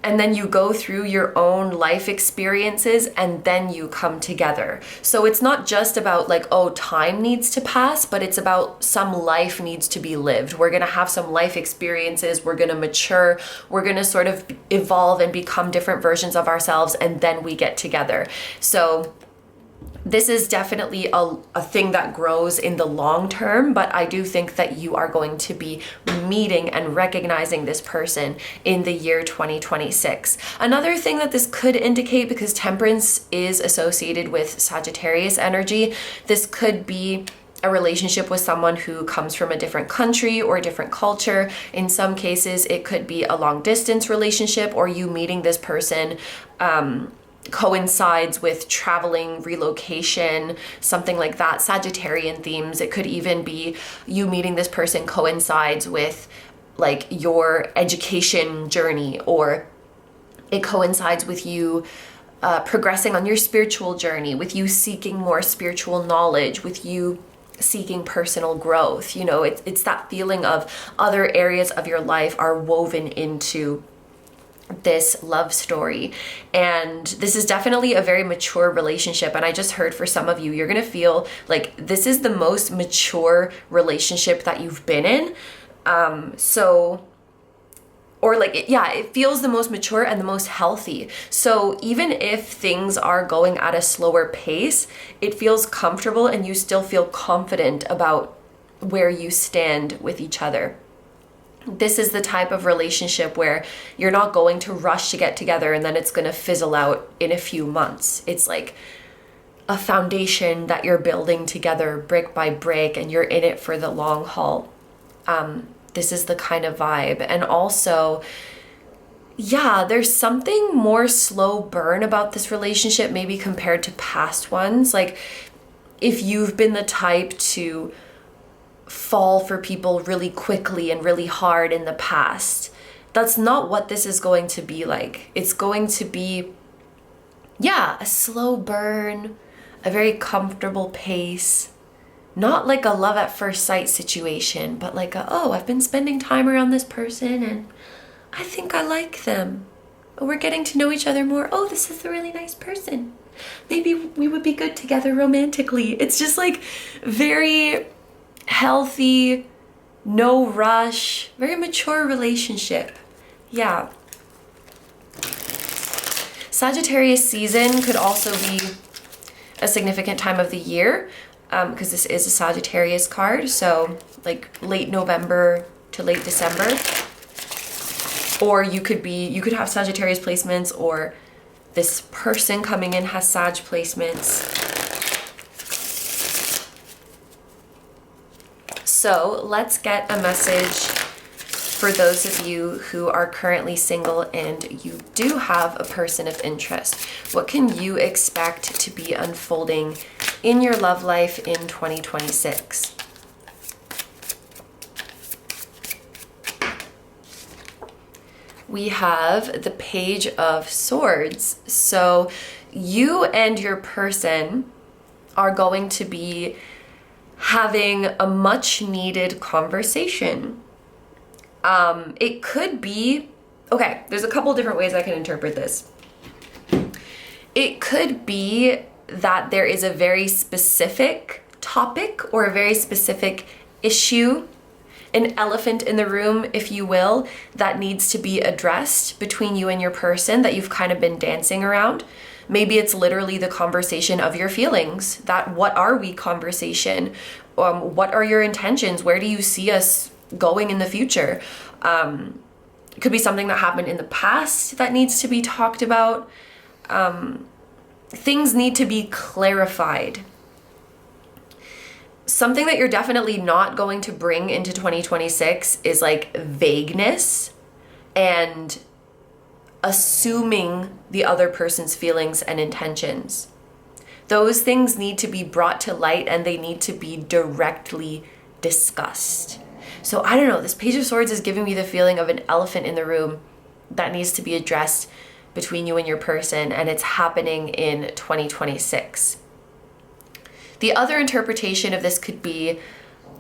and then you go through your own life experiences and then you come together. So it's not just about like, oh, time needs to pass, but it's about some life needs to be lived. We're going to have some life experiences. We're going to mature. We're going to sort of evolve and become different versions of ourselves, and then we get together. So this is definitely a thing that grows in the long term, but I do think that you are going to be meeting and recognizing this person in the year 2026. Another thing that this could indicate, because Temperance is associated with Sagittarius energy, this could be a relationship with someone who comes from a different country or a different culture. In some cases, it could be a long distance relationship, or you meeting this person coincides with traveling, relocation, something like that. Sagittarian themes. It could even be you meeting this person coincides with like your education journey, or it coincides with you progressing on your spiritual journey, with you seeking more spiritual knowledge, with you seeking personal growth. You know, it's that feeling of other areas of your life are woven into this love story. And this is definitely a very mature relationship. And I just heard for some of you, you're going to feel like this is the most mature relationship that you've been in. It feels the most mature and the most healthy. So even if things are going at a slower pace, it feels comfortable and you still feel confident about where you stand with each other. This is the type of relationship where you're not going to rush to get together and then it's going to fizzle out in a few months. It's like a foundation that you're building together brick by brick, and you're in it for the long haul. This is the kind of vibe. And also, yeah, there's something more slow burn about this relationship, maybe compared to past ones. Like if you've been the type to fall for people really quickly and really hard in the past, that's not what this is going to be like. It's going to be, a slow burn, a very comfortable pace, not like a love at first sight situation, but like I've been spending time around this person and I think I like them. We're getting to know each other more. Oh, this is a really nice person. Maybe we would be good together romantically. It's just like very healthy, no rush, very mature relationship. Yeah. Sagittarius season could also be a significant time of the year, because this is a Sagittarius card. So like late November to late December. Or you could have Sagittarius placements, or this person coming in has Sag placements. So let's get a message for those of you who are currently single and you do have a person of interest. What can you expect to be unfolding in your love life in 2026? We have the Page of Swords. So you and your person are going to be having a much needed conversation. It could be, okay, there's a couple different ways I can interpret this. It could be that there is a very specific topic or a very specific issue, an elephant in the room, if you will, that needs to be addressed between you and your person that you've kind of been dancing around. Maybe it's literally the conversation of your feelings, that what are we conversation? What are your intentions? Where do you see us going in the future? It could be something that happened in the past that needs to be talked about. Things need to be clarified. Something that you're definitely not going to bring into 2026 is like vagueness and assuming the other person's feelings and intentions. Those things need to be brought to light and they need to be directly discussed. So I don't know, this Page of Swords is giving me the feeling of an elephant in the room that needs to be addressed between you and your person, and it's happening in 2026. The other interpretation of this could be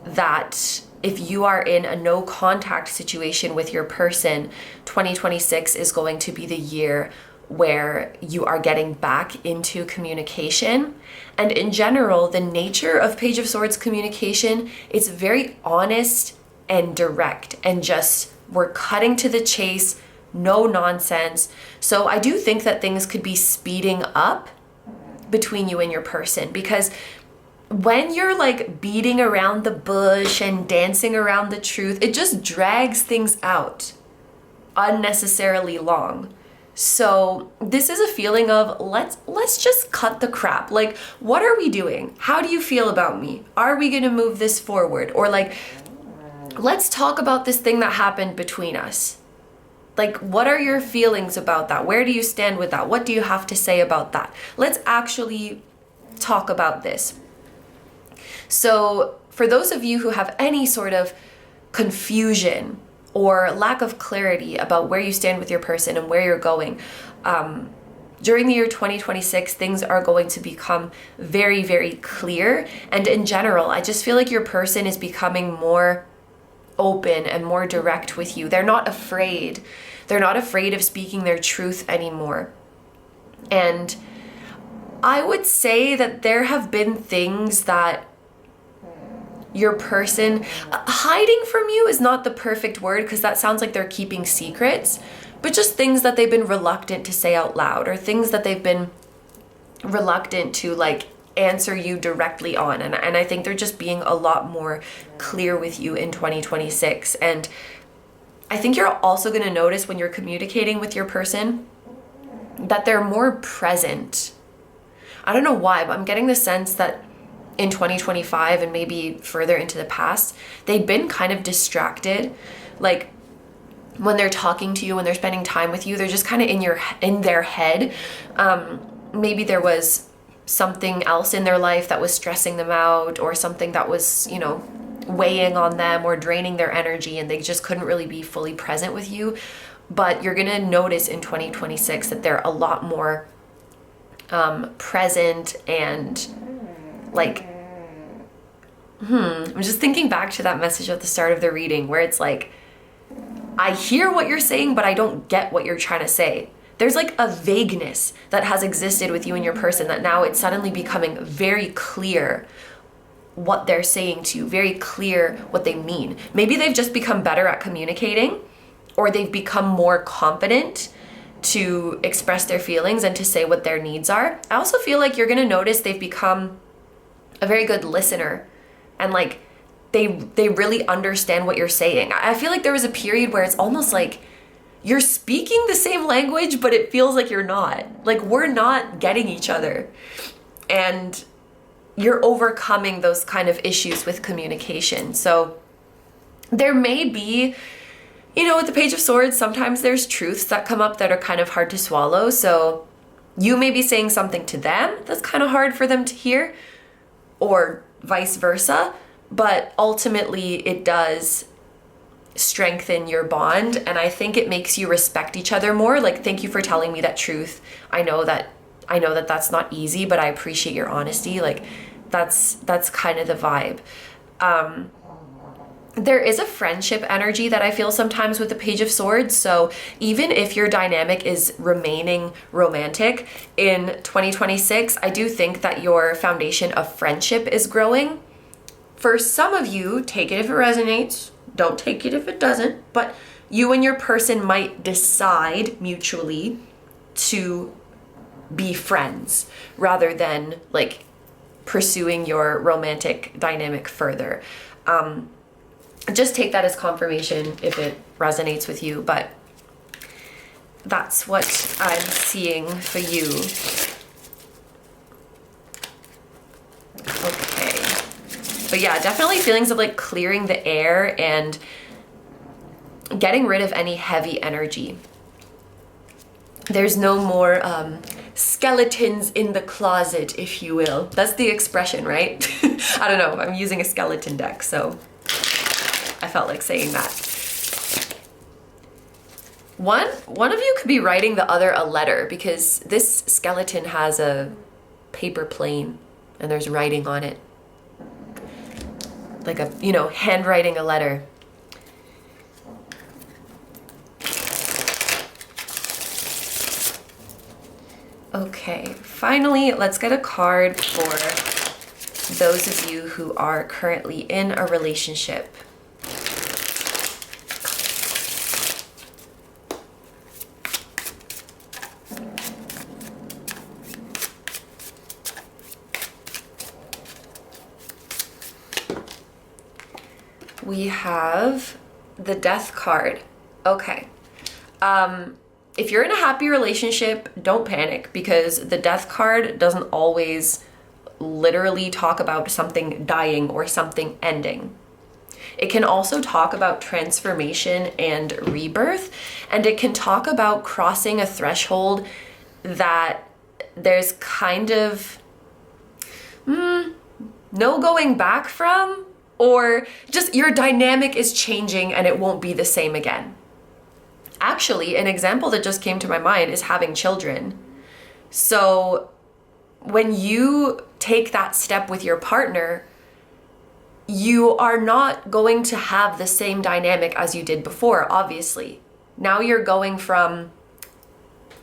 that if you are in a no contact situation with your person, 2026 is going to be the year where you are getting back into communication. And in general, the nature of Page of Swords communication, it's very honest and direct, and just we're cutting to the chase, no nonsense. So I do think that things could be speeding up between you and your person, because when you're like beating around the bush and dancing around the truth, it just drags things out unnecessarily long. So this is a feeling of let's just cut the crap. Like, what are we doing? How do you feel about me? Are we going to move this forward? Or like, let's talk about this thing that happened between us. Like, what are your feelings about that? Where do you stand with that? What do you have to say about that? Let's actually talk about this. So for those of you who have any sort of confusion or lack of clarity about where you stand with your person and where you're going, during the year 2026, things are going to become very, very clear. And in general, I just feel like your person is becoming more open and more direct with you. They're not afraid. They're not afraid of speaking their truth anymore. And I would say that there have been things that your person hiding from you is not the perfect word, because that sounds like they're keeping secrets, but just things that they've been reluctant to say out loud, or things that they've been reluctant to like answer you directly on. And I think they're just being a lot more clear with you in 2026. And I think you're also going to notice when you're communicating with your person that they're more present. I don't know why, but I'm getting the sense that in 2025 and maybe further into the past, they've been kind of distracted. Like when they're talking to you, when they're spending time with you, they're just kind of in their head. Maybe there was something else in their life that was stressing them out, or something that was, you know, weighing on them or draining their energy, and they just couldn't really be fully present with you. But you're going to notice in 2026 that they're a lot more present and like, I'm just thinking back to that message at the start of the reading where it's like, I hear what you're saying, but I don't get what you're trying to say. There's like a vagueness that has existed with you and your person that now it's suddenly becoming very clear what they're saying to you, very clear what they mean. Maybe they've just become better at communicating, or they've become more confident to express their feelings and to say what their needs are. I also feel like you're going to notice they've become a very good listener, and like they really understand what you're saying. I feel like there was a period where it's almost like you're speaking the same language, but it feels like you're not. Like we're not getting each other. And you're overcoming those kind of issues with communication. So there may be, you know, with the Page of Swords, sometimes there's truths that come up that are kind of hard to swallow. So you may be saying something to them that's kind of hard for them to hear, or vice versa. But ultimately it does strengthen your bond, and I think it makes you respect each other more. Like, thank you for telling me that truth. I know that that's not easy, but I appreciate your honesty. Like that's kind of the vibe. There is a friendship energy that I feel sometimes with the Page of Swords. So even if your dynamic is remaining romantic in 2026, I do think that your foundation of friendship is growing. For some of you, take it if it resonates, don't take it if it doesn't, but you and your person might decide mutually to be friends rather than like pursuing your romantic dynamic further. Just take that as confirmation if it resonates with you, but that's what I'm seeing for you. Okay. But yeah, definitely feelings of like clearing the air and getting rid of any heavy energy. There's no more skeletons in the closet, if you will. That's the expression, right? I don't know. I'm using a skeleton deck, so I felt like saying that. One of you could be writing the other a letter, because this skeleton has a paper plane and there's writing on it. like a, handwriting a letter. Okay, finally, let's get a card for those of you who are currently in a relationship. We have the Death card. Okay. If you're in a happy relationship, don't panic, because the Death card doesn't always literally talk about something dying or something ending. It can also talk about transformation and rebirth, and it can talk about crossing a threshold that there's kind of no going back from, or just your dynamic is changing and it won't be the same again. Actually, an example that just came to my mind is having children. So when you take that step with your partner, you are not going to have the same dynamic as you did before, obviously. Now you're going from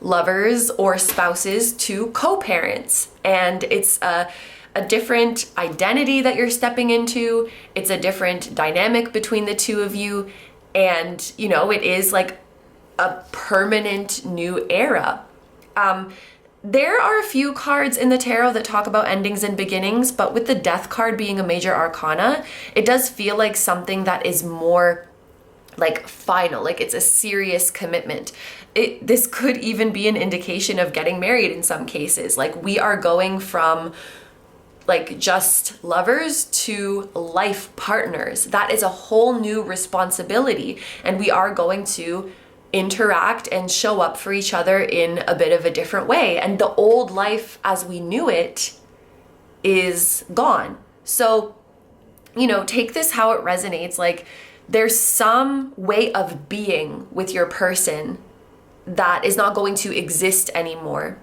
lovers or spouses to co-parents, and it's a different identity that you're stepping into. It's a different dynamic between the two of you, and it is like a permanent new era. There are a few cards in the tarot that talk about endings and beginnings, but with the Death card being a major arcana, it does feel like something that is more like final, like it's a serious commitment. This could even be an indication of getting married in some cases. Like, we are going from like just lovers to life partners. That is a whole new responsibility, and we are going to interact and show up for each other in a bit of a different way. And the old life as we knew it is gone. So, take this how it resonates. Like, there's some way of being with your person that is not going to exist anymore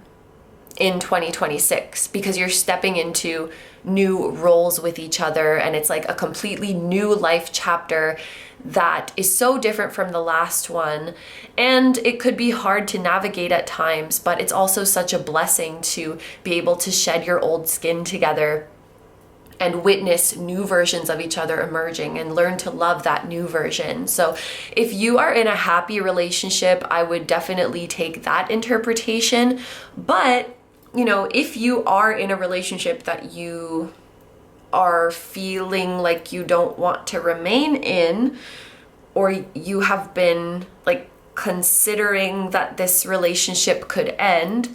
in 2026, because you're stepping into new roles with each other, and it's like a completely new life chapter that is so different from the last one. And it could be hard to navigate at times, but it's also such a blessing to be able to shed your old skin together and witness new versions of each other emerging and learn to love that new version. So if you are in a happy relationship, I would definitely take that interpretation. But if you are in a relationship that you are feeling like you don't want to remain in, or you have been like considering that this relationship could end,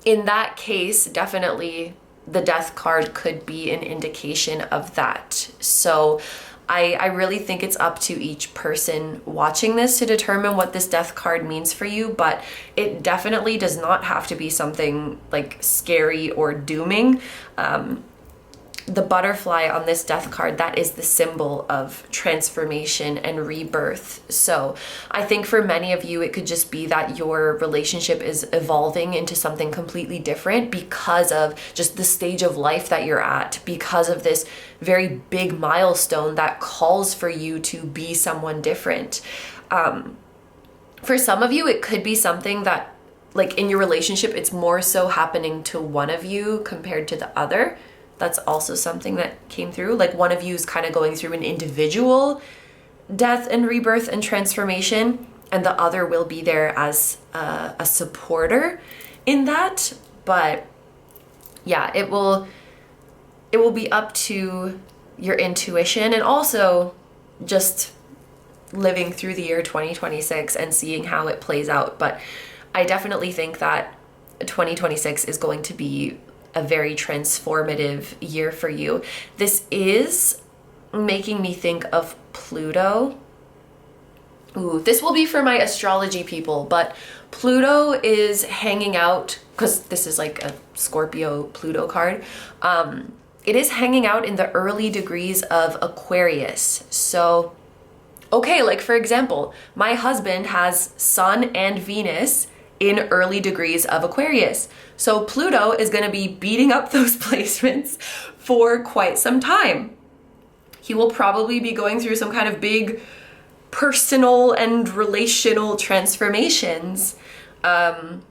in that case, definitely the Death card could be an indication of that. So I really think it's up to each person watching this to determine what this Death card means for you, but it definitely does not have to be something like scary or dooming. The butterfly on this Death card, that is the symbol of transformation and rebirth. So I think for many of you, it could just be that your relationship is evolving into something completely different because of just the stage of life that you're at, because of this very big milestone that calls for you to be someone different. For some of you, it could be something that, like, in your relationship, it's more so happening to one of you compared to the other. That's also something that came through. Like, one of you is kind of going through an individual death and rebirth and transformation, and the other will be there as a supporter in that. But yeah, it will be up to your intuition, and also just living through the year 2026 and seeing how it plays out. But I definitely think that 2026 is going to be a very transformative year for you. This is making me think of Pluto. Ooh, this will be for my astrology people, but Pluto is hanging out, because this is like a Scorpio Pluto card. It is hanging out in the early degrees of Aquarius. So, okay, like for example, my husband has Sun and Venus in early degrees of Aquarius. So Pluto is going to be beating up those placements for quite some time. He will probably be going through some kind of big personal and relational transformations. It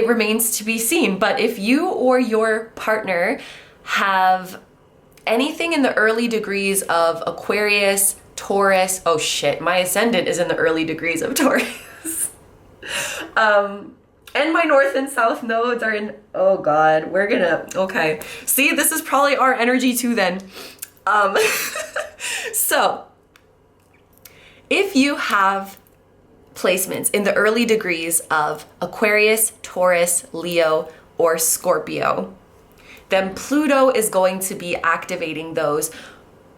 remains to be seen. But if you or your partner have anything in the early degrees of Aquarius, Taurus, oh shit, my ascendant is in the early degrees of Taurus. And my north and south nodes are in, oh God, okay. See, this is probably our energy too then. So, if you have placements in the early degrees of Aquarius, Taurus, Leo, or Scorpio, then Pluto is going to be activating those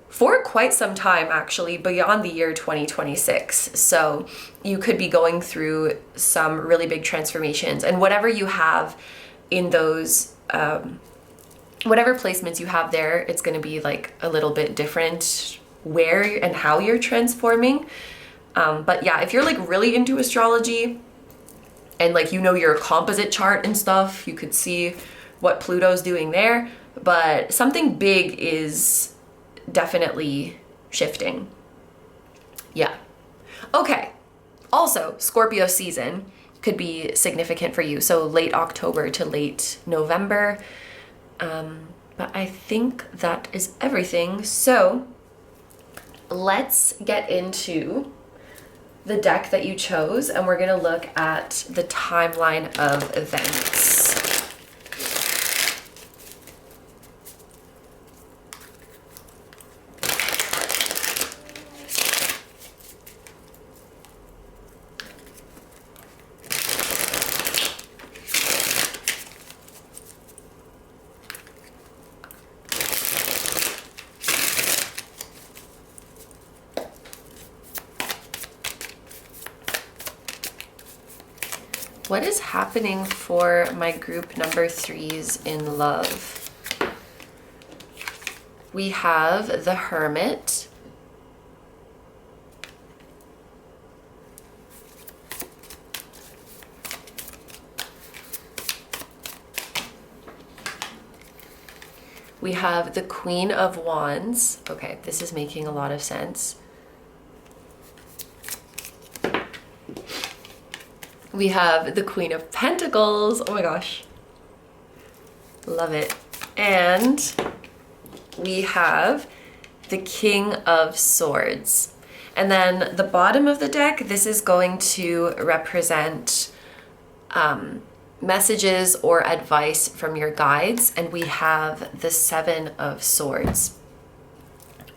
for quite some time, actually, beyond the year 2026. So you could be going through some really big transformations, and whatever you have in those, whatever placements you have there, it's going to be like a little bit different where and how you're transforming. But yeah, if you're like really into astrology and like, you know, your composite chart and stuff, you could see what Pluto's doing there, but something big is definitely shifting. Yeah. Okay. Also, Scorpio season could be significant for you. So late October to late November. But I think that is everything. So let's get into the deck that you chose, and we're going to look at the timeline of events. What is happening for my group number 3s in love? We have the Hermit. We have the Queen of Wands. Okay, this is making a lot of sense. We have the Queen of Pentacles. Oh my gosh. Love it. And we have the King of Swords. And then the bottom of the deck, this is going to represent messages or advice from your guides. And we have the Seven of Swords.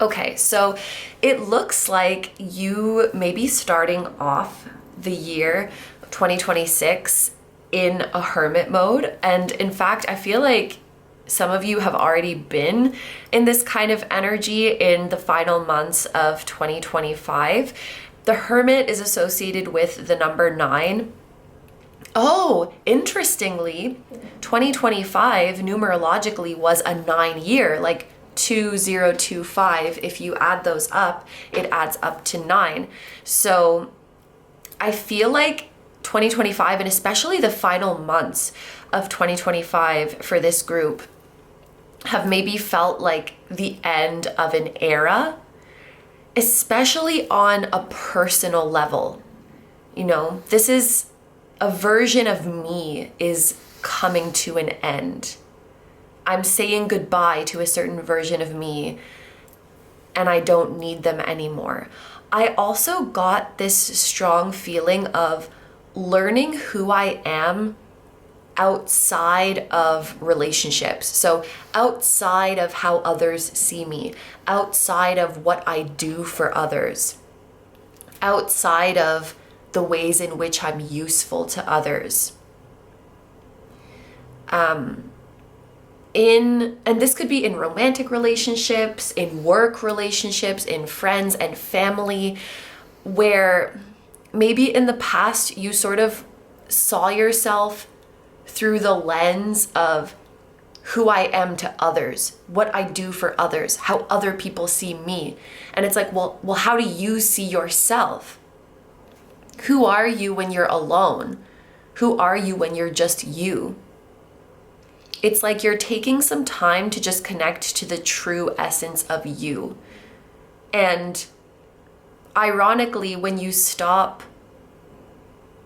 Okay, so it looks like you may be starting off the year 2026 in a hermit mode. And in fact, I feel like some of you have already been in this kind of energy in the final months of 2025. The Hermit is associated with the number 9. Oh, interestingly, 2025 numerologically was a 9 year, like 2025. If you add those up, it adds up to 9. So I feel like 2025, and especially the final months of 2025 for this group, have maybe felt like the end of an era, especially on a personal level. You know, this is a version of me is coming to an end. I'm saying goodbye to a certain version of me, and I don't need them anymore. I also got this strong feeling of learning who I am outside of relationships. So outside of how others see me, outside of what I do for others, outside of the ways in which I'm useful to others. And this could be in romantic relationships, in work relationships, in friends and family, where maybe in the past you sort of saw yourself through the lens of who I am to others, what I do for others, how other people see me. And it's like, well, how do you see yourself? Who are you when you're alone? Who are you when you're just you? It's like you're taking some time to just connect to the true essence of you. And ironically, when you stop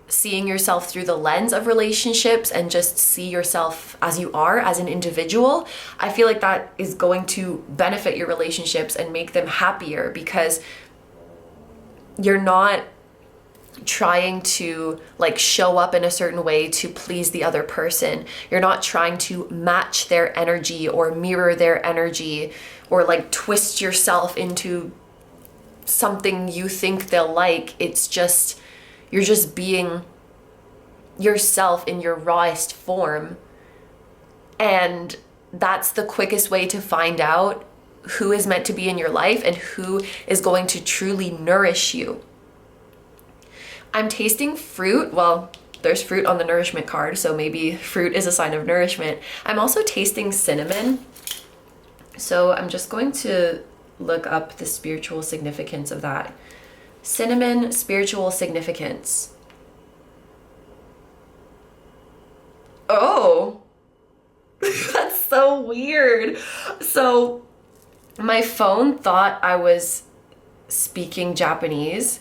seeing yourself through the lens of relationships and just see yourself as you are as an individual, I feel like that is going to benefit your relationships and make them happier, because you're not trying to like show up in a certain way to please the other person. You're not trying to match their energy or mirror their energy or like twist yourself into something you think they'll like. It's just, you're just being yourself in your rawest form. And that's the quickest way to find out who is meant to be in your life and who is going to truly nourish you. I'm tasting fruit. Well, there's fruit on the nourishment card, so maybe fruit is a sign of nourishment. I'm also tasting cinnamon. So I'm just going to look up the spiritual significance of that. Cinnamon, spiritual significance. Oh, that's so weird. So my phone thought I was speaking Japanese.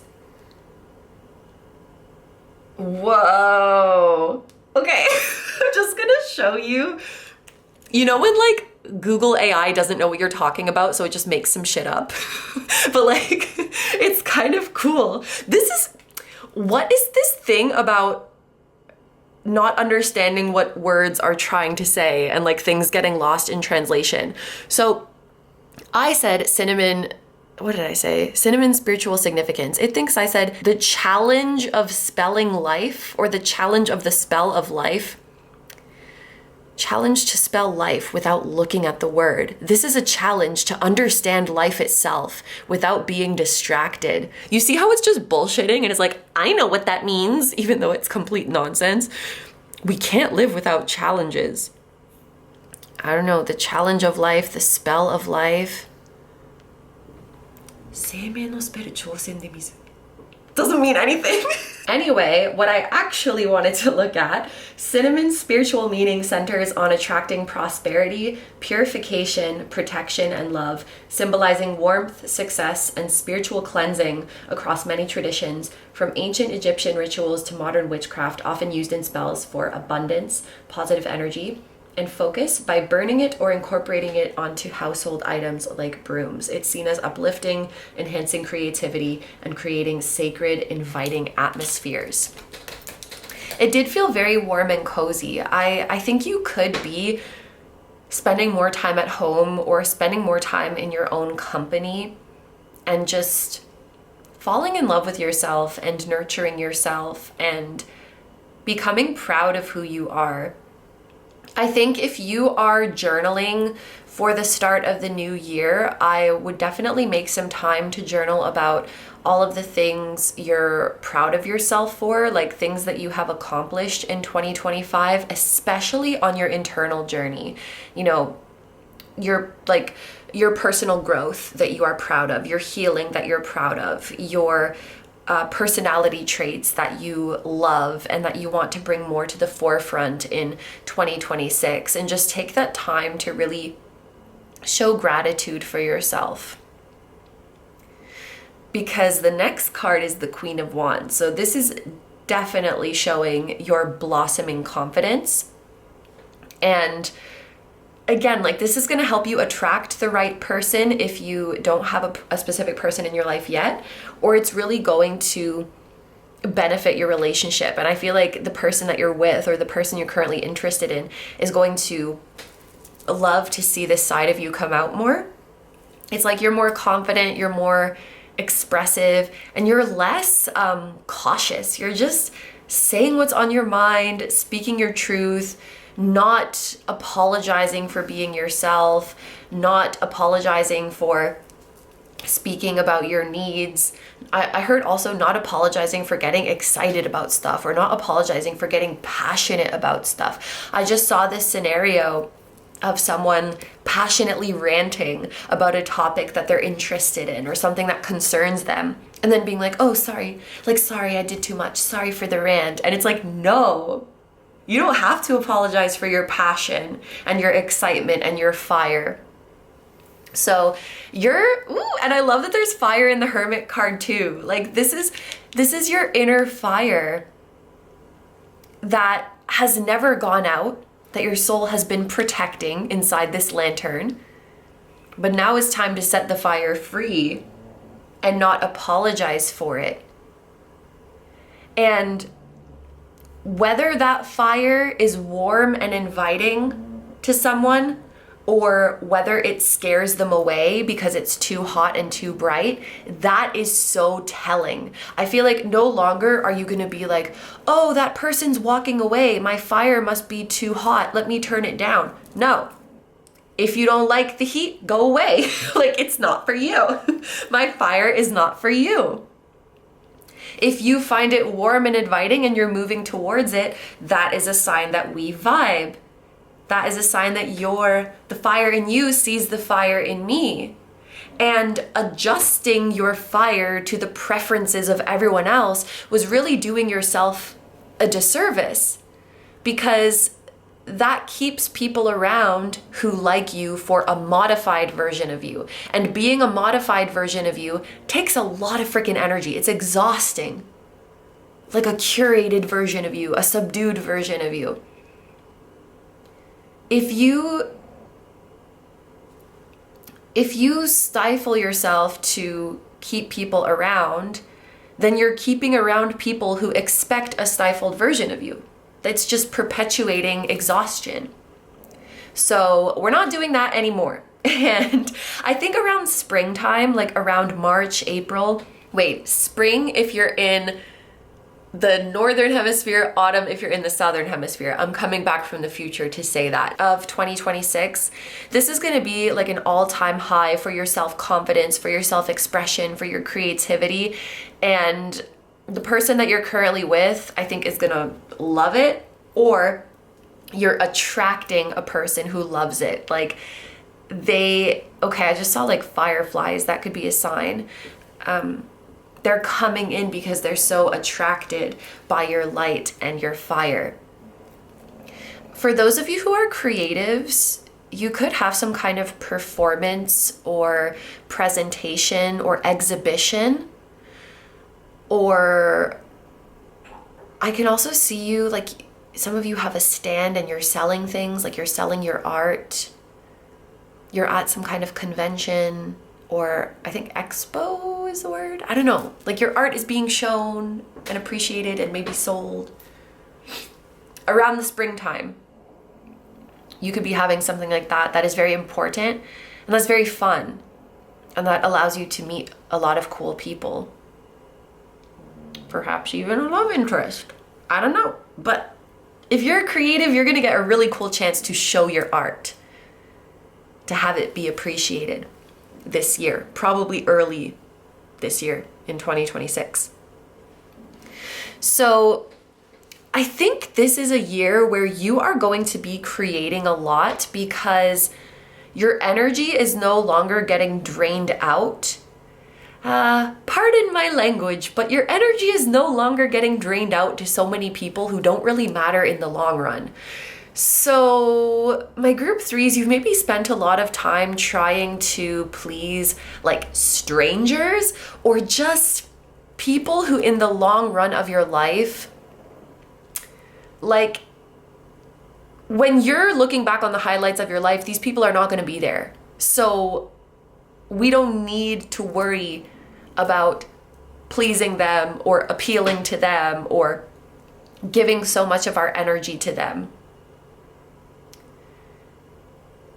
Whoa. Okay, I'm just gonna show you. You know when like Google AI doesn't know what you're talking about, so it just makes some shit up? But like, it's kind of cool. What is this thing about not understanding what words are trying to say and like things getting lost in translation? So I said cinnamon. What did I say? Cinnamon, spiritual significance. It thinks I said the challenge of spelling life, or the challenge of the spell of life. Challenge to spell life without looking at the word. This is a challenge to understand life itself without being distracted. You see how it's just bullshitting and it's like, I know what that means, even though it's complete nonsense. We can't live without challenges. I don't know, the challenge of life, the spell of life. Doesn't mean anything. Anyway, what I actually wanted to look at, cinnamon's spiritual meaning centers on attracting prosperity, purification, protection, and love, symbolizing warmth, success, and spiritual cleansing across many traditions, from ancient Egyptian rituals to modern witchcraft, often used in spells for abundance, positive energy, and focus. By burning it or incorporating it onto household items like brooms, it's seen as uplifting, enhancing creativity, and creating sacred, inviting atmospheres. It did feel very warm and cozy. I think you could be spending more time at home or spending more time in your own company and just falling in love with yourself and nurturing yourself and becoming proud of who you are. I think if you are journaling for the start of the new year, I would definitely make some time to journal about all of the things you're proud of yourself for, like things that you have accomplished in 2025, especially on your internal journey. You know, your personal growth that you are proud of, your healing that you're proud of, your personality traits that you love and that you want to bring more to the forefront in 2026, and just take that time to really show gratitude for yourself. Because the next card is the Queen of Wands. So this is definitely showing your blossoming confidence. And again, like this is going to help you attract the right person if you don't have a specific person in your life yet, or it's really going to benefit your relationship. And I feel like the person that you're with or the person you're currently interested in is going to love to see this side of you come out more. It's like you're more confident, you're more expressive, and you're less cautious. You're just saying what's on your mind, speaking your truth, not apologizing for being yourself, not apologizing for speaking about your needs. I heard also not apologizing for getting excited about stuff, or not apologizing for getting passionate about stuff. I just saw this scenario of someone passionately ranting about a topic that they're interested in or something that concerns them, and then being like, oh, sorry, I did too much. Sorry for the rant. And it's like, no. You don't have to apologize for your passion and your excitement and your fire. So and I love that there's fire in the Hermit card too. Like this is your inner fire that has never gone out, that your soul has been protecting inside this lantern. But now it's time to set the fire free and not apologize for it. And whether that fire is warm and inviting to someone, or whether it scares them away because it's too hot and too bright, that is so telling. I feel like no longer are you gonna be like, oh, that person's walking away, my fire must be too hot, let me turn it down. No. If you don't like the heat, go away. Like, it's not for you. My fire is not for you. If you find it warm and inviting and you're moving towards it, that is a sign that we vibe. That is a sign that the fire in you sees the fire in me. And adjusting your fire to the preferences of everyone else was really doing yourself a disservice, because that keeps people around who like you for a modified version of you. And being a modified version of you takes a lot of freaking energy. It's exhausting. Like a curated version of you, a subdued version of you. If you stifle yourself to keep people around, then you're keeping around people who expect a stifled version of you. That's just perpetuating exhaustion. So we're not doing that anymore. And I think around springtime, like around March, April, spring if you're in the northern hemisphere, autumn if you're in the southern hemisphere. I'm coming back from the future to say that, of 2026. This is going to be like an all-time high for your self-confidence, for your self-expression, for your creativity. And the person that you're currently with, I think, is going to love it, or you're attracting a person who loves it. Like I just saw like fireflies. That could be a sign. They're coming in because they're so attracted by your light and your fire. For those of you who are creatives, you could have some kind of performance or presentation or exhibition. Or I can also see you, like some of you have a stand and you're selling things, like you're selling your art. You're at some kind of convention, or I think expo is the word. I don't know. Like your art is being shown and appreciated and maybe sold. Around the springtime, you could be having something like that. That is very important and that's very fun. And that allows you to meet a lot of cool people. Perhaps even a love interest. I don't know. But if you're creative, you're going to get a really cool chance to show your art, to have it be appreciated this year, probably early this year in 2026. So I think this is a year where you are going to be creating a lot because your energy is no longer getting drained out. Pardon my language, but your energy is no longer getting drained out to so many people who don't really matter in the long run. So my group threes, you've maybe spent a lot of time trying to please like strangers or just people who in the long run of your life, like when you're looking back on the highlights of your life, these people are not going to be there. So we don't need to worry about pleasing them or appealing to them or giving so much of our energy to them.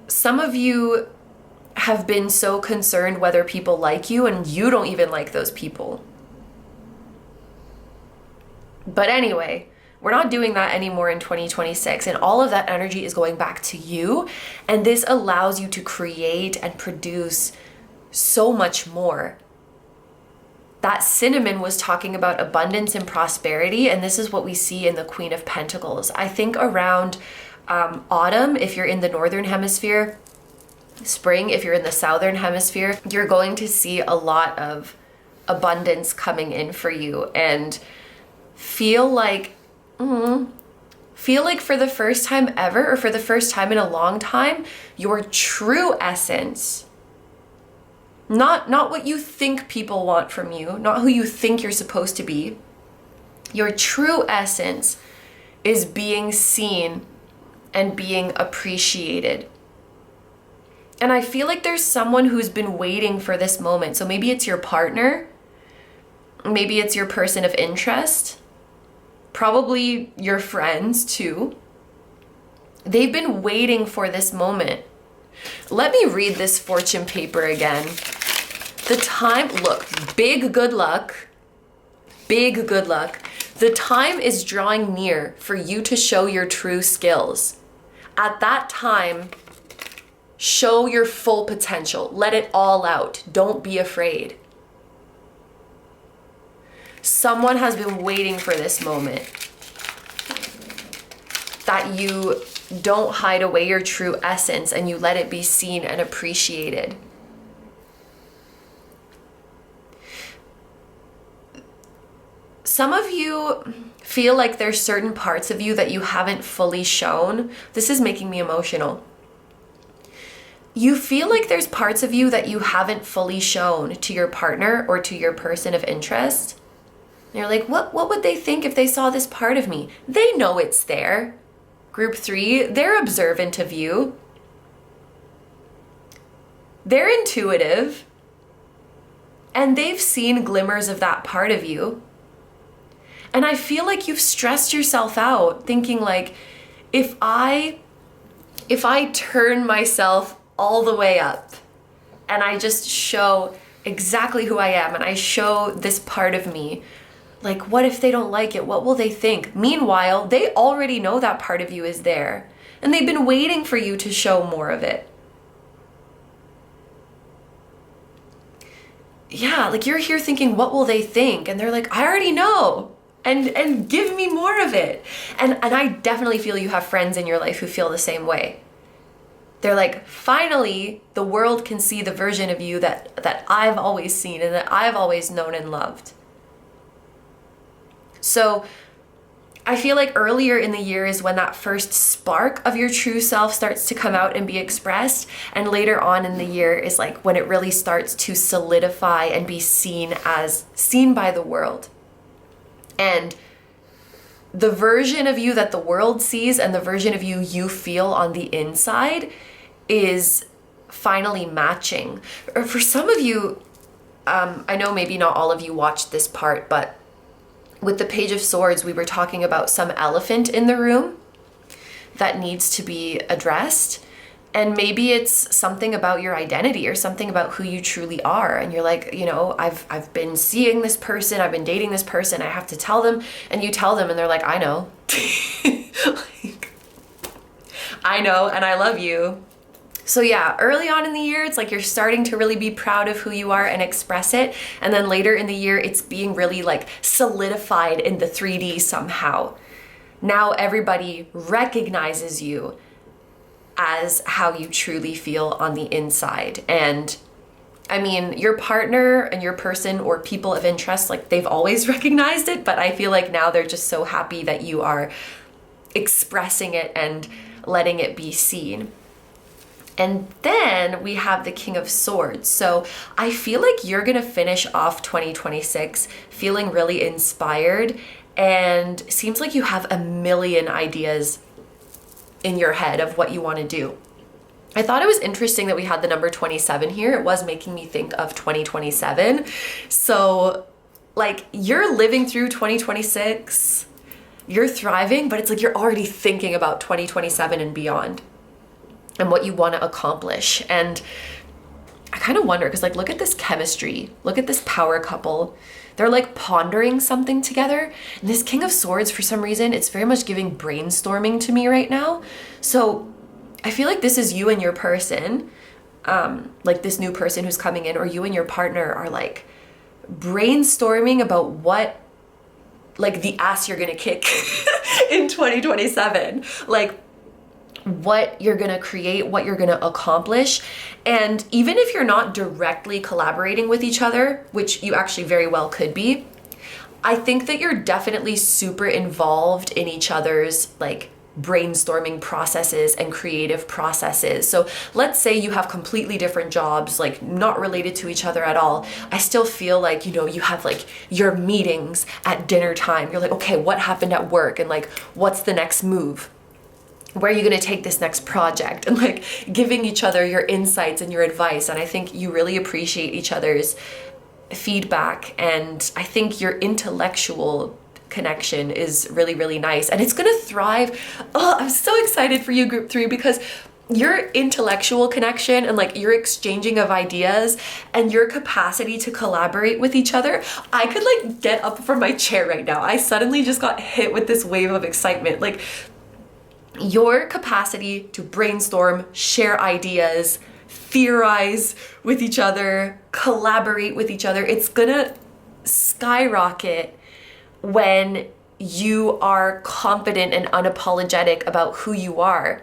Some of you have been so concerned whether people like you and you don't even like those people. But anyway, we're not doing that anymore in 2026, and all of that energy is going back to you, and this allows you to create and produce so much more. That cinnamon was talking about abundance and prosperity, and this is what we see in the Queen of Pentacles. I think around autumn, if you're in the northern hemisphere, spring, if you're in the southern hemisphere, you're going to see a lot of abundance coming in for you, and feel like feel like for the first time ever, or for the first time in a long time, your true essence, not what you think people want from you, not who you think you're supposed to be, your true essence is being seen and being appreciated. And I feel like there's someone who's been waiting for this moment. So maybe it's your partner, maybe it's your person of interest, probably your friends too. They've been waiting for this moment. Let me read this fortune paper again. The time, look, big good luck, big good luck. The time is drawing near for you to show your true skills. At that time, show your full potential. Let it all out. Don't be afraid. Someone has been waiting for this moment. That you don't hide away your true essence and you let it be seen and appreciated. Some of you feel like there's certain parts of you that you haven't fully shown. This is making me emotional. You feel like there's parts of you that you haven't fully shown to your partner or to your person of interest. You're like, what would they think if they saw this part of me? They know it's there. Group 3, they're observant of you. They're intuitive. And they've seen glimmers of that part of you. And I feel like you've stressed yourself out thinking like, if I turn myself all the way up and I just show exactly who I am and I show this part of me, like, what if they don't like it? What will they think? Meanwhile, they already know that part of you is there and they've been waiting for you to show more of it. Yeah, like you're here thinking, what will they think? And they're like, I already know. And give me more of it. And I definitely feel you have friends in your life who feel the same way. They're like, finally, the world can see the version of you that I've always seen and that I've always known and loved. So I feel like earlier in the year is when that first spark of your true self starts to come out and be expressed. And later on in the year is like when it really starts to solidify and be seen by the world. And the version of you that the world sees and the version of you feel on the inside is finally matching. Or for some of you, I know maybe not all of you watched this part, but with the Page of Swords, we were talking about some elephant in the room that needs to be addressed. And maybe it's something about your identity or something about who you truly are. And you're like, you know, I've been seeing this person, I've been dating this person, I have to tell them. And you tell them and they're like, I know. Like, I know and I love you. So yeah, early on in the year, it's like you're starting to really be proud of who you are and express it. And then later in the year, it's being really like solidified in the 3D somehow. Now everybody recognizes you as how you truly feel on the inside. And I mean, your partner and your person or people of interest, like they've always recognized it, but I feel like now they're just so happy that you are expressing it and letting it be seen. And then we have the King of Swords. So I feel like you're gonna finish off 2026 feeling really inspired, and it seems like you have a million ideas in your head of what you want to do. I thought it was interesting that we had the number 27 here. It was making me think of 2027. So like you're living through 2026, you're thriving, but it's like you're already thinking about 2027 and beyond and what you want to accomplish. And I kind of wonder, because like, look at this chemistry, look at this power couple. They're like pondering something together. And this King of Swords, for some reason, it's very much giving brainstorming to me right now. So I feel like this is you and your person, like this new person who's coming in, or you and your partner are like brainstorming about what, like the ass you're gonna kick in 2027. Like what you're gonna create, what you're gonna accomplish. And even if you're not directly collaborating with each other, which you actually very well could be, I think that you're definitely super involved in each other's like brainstorming processes and creative processes. So let's say you have completely different jobs, like not related to each other at all. I still feel like, you know, you have like your meetings at dinner time. You're like, okay, what happened at work? And like, what's the next move? Where are you going to take this next project? And like giving each other your insights and your advice. And I think you really appreciate each other's feedback. And I think your intellectual connection is really, really nice. And it's going to thrive. Oh, I'm so excited for you, group 3, because your intellectual connection and like your exchanging of ideas and your capacity to collaborate with each other, I could like get up from my chair right now. I suddenly just got hit with this wave of excitement. Like your capacity to brainstorm, share ideas, theorize with each other, collaborate with each other, it's gonna skyrocket when you are confident and unapologetic about who you are.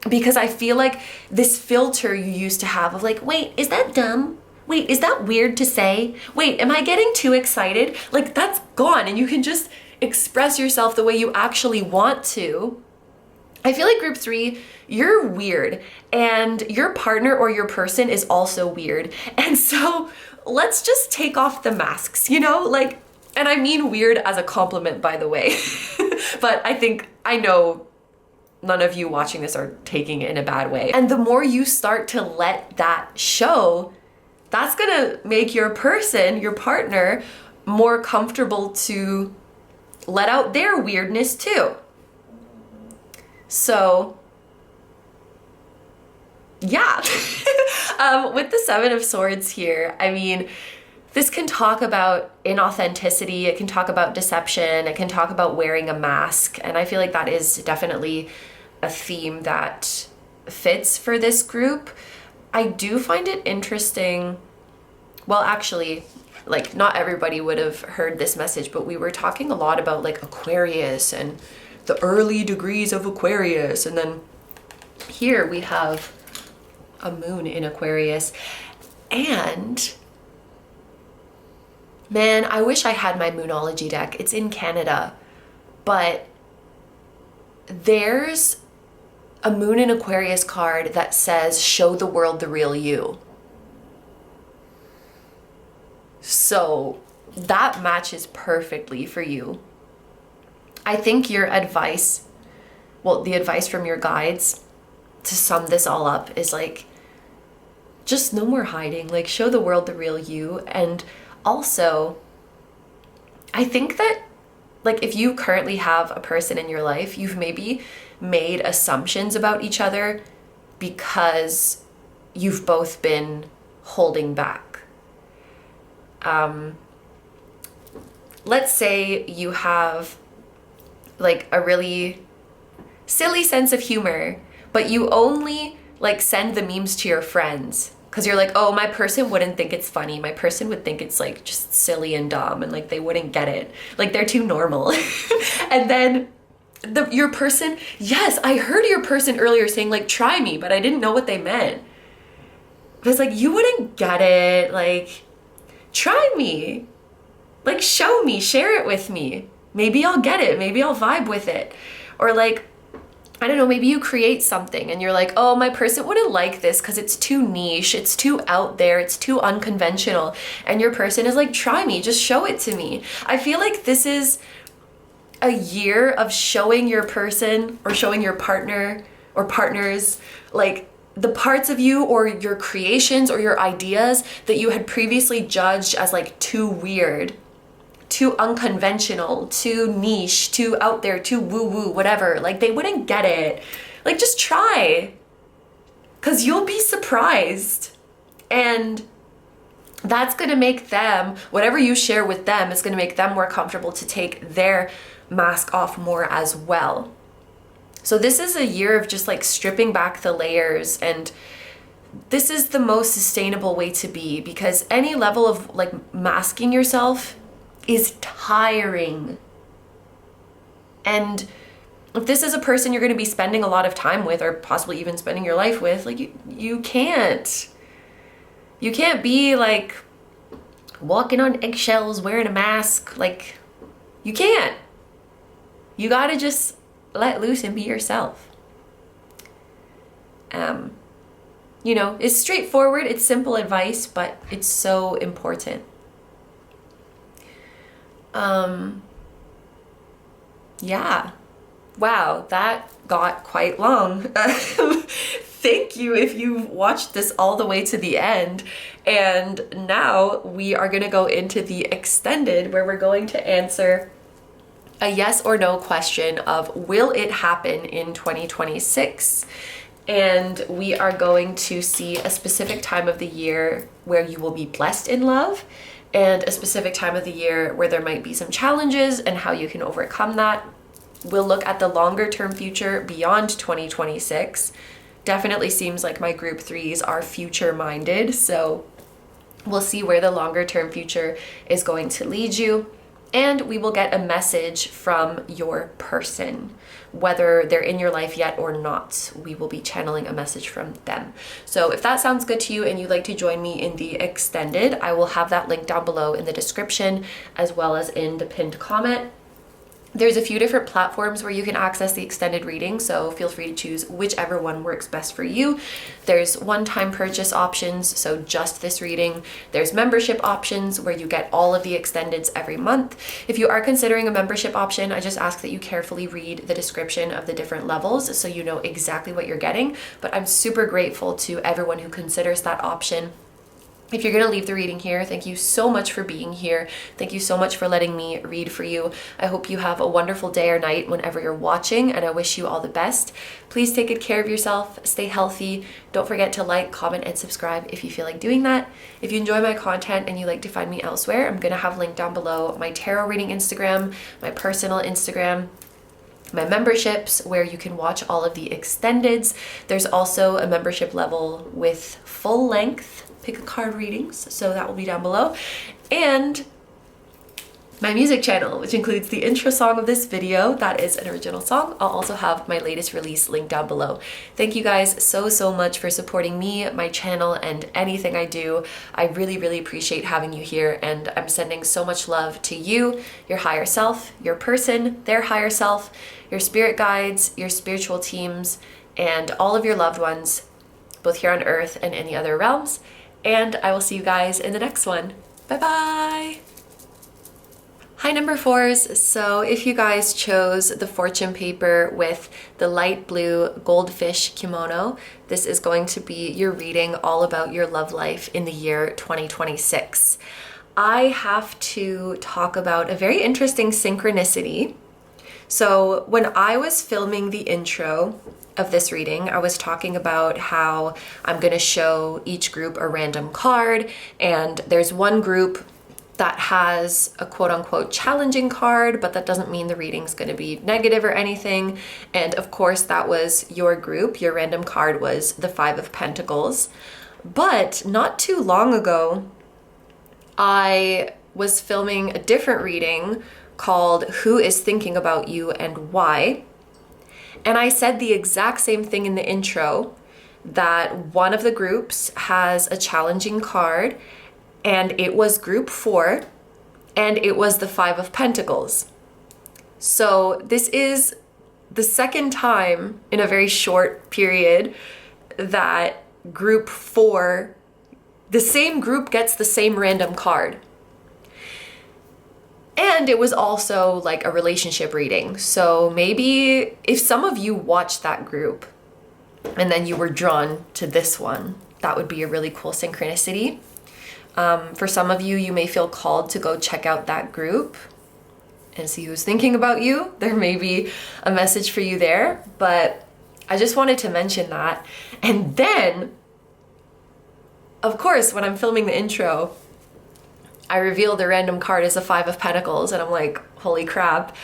Because I feel like this filter you used to have of like, wait, is that dumb? Wait, is that weird to say? Wait, am I getting too excited? Like that's gone, and you can just express yourself the way you actually want to. I feel like group 3, you're weird, and your partner or your person is also weird. And so let's just take off the masks, you know? Like, and I mean weird as a compliment, by the way. But I know none of you watching this are taking it in a bad way. And the more you start to let that show, that's gonna make your person, your partner, more comfortable to let out their weirdness too. So, yeah. With the 7 of Swords here, I mean, this can talk about inauthenticity, it can talk about deception, it can talk about wearing a mask, and I feel like that is definitely a theme that fits for this group. I do find it interesting, well actually, like not everybody would have heard this message, but we were talking a lot about like Aquarius and the early degrees of Aquarius, and then here we have a moon in Aquarius, and man, I wish I had my Moonology deck. It's in Canada, but there's a moon in Aquarius card that says, show the world the real you. So that matches perfectly for you. I think your advice, well, the advice from your guides to sum this all up is like, just no more hiding, like show the world the real you. And also, I think that like if you currently have a person in your life, you've maybe made assumptions about each other because you've both been holding back. Let's say you have like a really silly sense of humor, but you only like send the memes to your friends because you're like, oh, my person wouldn't think it's funny. My person would think it's like just silly and dumb, and like they wouldn't get it. Like they're too normal. And then your person, yes, I heard your person earlier saying like, try me, but I didn't know what they meant. But it's like, you wouldn't get it. Like, try me. Like, show me, share it with me. Maybe I'll get it. Maybe I'll vibe with it. Or like, I don't know, maybe you create something and you're like, oh, my person wouldn't like this because it's too niche, it's too out there, it's too unconventional. And your person is like, try me, just show it to me. I feel like this is a year of showing your person or showing your partner or partners like the parts of you or your creations or your ideas that you had previously judged as like too weird, too unconventional, too niche, too out there, too woo-woo, whatever. Like they wouldn't get it. Like just try, because you'll be surprised. And that's gonna make them, whatever you share with them is gonna make them more comfortable to take their mask off more as well. So this is a year of just like stripping back the layers, and this is the most sustainable way to be, because any level of like masking yourself is tiring. And if this is a person you're going to be spending a lot of time with, or possibly even spending your life with, like you can't be like walking on eggshells, wearing a mask. Like You can't. You gotta just let loose and be yourself. You know, it's straightforward, it's simple advice, but it's so important. Yeah. Wow, that got quite long. Thank you if you've watched this all the way to the end. And now we are going to go into the extended, where we're going to answer a yes or no question of, will it happen in 2026? And we are going to see a specific time of the year where you will be blessed in love, and a specific time of the year where there might be some challenges and how you can overcome that. We'll look at the longer term future beyond 2026. Definitely seems like my group 3s are future minded, so we'll see where the longer term future is going to lead you. And we will get a message from your person, whether they're in your life yet or not. We will be channeling a message from them. So if that sounds good to you and you'd like to join me in the extended, I will have that link down below in the description as well as in the pinned comment. There's a few different platforms where you can access the extended reading, so feel free to choose whichever one works best for you. There's one-time purchase options, so just this reading. There's membership options where you get all of the extendeds every month. If you are considering a membership option, I just ask that you carefully read the description of the different levels so you know exactly what you're getting. But I'm super grateful to everyone who considers that option. If you're going to leave the reading here, thank you so much for being here. Thank you so much for letting me read for you. I hope you have a wonderful day or night whenever you're watching, and I wish you all the best. Please take good care of yourself, stay healthy. Don't forget to like, comment, and subscribe if you feel like doing that. If you enjoy my content and you like to find me elsewhere, I'm going to have linked down below my tarot reading Instagram, my personal Instagram, my memberships where you can watch all of the extendeds. There's also a membership level with full length pick a card readings, so that will be down below, and my music channel, which includes the intro song of this video. That is an original song. I'll also have my latest release linked down below. Thank you guys so much for supporting me, my channel, and anything I do. I really appreciate having you here, and I'm sending so much love to you, your higher self, your person, their higher self, your spirit guides, your spiritual teams, and all of your loved ones, both here on earth and in the other realms. And I will see you guys in the next one. Bye-bye. Hi, number 4s. So if you guys chose the fortune paper with the light blue goldfish kimono, this is going to be your reading all about your love life in the year 2026. I have to talk about a very interesting synchronicity. So when I was filming the intro of this reading, I was talking about how I'm going to show each group a random card, and there's one group that has a quote-unquote challenging card, but that doesn't mean the reading's going to be negative or anything. And of course that was your group. Your random card was the 5 of Pentacles. But not too long ago, I was filming a different reading called Who is Thinking About You and Why? And I said the exact same thing in the intro, that one of the groups has a challenging card, and it was group 4, and it was the 5 of Pentacles. So this is the second time in a very short period that group 4, the same group gets the same random card. And it was also like a relationship reading. So maybe if some of you watched that group and then you were drawn to this one, that would be a really cool synchronicity. For some of you, you may feel called to go check out that group and see who's thinking about you. There may be a message for you there, but I just wanted to mention that. And then, of course, when I'm filming the intro, I reveal the random card as a 5 of Pentacles, and I'm like, holy crap.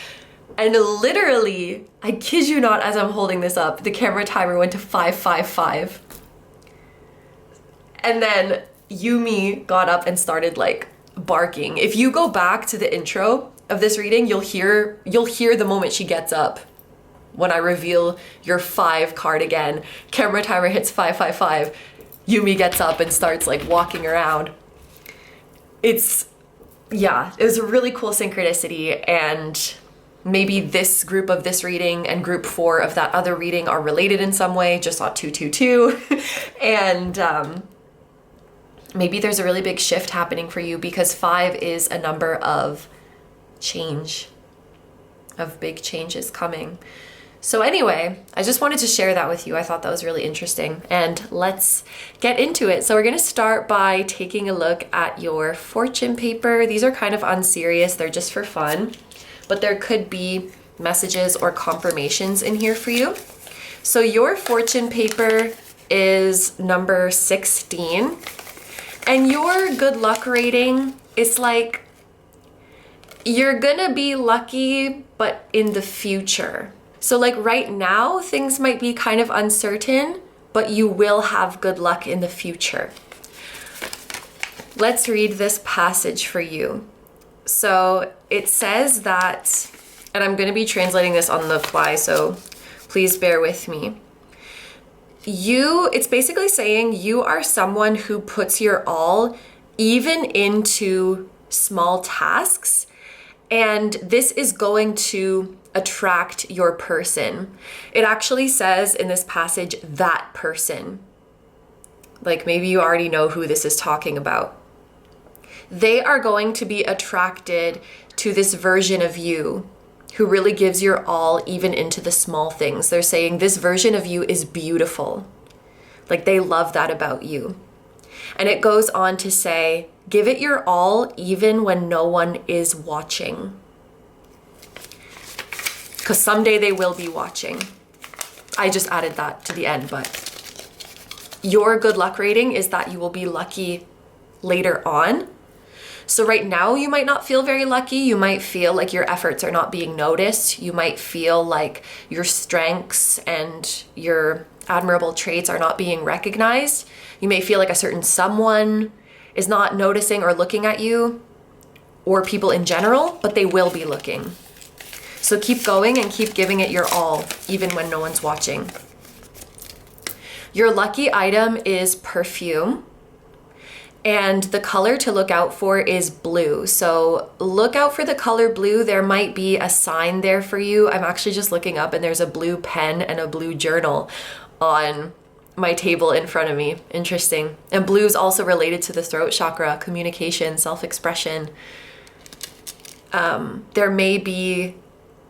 And literally, I kid you not, as I'm holding this up, the camera timer went to 555. And then Yumi got up and started like barking. If you go back to the intro of this reading, you'll hear the moment she gets up. When I reveal your 5 card again, camera timer hits 555. Yumi gets up and starts like walking around. It's yeah, it was a really cool synchronicity, and maybe this group of this reading and group 4 of that other reading are related in some way, just saw 222. And maybe there's a really big shift happening for you, because 5 is a number of change, of big changes coming. So anyway, I just wanted to share that with you. I thought that was really interesting, and let's get into it. So we're going to start by taking a look at your fortune paper. These are kind of unserious. They're just for fun, but there could be messages or confirmations in here for you. So your fortune paper is number 16, and your good luck rating is like, you're gonna be lucky, but in the future. So like right now, things might be kind of uncertain, but you will have good luck in the future. Let's read this passage for you. So it says that, and I'm going to be translating this on the fly, so please bear with me. It's basically saying you are someone who puts your all even into small tasks, and this is going to attract your person. It actually says in this passage, that person. Like maybe you already know who this is talking about. They are going to be attracted to this version of you who really gives your all even into the small things. They're saying this version of you is beautiful. Like they love that about you. And it goes on to say, give it your all even when no one is watching. Because someday they will be watching. I just added that to the end, but your good luck rating is that you will be lucky later on. So right now you might not feel very lucky. You might feel like your efforts are not being noticed. You might feel like your strengths and your admirable traits are not being recognized. You may feel like a certain someone is not noticing or looking at you, or people in general, but they will be looking. So keep going and keep giving it your all, even when no one's watching. Your lucky item is perfume, and the color to look out for is blue. So look out for the color blue. There might be a sign there for you. I'm actually just looking up, and there's a blue pen and a blue journal on my table in front of me. Interesting. And blue is also related to the throat chakra, communication, self-expression. There may be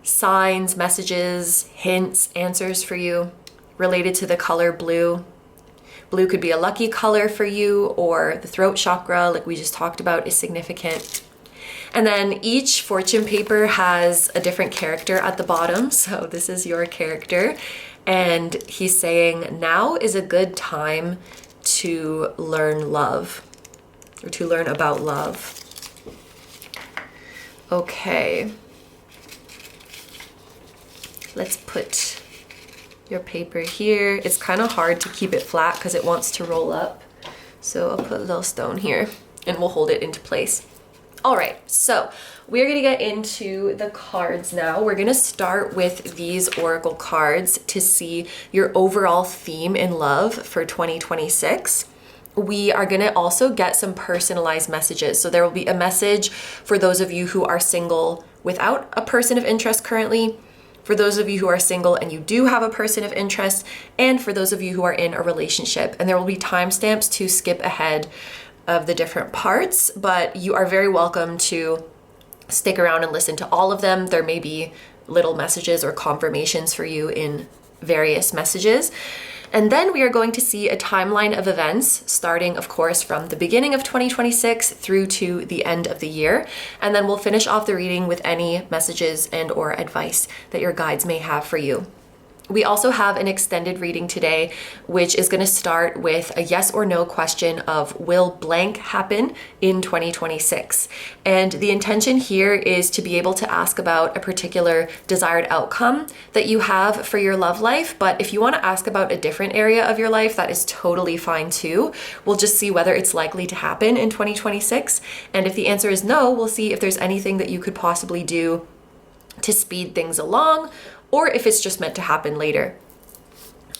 signs, messages, hints, answers for you related to the color blue. Blue could be a lucky color for you, or the throat chakra, like we just talked about, is significant. And then each fortune paper has a different character at the bottom. So this is your character. And he's saying, now is a good time to learn love, or to learn about love. Okay. Let's put your paper here. It's kind of hard to keep it flat because it wants to roll up. So I'll put a little stone here and we'll hold it into place. All right, so we're gonna get into the cards now. We're gonna start with these oracle cards to see your overall theme in love for 2026. We are gonna also get some personalized messages. So there will be a message for those of you who are single without a person of interest currently, for those of you who are single and you do have a person of interest, and for those of you who are in a relationship. And there will be timestamps to skip ahead of the different parts, but you are very welcome to stick around and listen to all of them. There may be little messages or confirmations for you in various messages. And then we are going to see a timeline of events starting, of course, from the beginning of 2026 through to the end of the year. And then we'll finish off the reading with any messages and or advice that your guides may have for you. We also have an extended reading today, which is going to start with a yes or no question of will blank happen in 2026? And the intention here is to be able to ask about a particular desired outcome that you have for your love life. But if you want to ask about a different area of your life, that is totally fine too. We'll just see whether it's likely to happen in 2026. And if the answer is no, we'll see if there's anything that you could possibly do to speed things along, or if it's just meant to happen later.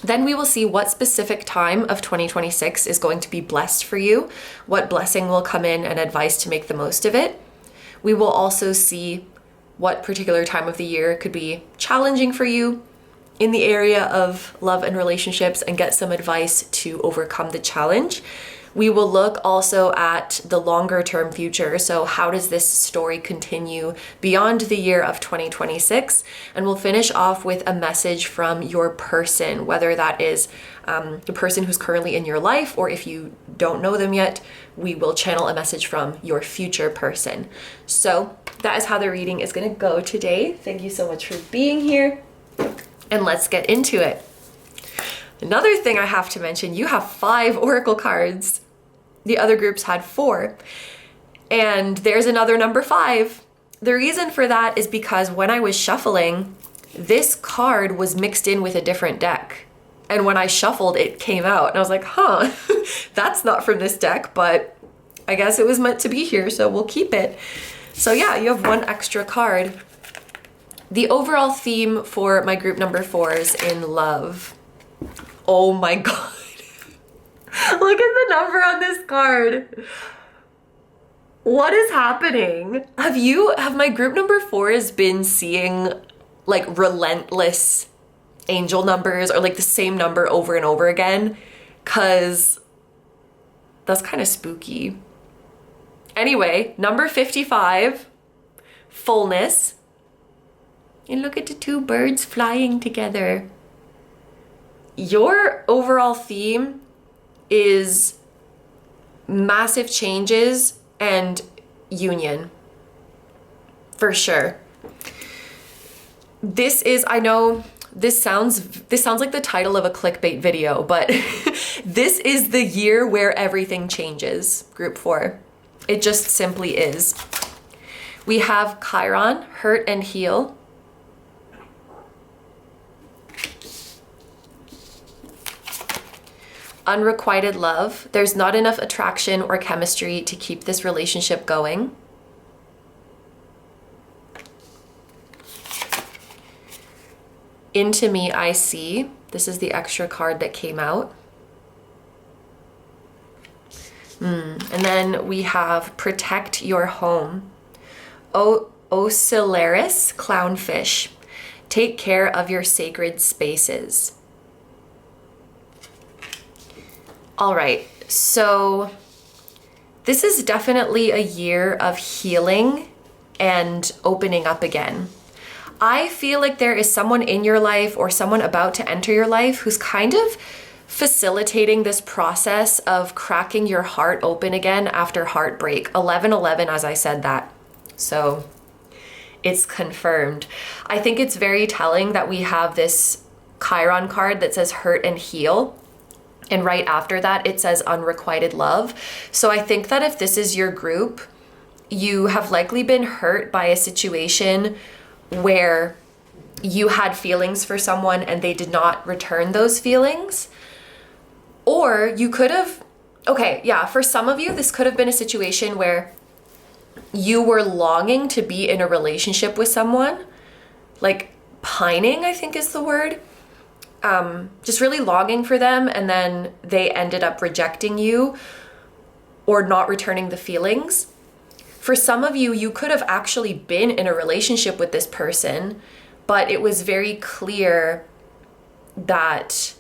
Then we will see what specific time of 2026 is going to be blessed for you, what blessing will come in, and advice to make the most of it. We will also see what particular time of the year could be challenging for you in the area of love and relationships and get some advice to overcome the challenge. We will look also at the longer term future. So how does this story continue beyond the year of 2026? And we'll finish off with a message from your person, whether that is the person who's currently in your life, or if you don't know them yet, we will channel a message from your future person. So that is how the reading is going to go today. Thank you so much for being here, and let's get into it. Another thing I have to mention, you have 5 oracle cards. The other groups had 4. And there's another number 5. The reason for that is because when I was shuffling, this card was mixed in with a different deck. And when I shuffled, it came out. And I was like, huh, that's not from this deck, but I guess it was meant to be here, so we'll keep it. So yeah, you have 1 extra card. The overall theme for my group number 4 is in love. Oh my God. Look at the number on this card. What is happening? Have my group number 4s been seeing like relentless angel numbers or like the same number over and over again? Cause that's kind of spooky. Anyway, number 55, fullness. And look at the 2 birds flying together. Your overall theme is massive changes and union, for sure. This is, I know this sounds like the title of a clickbait video, but this is the year where everything changes, group 4. It just simply is. We have Chiron, hurt and heal. Unrequited love. There's not enough attraction or chemistry to keep this relationship going. Into me I see. This is the extra card that came out. And then we have protect your home. Osilaris, clownfish. Take care of your sacred spaces. All right, so this is definitely a year of healing and opening up again. I feel like there is someone in your life or someone about to enter your life who's kind of facilitating this process of cracking your heart open again after heartbreak. 1111, as I said that. So it's confirmed. I think it's very telling that we have this Chiron card that says hurt and heal. And right after that, it says unrequited love. So I think that if this is your group, you have likely been hurt by a situation where you had feelings for someone and they did not return those feelings. Or you could have, okay, yeah, for some of you, this could have been a situation where you were longing to be in a relationship with someone, like pining, I think is the word. Just really longing for them, and then they ended up rejecting you or not returning the feelings. For some of you, you could have actually been in a relationship with this person, but it was very clear that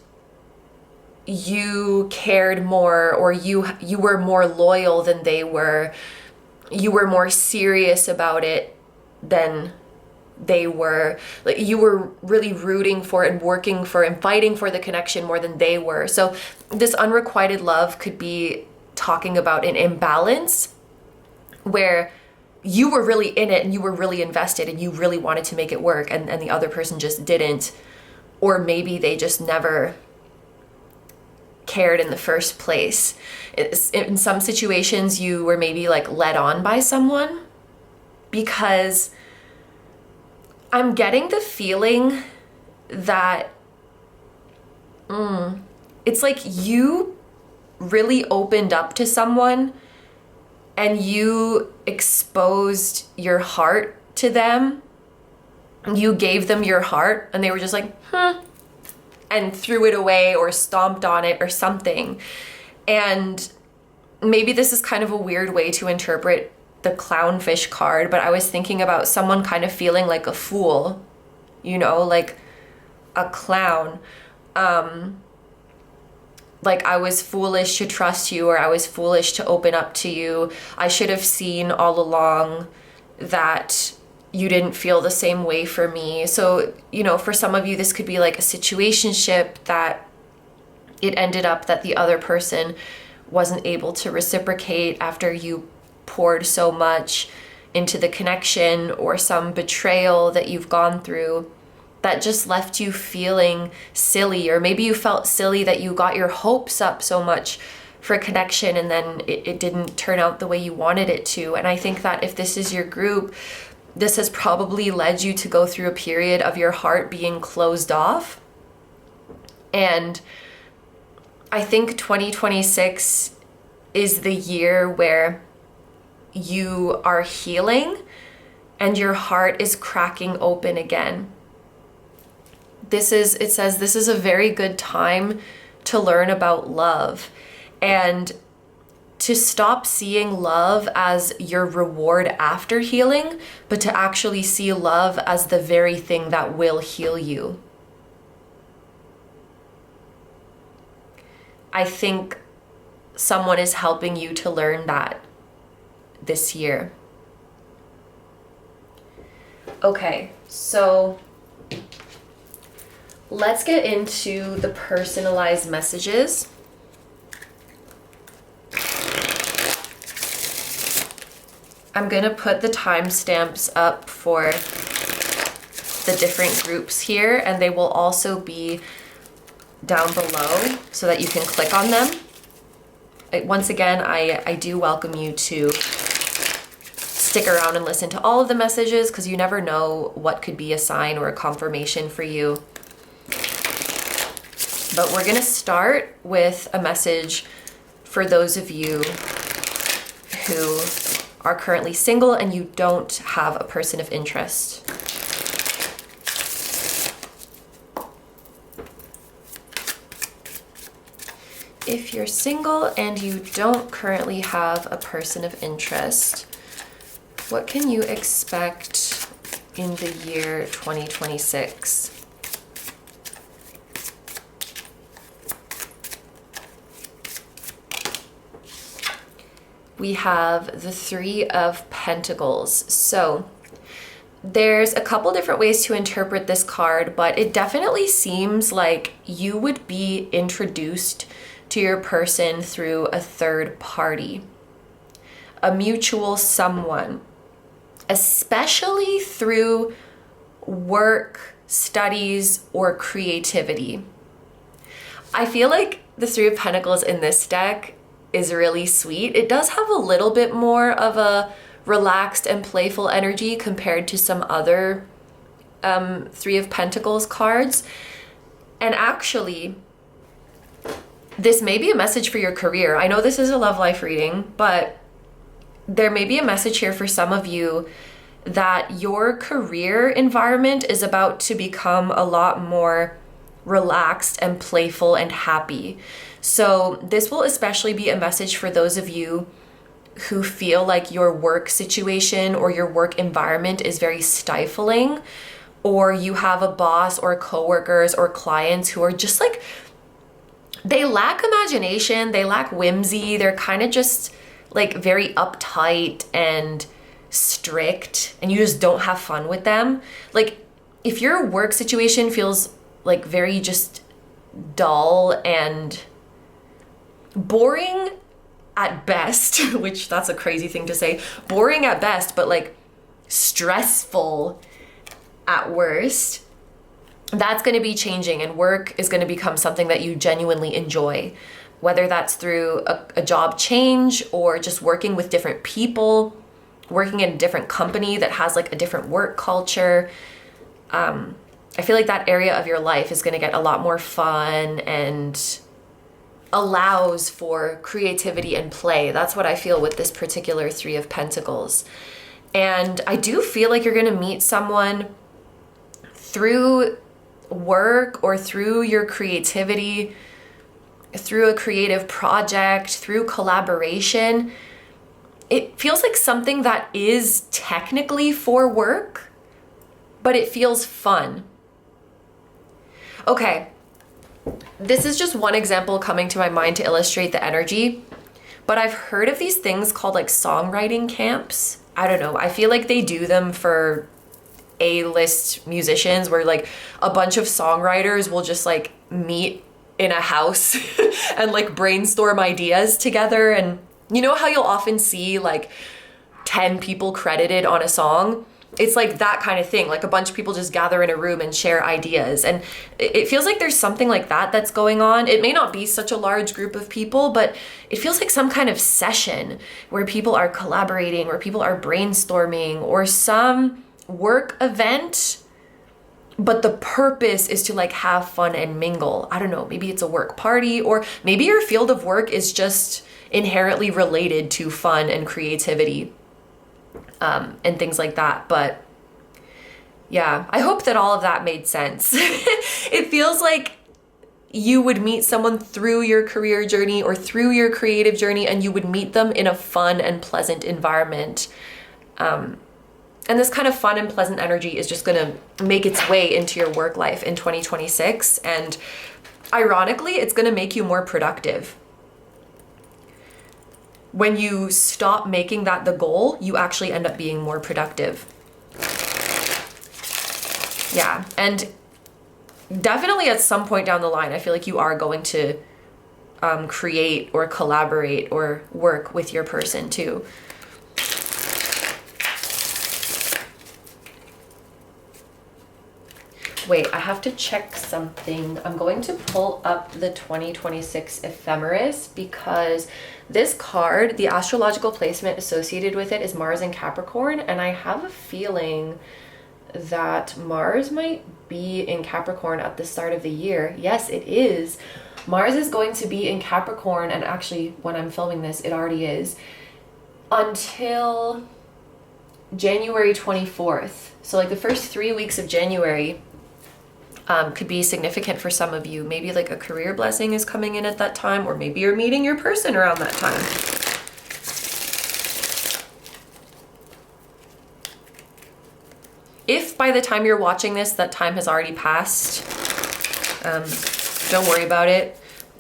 you cared more, or you were more loyal than they were. You were more serious about it than they were. Like, you were really rooting for it and working for and fighting for the connection more than they were. So this unrequited love could be talking about an imbalance where you were really in it and you were really invested and you really wanted to make it work, and the other person just didn't, or maybe they just never cared in the first place. In some situations, you were maybe like led on by someone, because I'm getting the feeling that it's like you really opened up to someone and you exposed your heart to them. You gave them your heart and they were just like, and threw it away or stomped on it or something. And maybe this is kind of a weird way to interpret the clownfish card, but I was thinking about someone kind of feeling like a fool, you know, like a clown. Like I was foolish to trust you, or I was foolish to open up to you. I should have seen all along that you didn't feel the same way for me. So, you know, for some of you, this could be like a situationship that it ended up that the other person wasn't able to reciprocate after you poured so much into the connection, or some betrayal that you've gone through that just left you feeling silly. Or maybe you felt silly that you got your hopes up so much for connection and then it didn't turn out the way you wanted it to. And I think that if this is your group, this has probably led you to go through a period of your heart being closed off. And I think 2026 is the year where you are healing and your heart is cracking open again. It says this is a very good time to learn about love and to stop seeing love as your reward after healing, but to actually see love as the very thing that will heal you. I think someone is helping you to learn that this year. Okay, so let's get into the personalized messages. I'm going to put the timestamps up for the different groups here, and they will also be down below so that you can click on them. Once again, I do welcome you to stick around and listen to all of the messages, because you never know what could be a sign or a confirmation for you. But we're going to start with a message for those of you who are currently single and you don't have a person of interest. If you're single and you don't currently have a person of interest, what can you expect in the year 2026? We have the Three of Pentacles. So there's a couple different ways to interpret this card, but it definitely seems like you would be introduced to your person through a third party, a mutual someone, especially through work, studies, or creativity. I feel like the Three of Pentacles in this deck is really sweet. It does have a little bit more of a relaxed and playful energy compared to some other Three of Pentacles cards. And actually, this may be a message for your career. I know this is a love life reading, but there may be a message here for some of you that your career environment is about to become a lot more relaxed and playful and happy. So this will especially be a message for those of you who feel like your work situation or your work environment is very stifling, or you have a boss or coworkers or clients who are just like, they lack imagination, they lack whimsy, they're kind of just like very uptight and strict, and you just don't have fun with them. Like if your work situation feels like very just dull and boring at best, which that's a crazy thing to say, boring at best, but like stressful at worst, that's going to be changing, and work is going to become something that you genuinely enjoy, whether that's through a job change or just working with different people, working in a different company that has like a different work culture. I feel like that area of your life is going to get a lot more fun and allows for creativity and play. That's what I feel with this particular Three of Pentacles. And I do feel like you're going to meet someone through work or through your creativity, through a creative project, through collaboration, it feels like something that is technically for work, but it feels fun. Okay, this is just one example coming to my mind to illustrate the energy, but I've heard of these things called like songwriting camps. I don't know, I feel like they do them for A-list musicians where like a bunch of songwriters will just like meet in a house and like brainstorm ideas together. And you know how you'll often see like 10 people credited on a song? It's like that kind of thing. Like a bunch of people just gather in a room and share ideas. And it feels like there's something like that that's going on. It may not be such a large group of people, but it feels like some kind of session where people are collaborating, where people are brainstorming, or some work event, but the purpose is to like have fun and mingle. I don't know, maybe it's a work party, or maybe your field of work is just inherently related to fun and creativity, and things like that. But yeah, I hope that all of that made sense. It feels like you would meet someone through your career journey or through your creative journey, and you would meet them in a fun and pleasant environment. And this kind of fun and pleasant energy is just gonna make its way into your work life in 2026. And ironically, it's gonna make you more productive. When you stop making that the goal, you actually end up being more productive. Yeah, and definitely at some point down the line, I feel like you are going to create or collaborate or work with your person too. Wait, I have to check something. I'm going to pull up the 2026 ephemeris because this card, the astrological placement associated with it is Mars in Capricorn, and I have a feeling that Mars might be in Capricorn at the start of the year. Yes, it is. Mars is going to be in Capricorn, and actually when I'm filming this, it already is, until January 24th. So like the first 3 weeks of January could be significant for some of you. Maybe like a career blessing is coming in at that time, or maybe you're meeting your person around that time. If by the time you're watching this, that time has already passed, don't worry about it.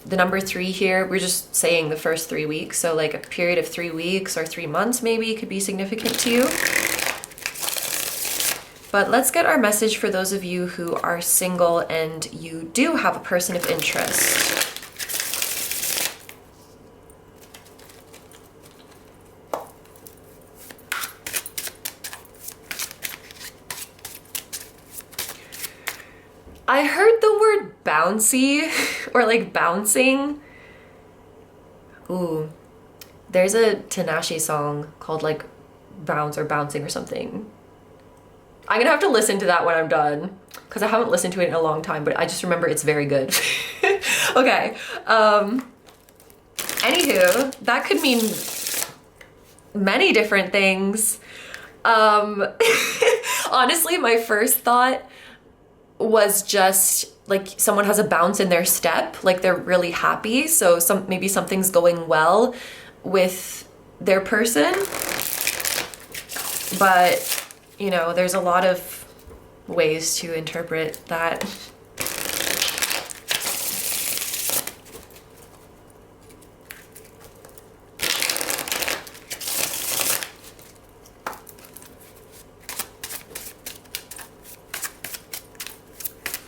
The number 3 here, we're just saying the first 3 weeks. So like a period of 3 weeks or 3 months maybe could be significant to you. But let's get our message for those of you who are single and you do have a person of interest. I heard the word bouncy or like bouncing. Ooh, there's a Tinashe song called like Bounce or Bouncing or something. I'm gonna have to listen to that when I'm done because I haven't listened to it in a long time, but I just remember it's very good. Okay. Anywho, that could mean many different things. Honestly, my first thought was just like someone has a bounce in their step, like they're really happy. So maybe something's going well with their person. But you know, there's a lot of ways to interpret that.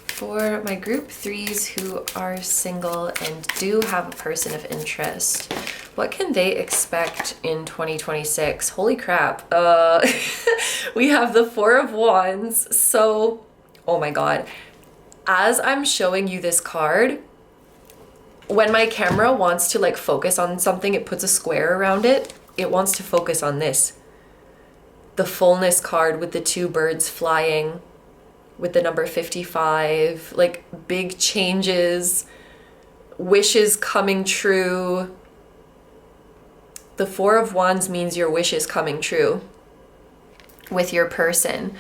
For my group 3s who are single and do have a person of interest, what can they expect in 2026? Holy crap. We have the 4 of Wands. So, oh my God. As I'm showing you this card, when my camera wants to like focus on something, it puts a square around it. It wants to focus on this. The fullness card with the 2 birds flying, with the number 55, like big changes, wishes coming true. The 4 of Wands means your wish is coming true with your person.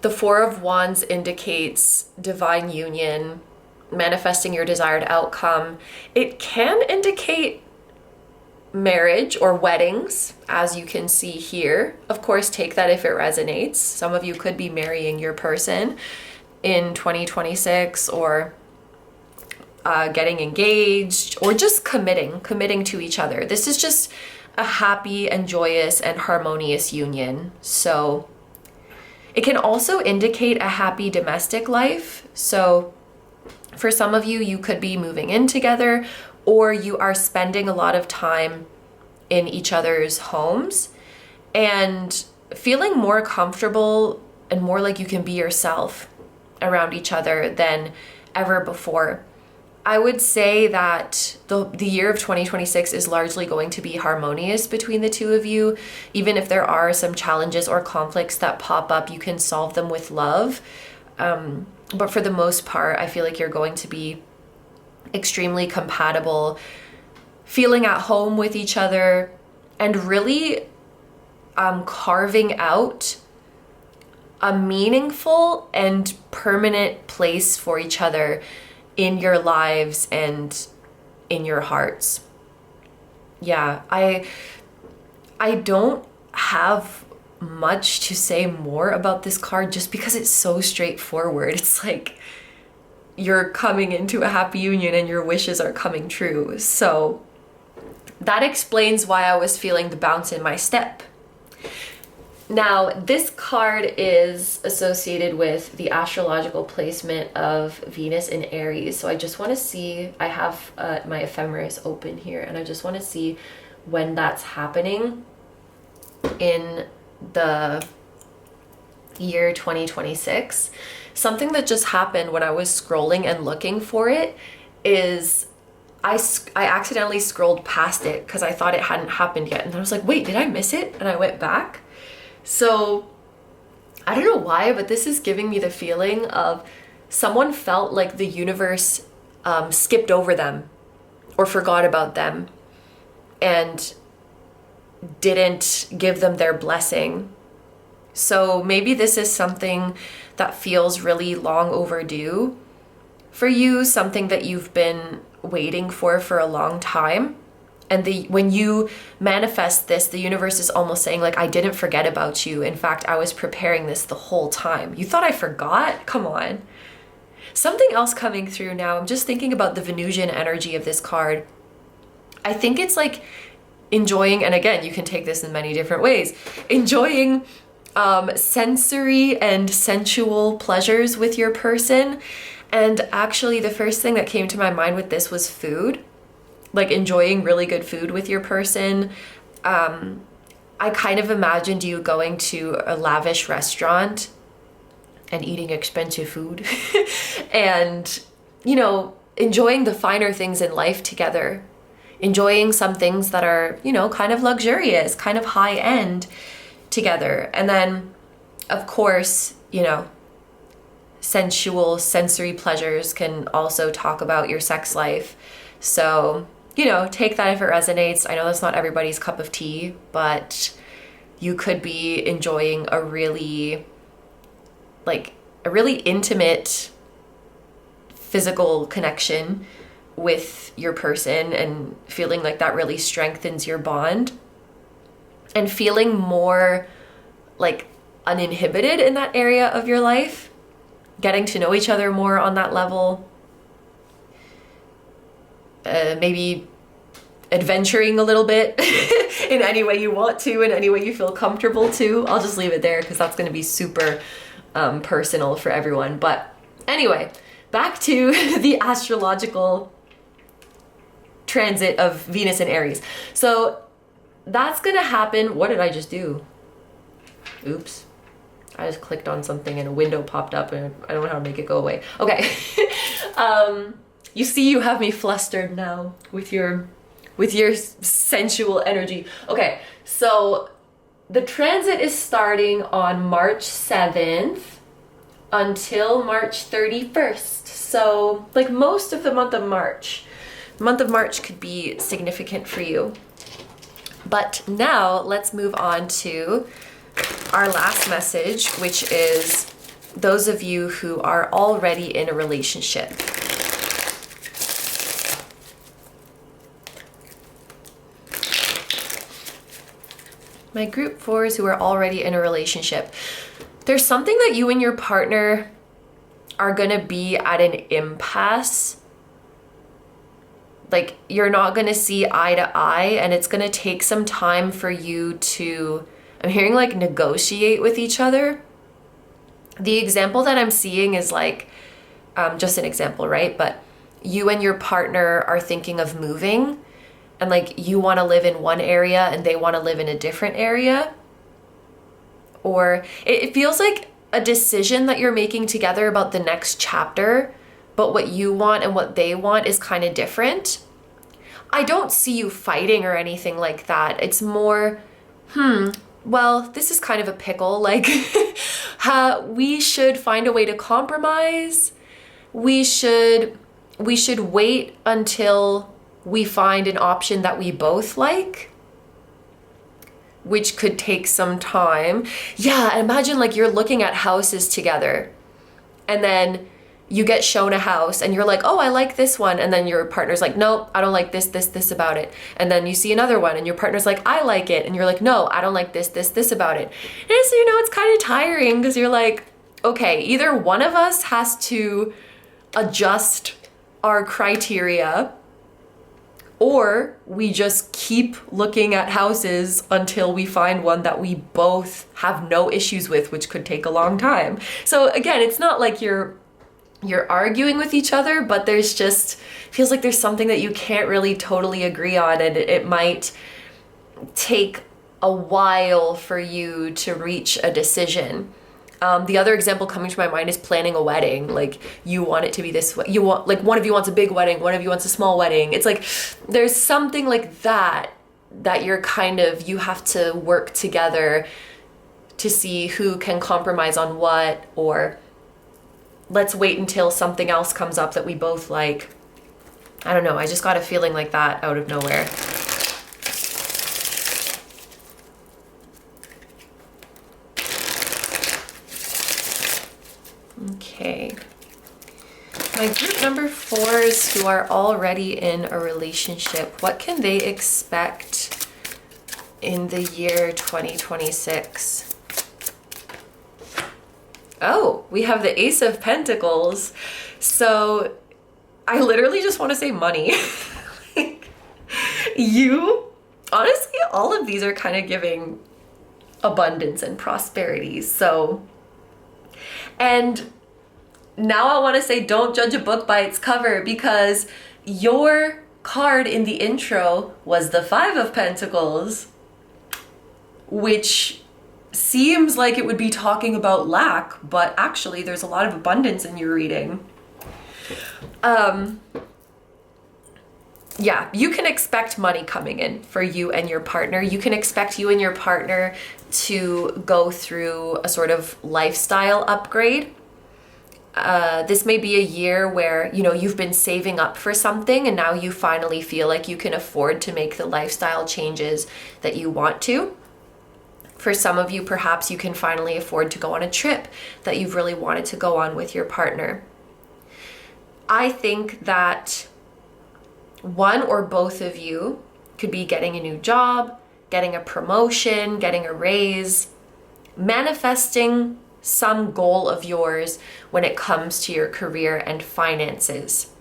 The 4 of Wands indicates divine union, manifesting your desired outcome. It can indicate marriage or weddings, as you can see here. Of course, take that if it resonates. Some of you could be marrying your person in 2026, or getting engaged, or just committing to each other. This is just a happy and joyous and harmonious union. So it can also indicate a happy domestic life. So for some of you, you could be moving in together, or you are spending a lot of time in each other's homes and feeling more comfortable and more like you can be yourself around each other than ever before. I would say that the year of 2026 is largely going to be harmonious between the two of you. Even if there are some challenges or conflicts that pop up, you can solve them with love. But for the most part, I feel like you're going to be extremely compatible, feeling at home with each other, and really carving out a meaningful and permanent place for each other in your lives and in your hearts. Yeah, I don't have much to say more about this card just because it's so straightforward. It's like you're coming into a happy union and your wishes are coming true. So that explains why I was feeling the bounce in my step. Now, this card is associated with the astrological placement of Venus in Aries. So I just want to see, I have my ephemeris open here, and I just want to see when that's happening in the year 2026. Something that just happened when I was scrolling and looking for it is I accidentally scrolled past it because I thought it hadn't happened yet. And then I was like, wait, did I miss it? And I went back. So I don't know why, but this is giving me the feeling of someone felt like the universe skipped over them or forgot about them and didn't give them their blessing. So maybe this is something that feels really long overdue for you, something that you've been waiting for a long time. And when you manifest this, the universe is almost saying, like, I didn't forget about you. In fact, I was preparing this the whole time. You thought I forgot? Come on. Something else coming through now. I'm just thinking about the Venusian energy of this card. I think it's like enjoying, and again, you can take this in many different ways, enjoying sensory and sensual pleasures with your person. And actually, the first thing that came to my mind with this was food. Like enjoying really good food with your person. I kind of imagined you going to a lavish restaurant and eating expensive food and, you know, enjoying the finer things in life together, enjoying some things that are, you know, kind of luxurious, kind of high end together. And then, of course, you know, sensual, sensory pleasures can also talk about your sex life. So, you know, take that if it resonates. I know that's not everybody's cup of tea, but you could be enjoying a really intimate physical connection with your person and feeling like that really strengthens your bond and feeling more like uninhibited in that area of your life, getting to know each other more on that level. Maybe adventuring a little bit in any way you want to, in any way you feel comfortable to. I'll just leave it there because that's going to be super personal for everyone. But anyway, back to the astrological transit of Venus and Aries. So that's going to happen. What did I just do? Oops. I just clicked on something and a window popped up and I don't know how to make it go away. Okay. You see, you have me flustered now with your sensual energy. Okay, so the transit is starting on March 7th until March 31st. So like most of the month of March. The month of March could be significant for you. But now let's move on to our last message, which is those of you who are already in a relationship. My group fours who are already in a relationship. There's something that you and your partner are gonna be at an impasse. Like, you're not gonna see eye to eye, and it's gonna take some time for you to, I'm hearing like negotiate with each other. The example that I'm seeing is like, just an example, right? But you and your partner are thinking of moving, and like you want to live in one area and they want to live in a different area. Or it feels like a decision that you're making together about the next chapter, but what you want and what they want is kind of different. I don't see you fighting or anything like that. It's more, well, this is kind of a pickle. Like, we should find a way to compromise. We should wait until we find an option that we both like, which could take some time. Yeah, imagine like you're looking at houses together, and then you get shown a house and you're like, oh, I like this one. And then your partner's like, no, I don't like this about it. And then you see another one and your partner's like, I like it. And you're like, no, I don't like this about it. And so, it's kind of tiring because you're like, okay, either one of us has to adjust our criteria, or we just keep looking at houses until we find one that we both have no issues with, which could take a long time. So again, it's not like you're arguing with each other, but there's just, feels like there's something that you can't really totally agree on, and it might take a while for you to reach a decision. The other example coming to my mind is planning a wedding. Like, you want it to be this way. You want, like, one of you wants a big wedding, one of you wants a small wedding. It's like, there's something like that you're kind of, you have to work together to see who can compromise on what, or let's wait until something else comes up that we both like. I don't know. I just got a feeling like that out of nowhere. Okay. My group number fours who are already in a relationship, what can they expect in the year 2026? Oh, we have the Ace of Pentacles. So I literally just want to say money. Honestly, all of these are kind of giving abundance and prosperity. So, and now I want to say, don't judge a book by its cover, because your card in the intro was the Five of Pentacles, which seems like it would be talking about lack, but actually there's a lot of abundance in your reading. Yeah, you can expect money coming in for you and your partner. You can expect you and your partner to go through a sort of lifestyle upgrade. This may be a year where, you've been saving up for something and now you finally feel like you can afford to make the lifestyle changes that you want to. For some of you, perhaps you can finally afford to go on a trip that you've really wanted to go on with your partner. I think that one or both of you could be getting a new job, getting a promotion, getting a raise, manifesting some goal of yours when it comes to your career and finances.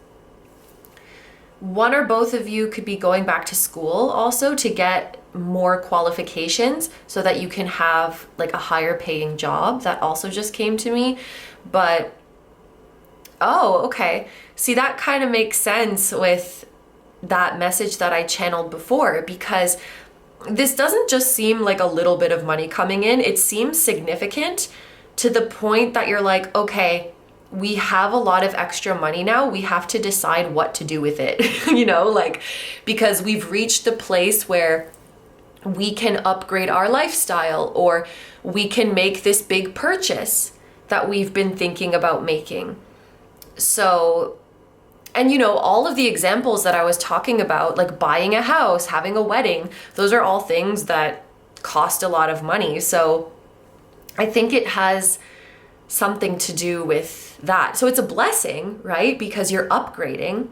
One or both of you could be going back to school also to get more qualifications so that you can have like a higher paying job. That also just came to me. But, oh, okay. See, that kind of makes sense with that message that I channeled before, because this doesn't just seem like a little bit of money coming in. It seems significant to the point that you're like, okay, we have a lot of extra money now. We have to decide what to do with it, because we've reached the place where we can upgrade our lifestyle, or we can make this big purchase that we've been thinking about making. So, and all of the examples that I was talking about, like buying a house, having a wedding, those are all things that cost a lot of money. So I think it has something to do with that. So it's a blessing, right? Because you're upgrading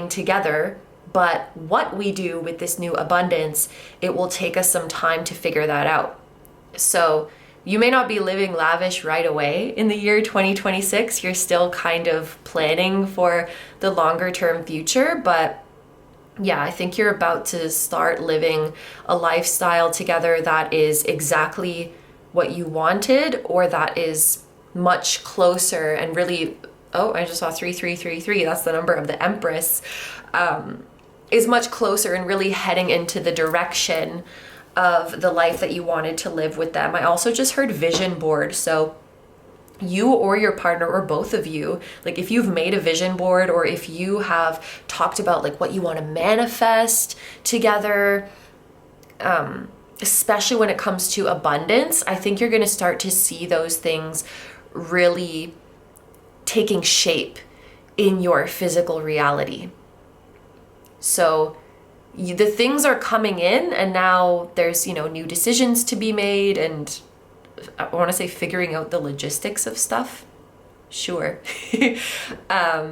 together, But what we do with this new abundance, it will take us some time to figure that out. So you may not be living lavish right away in the year 2026. You're still kind of planning for the longer term future. But yeah, I think you're about to start living a lifestyle together that is exactly what you wanted, or that is much closer and really, oh, I just saw 3333. That's the number of the Empress. Is much closer and really heading into the direction of the life that you wanted to live with them. I also just heard vision board. So you or your partner or both of you, like if you've made a vision board, or if you have talked about like what you want to manifest together, especially when it comes to abundance, I think you're going to start to see those things really taking shape in your physical reality. So the things are coming in, and now there's, new decisions to be made, and I want to say figuring out the logistics of stuff. Sure. But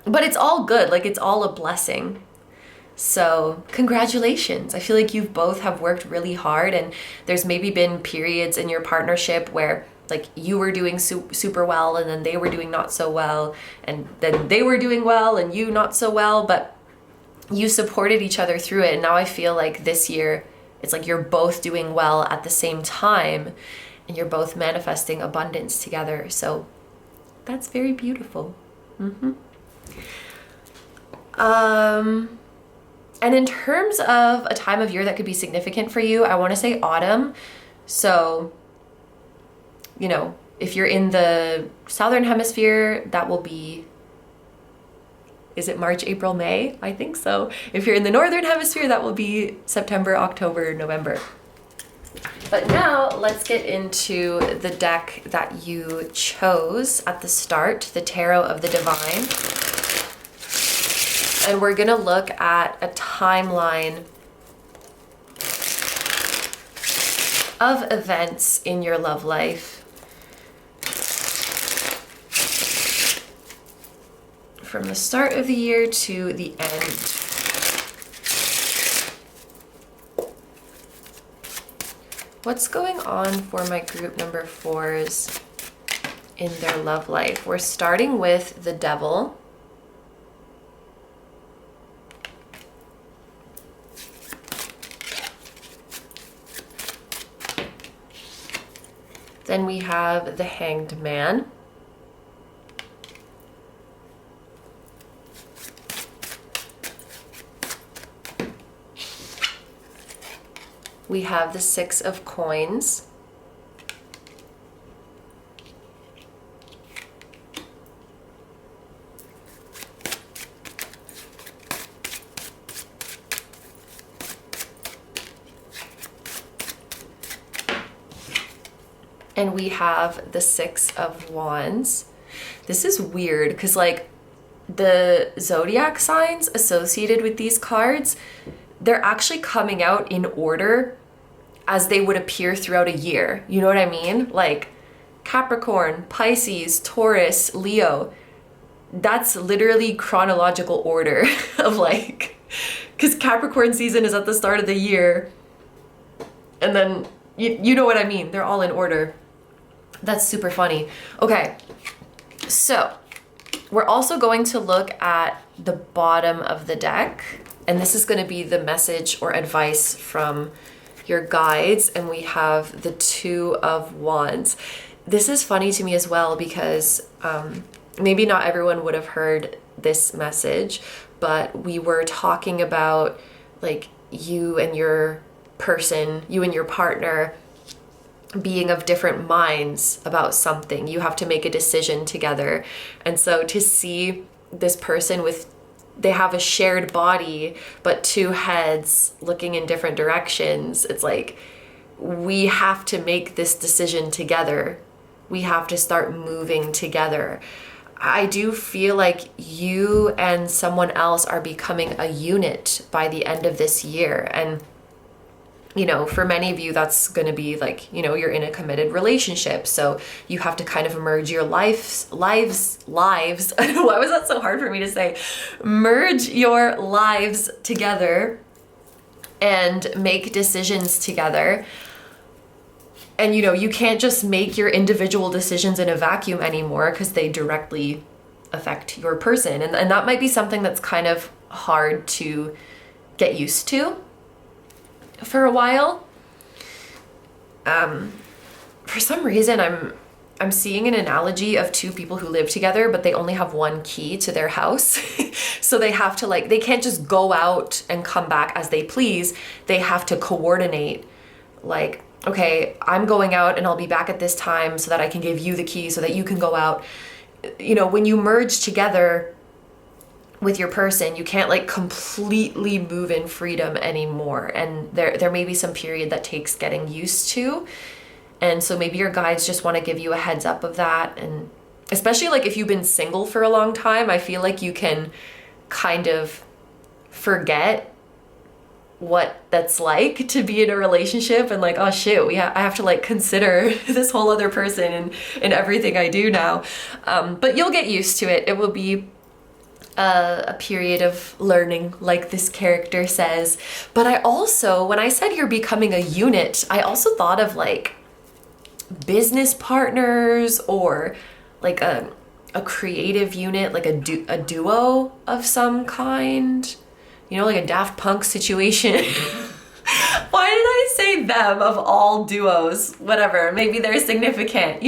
it's all good. Like, it's all a blessing. So congratulations. I feel like you both have worked really hard, and there's maybe been periods in your partnership where like you were doing super well, and then they were doing not so well, and then they were doing well and you not so well, but you supported each other through it. And now I feel like this year, it's like you're both doing well at the same time, and you're both manifesting abundance together. So that's very beautiful. And in terms of a time of year that could be significant for you, I want to say autumn. So, if you're in the southern hemisphere, that will be, is it March, April, May? I think so. If you're in the northern hemisphere, that will be September, October, November. But now let's get into the deck that you chose at the start, the Tarot of the Divine. And we're going to look at a timeline of events in your love life from the start of the year to the end. What's going on for my group number 4s in their love life? We're starting with the Devil. Then we have the Hanged Man. We have the Six of Coins. And we have the Six of Wands. This is weird because like the zodiac signs associated with these cards, they're actually coming out in order as they would appear throughout a year. You know what I mean? Like Capricorn, Pisces, Taurus, Leo. That's literally chronological order of like, because Capricorn season is at the start of the year. And then, you know what I mean? They're all in order. That's super funny. Okay, so we're also going to look at the bottom of the deck. And this is going to be the message or advice from your guides. And we have the Two of Wands. This is funny to me as well because maybe not everyone would have heard this message, but we were talking about like you and your person, you and your partner being of different minds about something. You have to make a decision together. And so to see this person with, they have a shared body, but two heads looking in different directions. It's like, we have to make this decision together. We have to start moving together. I do feel like you and someone else are becoming a unit by the end of this year. And for many of you, that's going to be like, you're in a committed relationship. So you have to kind of merge your lives. Why was that so hard for me to say? Merge your lives together and make decisions together. And, you can't just make your individual decisions in a vacuum anymore because they directly affect your person. And that might be something that's kind of hard to get used to for a while. For some reason, I'm seeing an analogy of two people who live together, but they only have one key to their house. So they have to they can't just go out and come back as they please. They have to coordinate, like, okay, I'm going out and I'll be back at this time so that I can give you the key so that you can go out. When you merge together with your person, you can't completely move in freedom anymore. And there may be some period that takes getting used to. And so maybe your guides just want to give you a heads up of that. And especially if you've been single for a long time, I feel like you can kind of forget what that's like to be in a relationship and oh shit, I have to consider this whole other person in everything I do now. But you'll get used to it. It will be a period of learning, like this character says. But I also, when I said you're becoming a unit, I also thought of business partners or a creative unit, a duo of some kind, like a Daft Punk situation. Why did I say them of all duos? Whatever, maybe they're significant,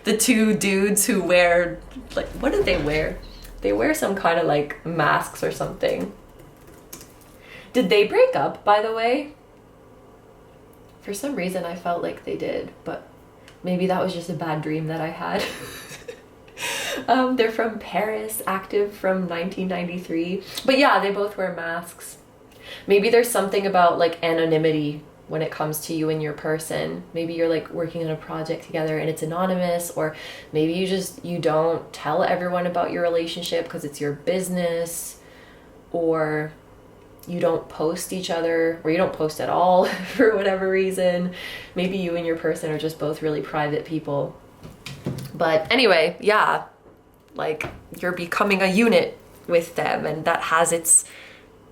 the two dudes who wear, what did they wear? They wear some kind of masks or something. Did they break up, by the way? For some reason I felt like they did, but maybe that was just a bad dream that I had. They're from Paris, active from 1993. But yeah, they both wear masks. Maybe there's something about anonymity when it comes to you and your person. Maybe you're working on a project together and it's anonymous, or maybe you don't tell everyone about your relationship because it's your business, or you don't post each other, or you don't post at all for whatever reason. Maybe you and your person are just both really private people. But anyway, yeah, you're becoming a unit with them, and that has its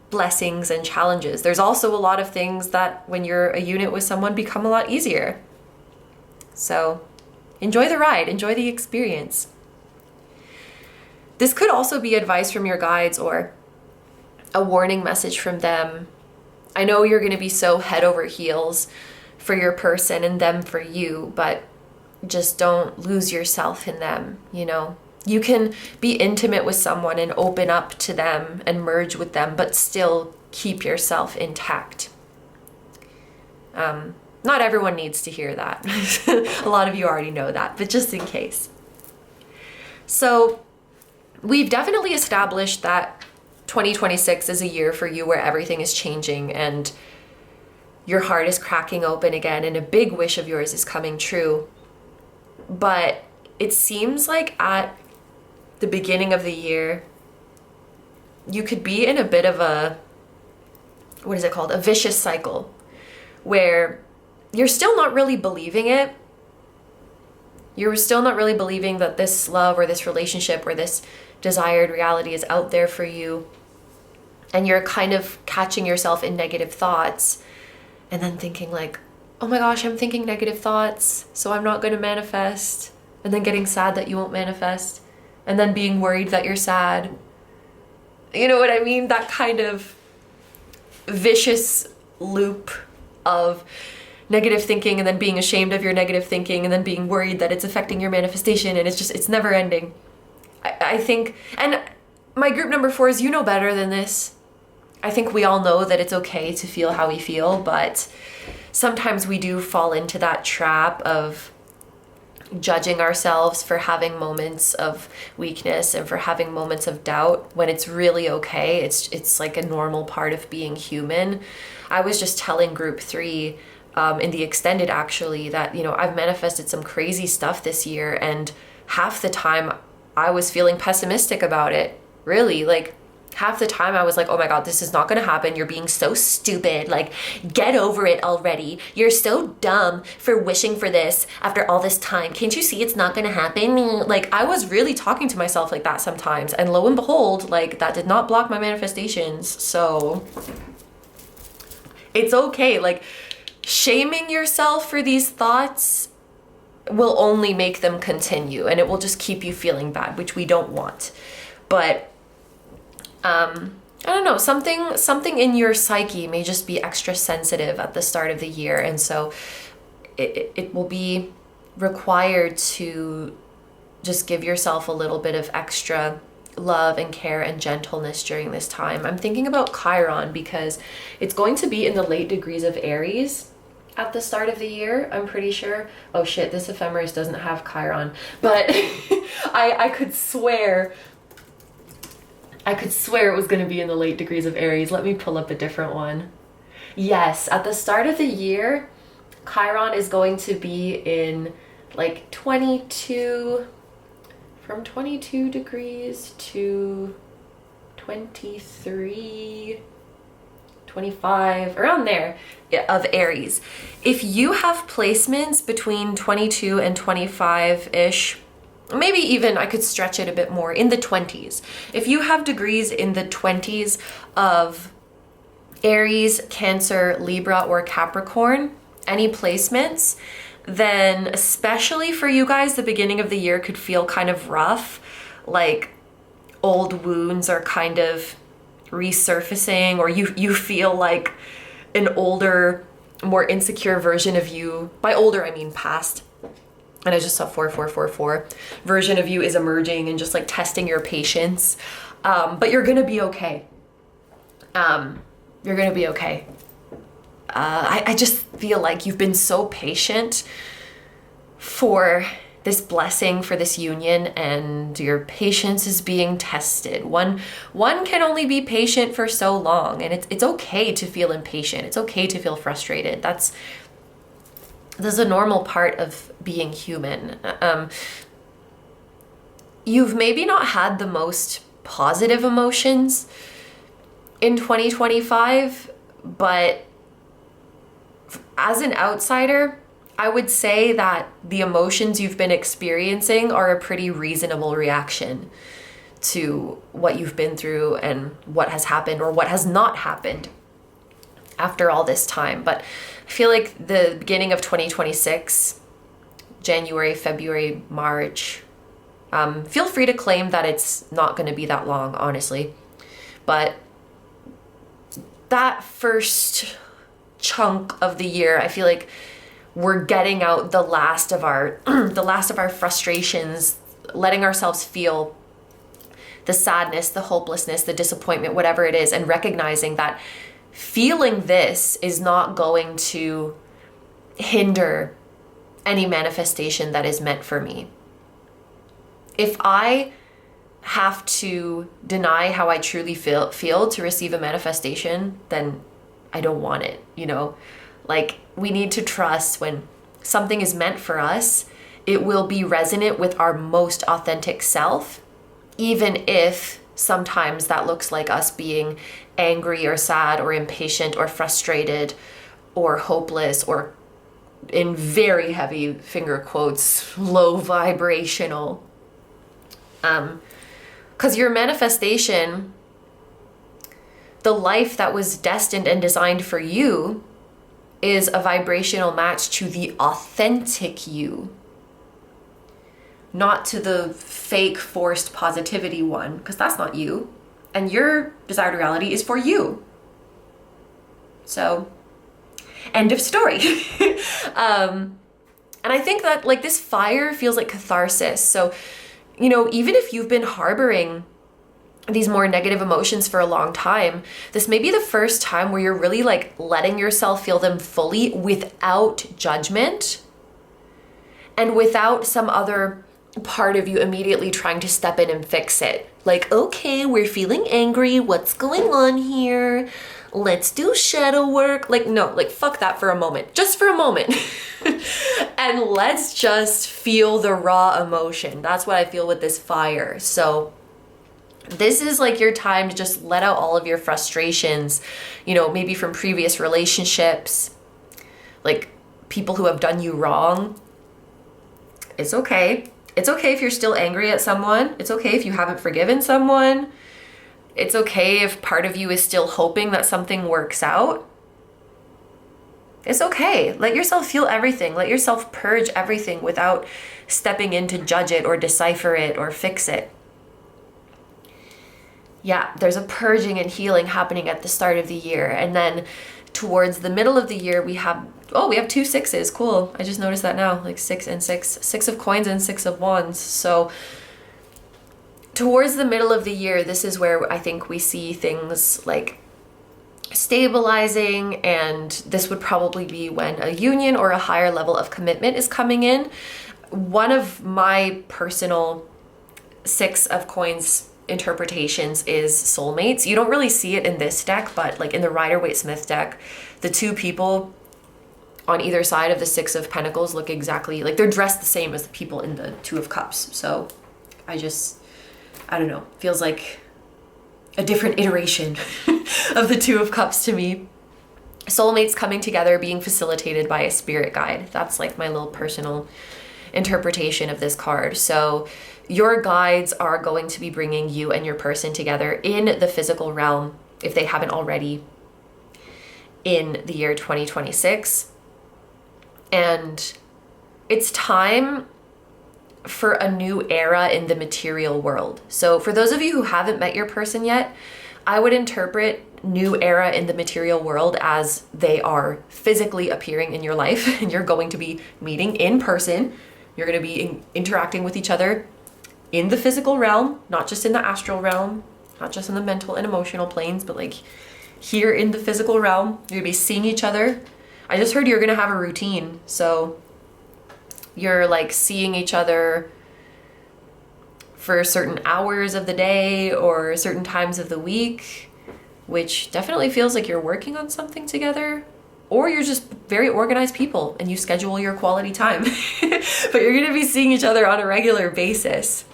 blessings and challenges. There's also a lot of things that when you're a unit with someone become a lot easier. So enjoy the ride, enjoy the experience. This could also be advice from your guides or a warning message from them. I know you're going to be so head over heels for your person and them for you, but just don't lose yourself in them, You can be intimate with someone and open up to them and merge with them, but still keep yourself intact. Not everyone needs to hear that. A lot of you already know that, but just in case. So we've definitely established that 2026 is a year for you where everything is changing and your heart is cracking open again and a big wish of yours is coming true. But it seems like at the beginning of the year, you could be in a bit of a, a vicious cycle where you're still not really believing it. You're still not really believing that this love or this relationship or this desired reality is out there for you. And you're kind of catching yourself in negative thoughts and then thinking oh my gosh, I'm thinking negative thoughts, so I'm not going to manifest. And then getting sad that you won't manifest. And then being worried that you're sad. You know what I mean? That kind of vicious loop of negative thinking and then being ashamed of your negative thinking and then being worried that it's affecting your manifestation, and it's never ending. I think, and my group number 4 is, you know better than this. I think we all know that it's okay to feel how we feel, but sometimes we do fall into that trap of judging ourselves for having moments of weakness and for having moments of doubt when it's really okay. It's like a normal part of being human. I was just telling group 3 in the extended actually that, I've manifested some crazy stuff this year, and half the time I was feeling pessimistic about it. Really, half the time I was like, oh my God, this is not gonna happen. You're being so stupid. Like, get over it already. You're so dumb for wishing for this after all this time. Can't you see it's not gonna happen? Like, I was really talking to myself like that sometimes. And lo and behold, like, that did not block my manifestations. So it's okay. Like, shaming yourself for these thoughts will only make them continue, and it will just keep you feeling bad, which we don't want. But I don't know, something in your psyche may just be extra sensitive at the start of the year, and so it will be required to just give yourself a little bit of extra love and care and gentleness during this time. I'm thinking about Chiron because it's going to be in the late degrees of Aries at the start of the year, I'm pretty sure. Oh shit, this ephemeris doesn't have Chiron, but I could swear it was going to be in the late degrees of Aries. Let me pull up a different one. Yes, at the start of the year, Chiron is going to be in like 22, from 22 degrees to 23, 25, around there, of Aries. If you have placements between 22 and 25-ish, maybe even I could stretch it a bit more, in the 20s. If you have degrees in the 20s of Aries, Cancer, Libra, or Capricorn, any placements, then especially for you guys, the beginning of the year could feel kind of rough. Like old wounds are kind of resurfacing, or you feel like an older, more insecure version of you. By older, I mean past. And I just saw 4444 version of you is emerging and just like testing your patience. But you're gonna be okay. You're gonna be okay. I just feel like you've been so patient for this blessing, for this union, and your patience is being tested. One can only be patient for so long, and it's okay to feel impatient. It's okay to feel frustrated. This is a normal part of being human. You've maybe not had the most positive emotions in 2025, but as an outsider, I would say that the emotions you've been experiencing are a pretty reasonable reaction to what you've been through and what has happened or what has not happened after all this time. But I feel like the beginning of 2026, January, February, March, feel free to claim that it's not going to be that long, honestly. But that first chunk of the year, I feel like we're getting out the last of our frustrations, letting ourselves feel the sadness, the hopelessness, the disappointment, whatever it is, and recognizing that feeling this is not going to hinder any manifestation that is meant for me. If I have to deny how I truly feel to receive a manifestation, then I don't want it, you know? Like, we need to trust when something is meant for us, it will be resonant with our most authentic self, even if sometimes that looks like us being angry or sad or impatient or frustrated or hopeless or, in very heavy finger quotes, low vibrational. Because your manifestation, the life that was destined and designed for you, is a vibrational match to the authentic you, not to the fake forced positivity one, because that's not you. And your desired reality is for you. So, end of story. And I think that like this fire feels like catharsis. So, you know, even if you've been harboring these more negative emotions for a long time, this may be the first time where you're really like letting yourself feel them fully without judgment and without some other part of you immediately trying to step in and fix it. Like, okay, we're feeling angry. What's going on here? Let's do shadow work. Like, no, like fuck that for a moment, just for a moment. And let's just feel the raw emotion. That's what I feel with this fire. So This is like your time to just let out all of your frustrations, you know, maybe from previous relationships, like people who have done you wrong. It's okay. It's okay if you're still angry at someone. It's okay if you haven't forgiven someone. It's okay if part of you is still hoping that something works out. It's okay. Let yourself feel everything. Let yourself purge everything without stepping in to judge it or decipher it or fix it. Yeah, there's a purging and healing happening at the start of the year. And then towards the middle of the year, we have 2 sixes. Cool. I just noticed that now, like 6 and 6. 6 of coins and 6 of wands. So towards the middle of the year, this is where I think we see things like stabilizing, and this would probably be when a union or a higher level of commitment is coming in. One of my personal 6 of coins interpretations is soulmates. You don't really see it in this deck, but like in the Rider-Waite-Smith deck, the 2 people on either side of the 6 of Pentacles look exactly like they're dressed the same as the people in the 2 of Cups. So I don't know, feels like a different iteration of the 2 of Cups to me. Soulmates coming together, being facilitated by a spirit guide. That's like my little personal interpretation of this card. So your guides are going to be bringing you and your person together in the physical realm, if they haven't already, in the year 2026. And it's time for a new era in the material world. So for those of you who haven't met your person yet, I would interpret new era in the material world as they are physically appearing in your life, and you're going to be meeting in person. You're going to be interacting with each other in the physical realm, not just in the astral realm, not just in the mental and emotional planes, but like here in the physical realm. You're going to be seeing each other. I just heard you're going to have a routine. So you're like seeing each other for certain hours of the day or certain times of the week, which definitely feels like you're working on something together. Or you're just very organized people and you schedule your quality time. But you're going to be seeing each other on a regular basis.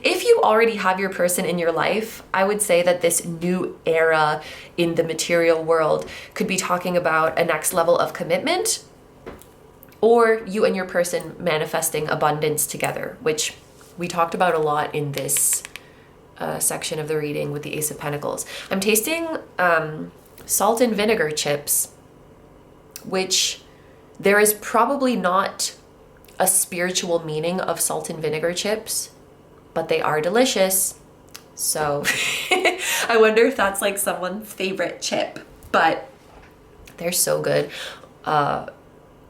If you already have your person in your life, I would say that this new era in the material world could be talking about a next level of commitment, or you and your person manifesting abundance together, which we talked about a lot in this section of the reading with the Ace of Pentacles. I'm tasting salt and vinegar chips, which there is probably not a spiritual meaning of salt and vinegar chips, but they are delicious. So I wonder if that's like someone's favorite chip, but they're so good.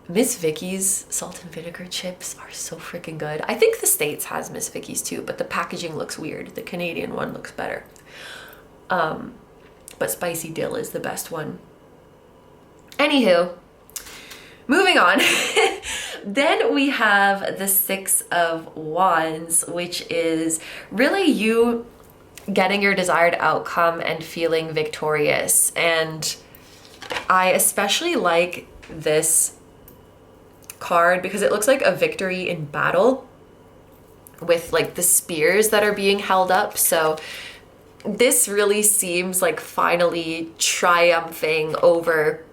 Miss Vicky's salt and vinegar chips are so freaking good. I think the States has Miss Vicky's too, but the packaging looks weird. The Canadian one looks better. But spicy dill is the best one. Anywho, moving on. Then we have the 6 of Wands, which is really you getting your desired outcome and feeling victorious. And I especially like this card because it looks like a victory in battle with like the spears that are being held up. So this really seems like finally triumphing over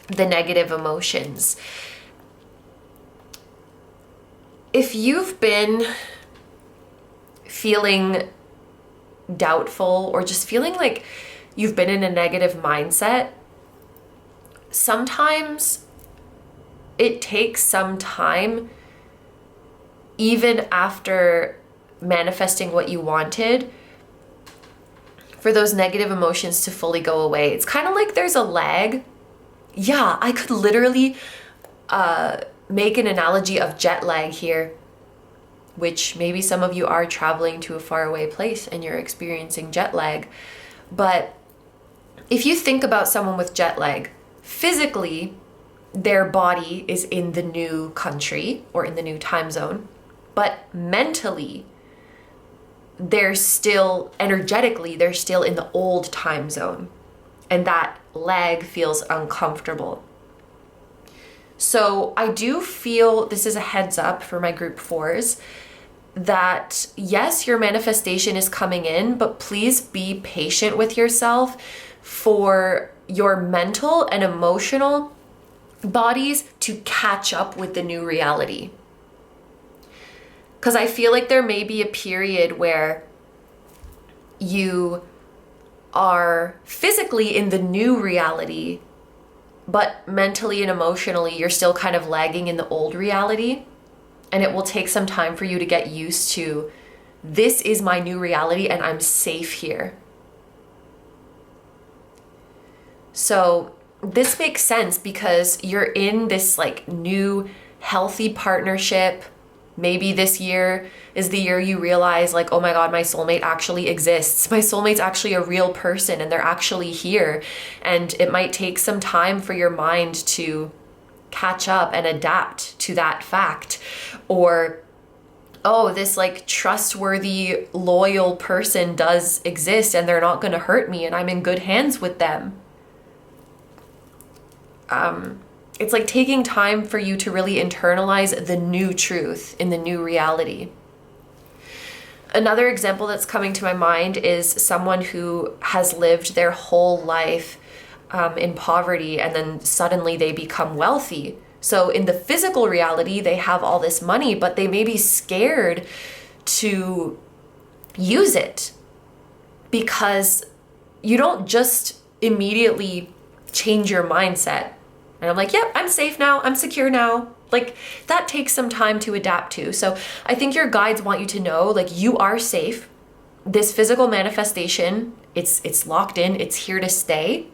the negative emotions. If you've been feeling doubtful or just feeling like you've been in a negative mindset, sometimes it takes some time, even after manifesting what you wanted, for those negative emotions to fully go away. It's kind of like there's a lag. Yeah, I could literally make an analogy of jet lag here, which maybe some of you are traveling to a faraway place and you're experiencing jet lag. But if you think about someone with jet lag, physically, their body is in the new country or in the new time zone, but mentally, they're still, energetically, they're still in the old time zone. And that lag feels uncomfortable. So I do feel, this is a heads up for my group 4s, that yes, your manifestation is coming in, but please be patient with yourself for your mental and emotional bodies to catch up with the new reality. Because I feel like there may be a period where you are physically in the new reality, but mentally and emotionally, you're still kind of lagging in the old reality. And it will take some time for you to get used to, this is my new reality and I'm safe here. So this makes sense because you're in this like new healthy partnership. Maybe this year is the year you realize like, oh my God, my soulmate actually exists. My soulmate's actually a real person and they're actually here. And it might take some time for your mind to catch up and adapt to that fact. Or, oh, this like trustworthy, loyal person does exist and they're not going to hurt me and I'm in good hands with them. It's like taking time for you to really internalize the new truth in the new reality. Another example that's coming to my mind is someone who has lived their whole life in poverty and then suddenly they become wealthy. So in the physical reality, they have all this money, but they may be scared to use it because you don't just immediately change your mindset. And I'm like, yep, I'm safe now. I'm secure now. Like that takes some time to adapt to. So I think your guides want you to know, like, you are safe. This physical manifestation, it's locked in. It's here to stay.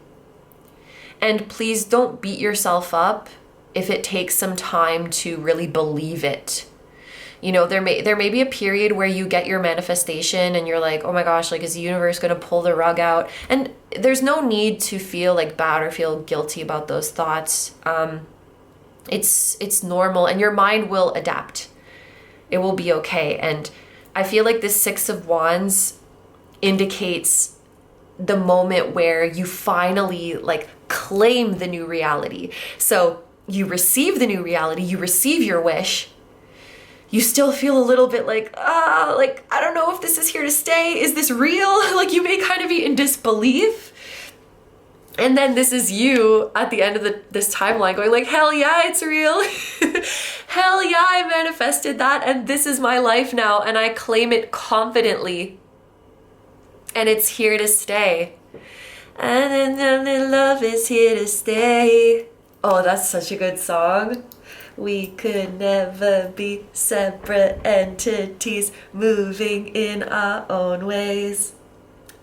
And please don't beat yourself up if it takes some time to really believe it. You know, there may be a period where you get your manifestation and you're like, oh my gosh, like, is the universe going to pull the rug out? And there's no need to feel like bad or feel guilty about those thoughts. It's normal and your mind will adapt. It will be okay. And I feel like this Six of Wands indicates the moment where you finally like claim the new reality. So you receive the new reality, you receive your wish. You still feel a little bit like, like, I don't know if this is here to stay. Is this real? Like you may kind of be in disbelief. And then this is you at the end of this timeline going like, hell yeah, it's real. Hell yeah, I manifested that and this is my life now and I claim it confidently. And it's here to stay. And then love is here to stay. Oh, that's such a good song. We could never be separate entities moving in our own ways.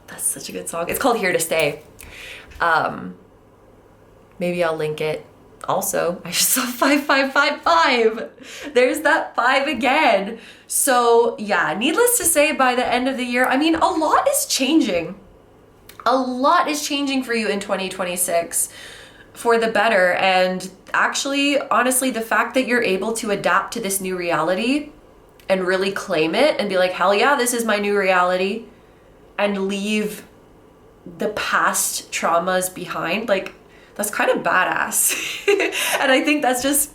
That's such a good song. It's called Here to Stay. Maybe I'll link it. Also, I just saw 5555. There's that 5 again. So yeah, needless to say, by the end of the year, I mean, a lot is changing. A lot is changing for you in 2026 for the better. And actually, honestly, the fact that you're able to adapt to this new reality and really claim it and be like, hell yeah, this is my new reality, and leave the past traumas behind, like, that's kind of badass. And I think that's just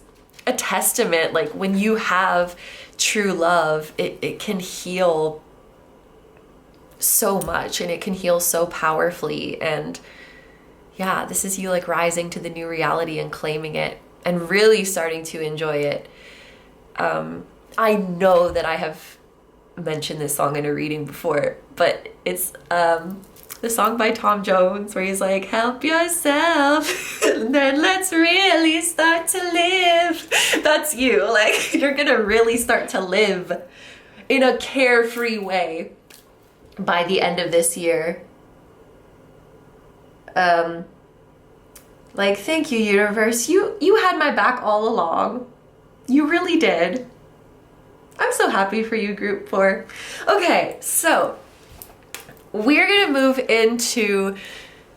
a testament, like when you have true love, it can heal so much and it can heal so powerfully. And yeah, this is you like rising to the new reality and claiming it and really starting to enjoy it. I know that I have mentioned this song in a reading before, but it's the song by Tom Jones where he's like, help yourself and then let's really start to live. That's you. Like, you're gonna really start to live in a carefree way by the end of this year. Like, thank you, universe. You had my back all along. You really did. I'm so happy for you, group 4. Okay, so we're gonna move into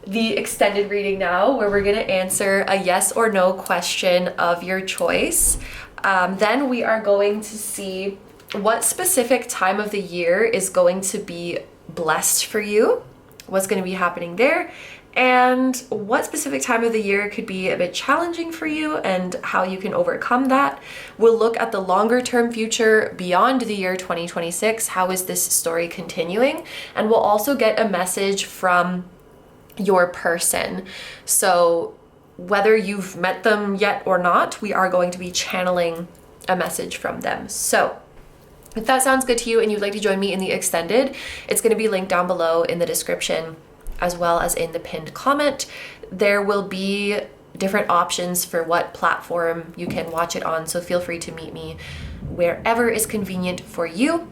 the extended reading now, where we're gonna answer a yes or no question of your choice. Then we are going to see what specific time of the year is going to be blessed for you, what's gonna be happening there. and what specific time of the year could be a bit challenging for you and how you can overcome that. We'll look at the longer term future beyond the year 2026. How is this story continuing? And we'll also get a message from your person. So whether you've met them yet or not, we are going to be channeling a message from them. So if that sounds good to you and you'd like to join me in the extended, it's going to be linked down below in the description as well as in the pinned comment. There will be different options for what platform you can watch it on, so feel free to meet me wherever is convenient for you.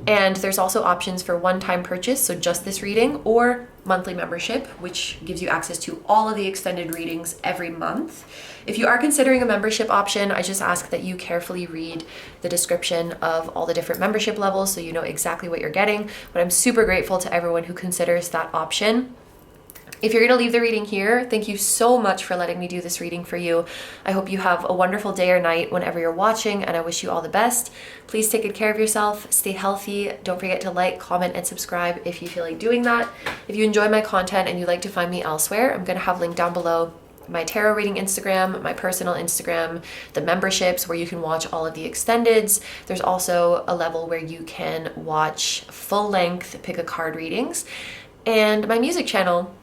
And there's also options for one-time purchase, so just this reading, or monthly membership, which gives you access to all of the extended readings every month. If you are considering a membership option, I just ask that you carefully read the description of all the different membership levels so you know exactly what you're getting. But I'm super grateful to everyone who considers that option. If you're going to leave the reading here, thank you so much for letting me do this reading for you. I hope you have a wonderful day or night whenever you're watching, and I wish you all the best. Please take good care of yourself, stay healthy. Don't forget to like, comment, and subscribe if you feel like doing that. If you enjoy my content and you'd like to find me elsewhere, I'm going to have linked down below my tarot reading Instagram, my personal Instagram, the memberships where you can watch all of the extendeds. There's also a level where you can watch full-length pick a card readings, and my music channel,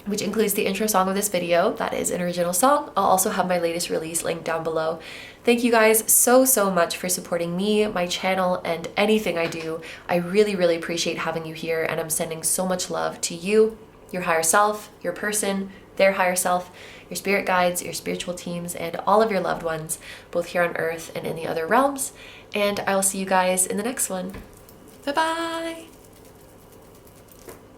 which includes the intro song of this video. That is an original song. I'll also have my latest release linked down below. Thank you guys so much for supporting me, my channel, and anything I do. I really appreciate having you here, and I'm sending so much love to you, your higher self, your person, their higher self, your spirit guides, your spiritual teams, and all of your loved ones, both here on Earth and in the other realms. And I will see you guys in the next one. Bye-bye!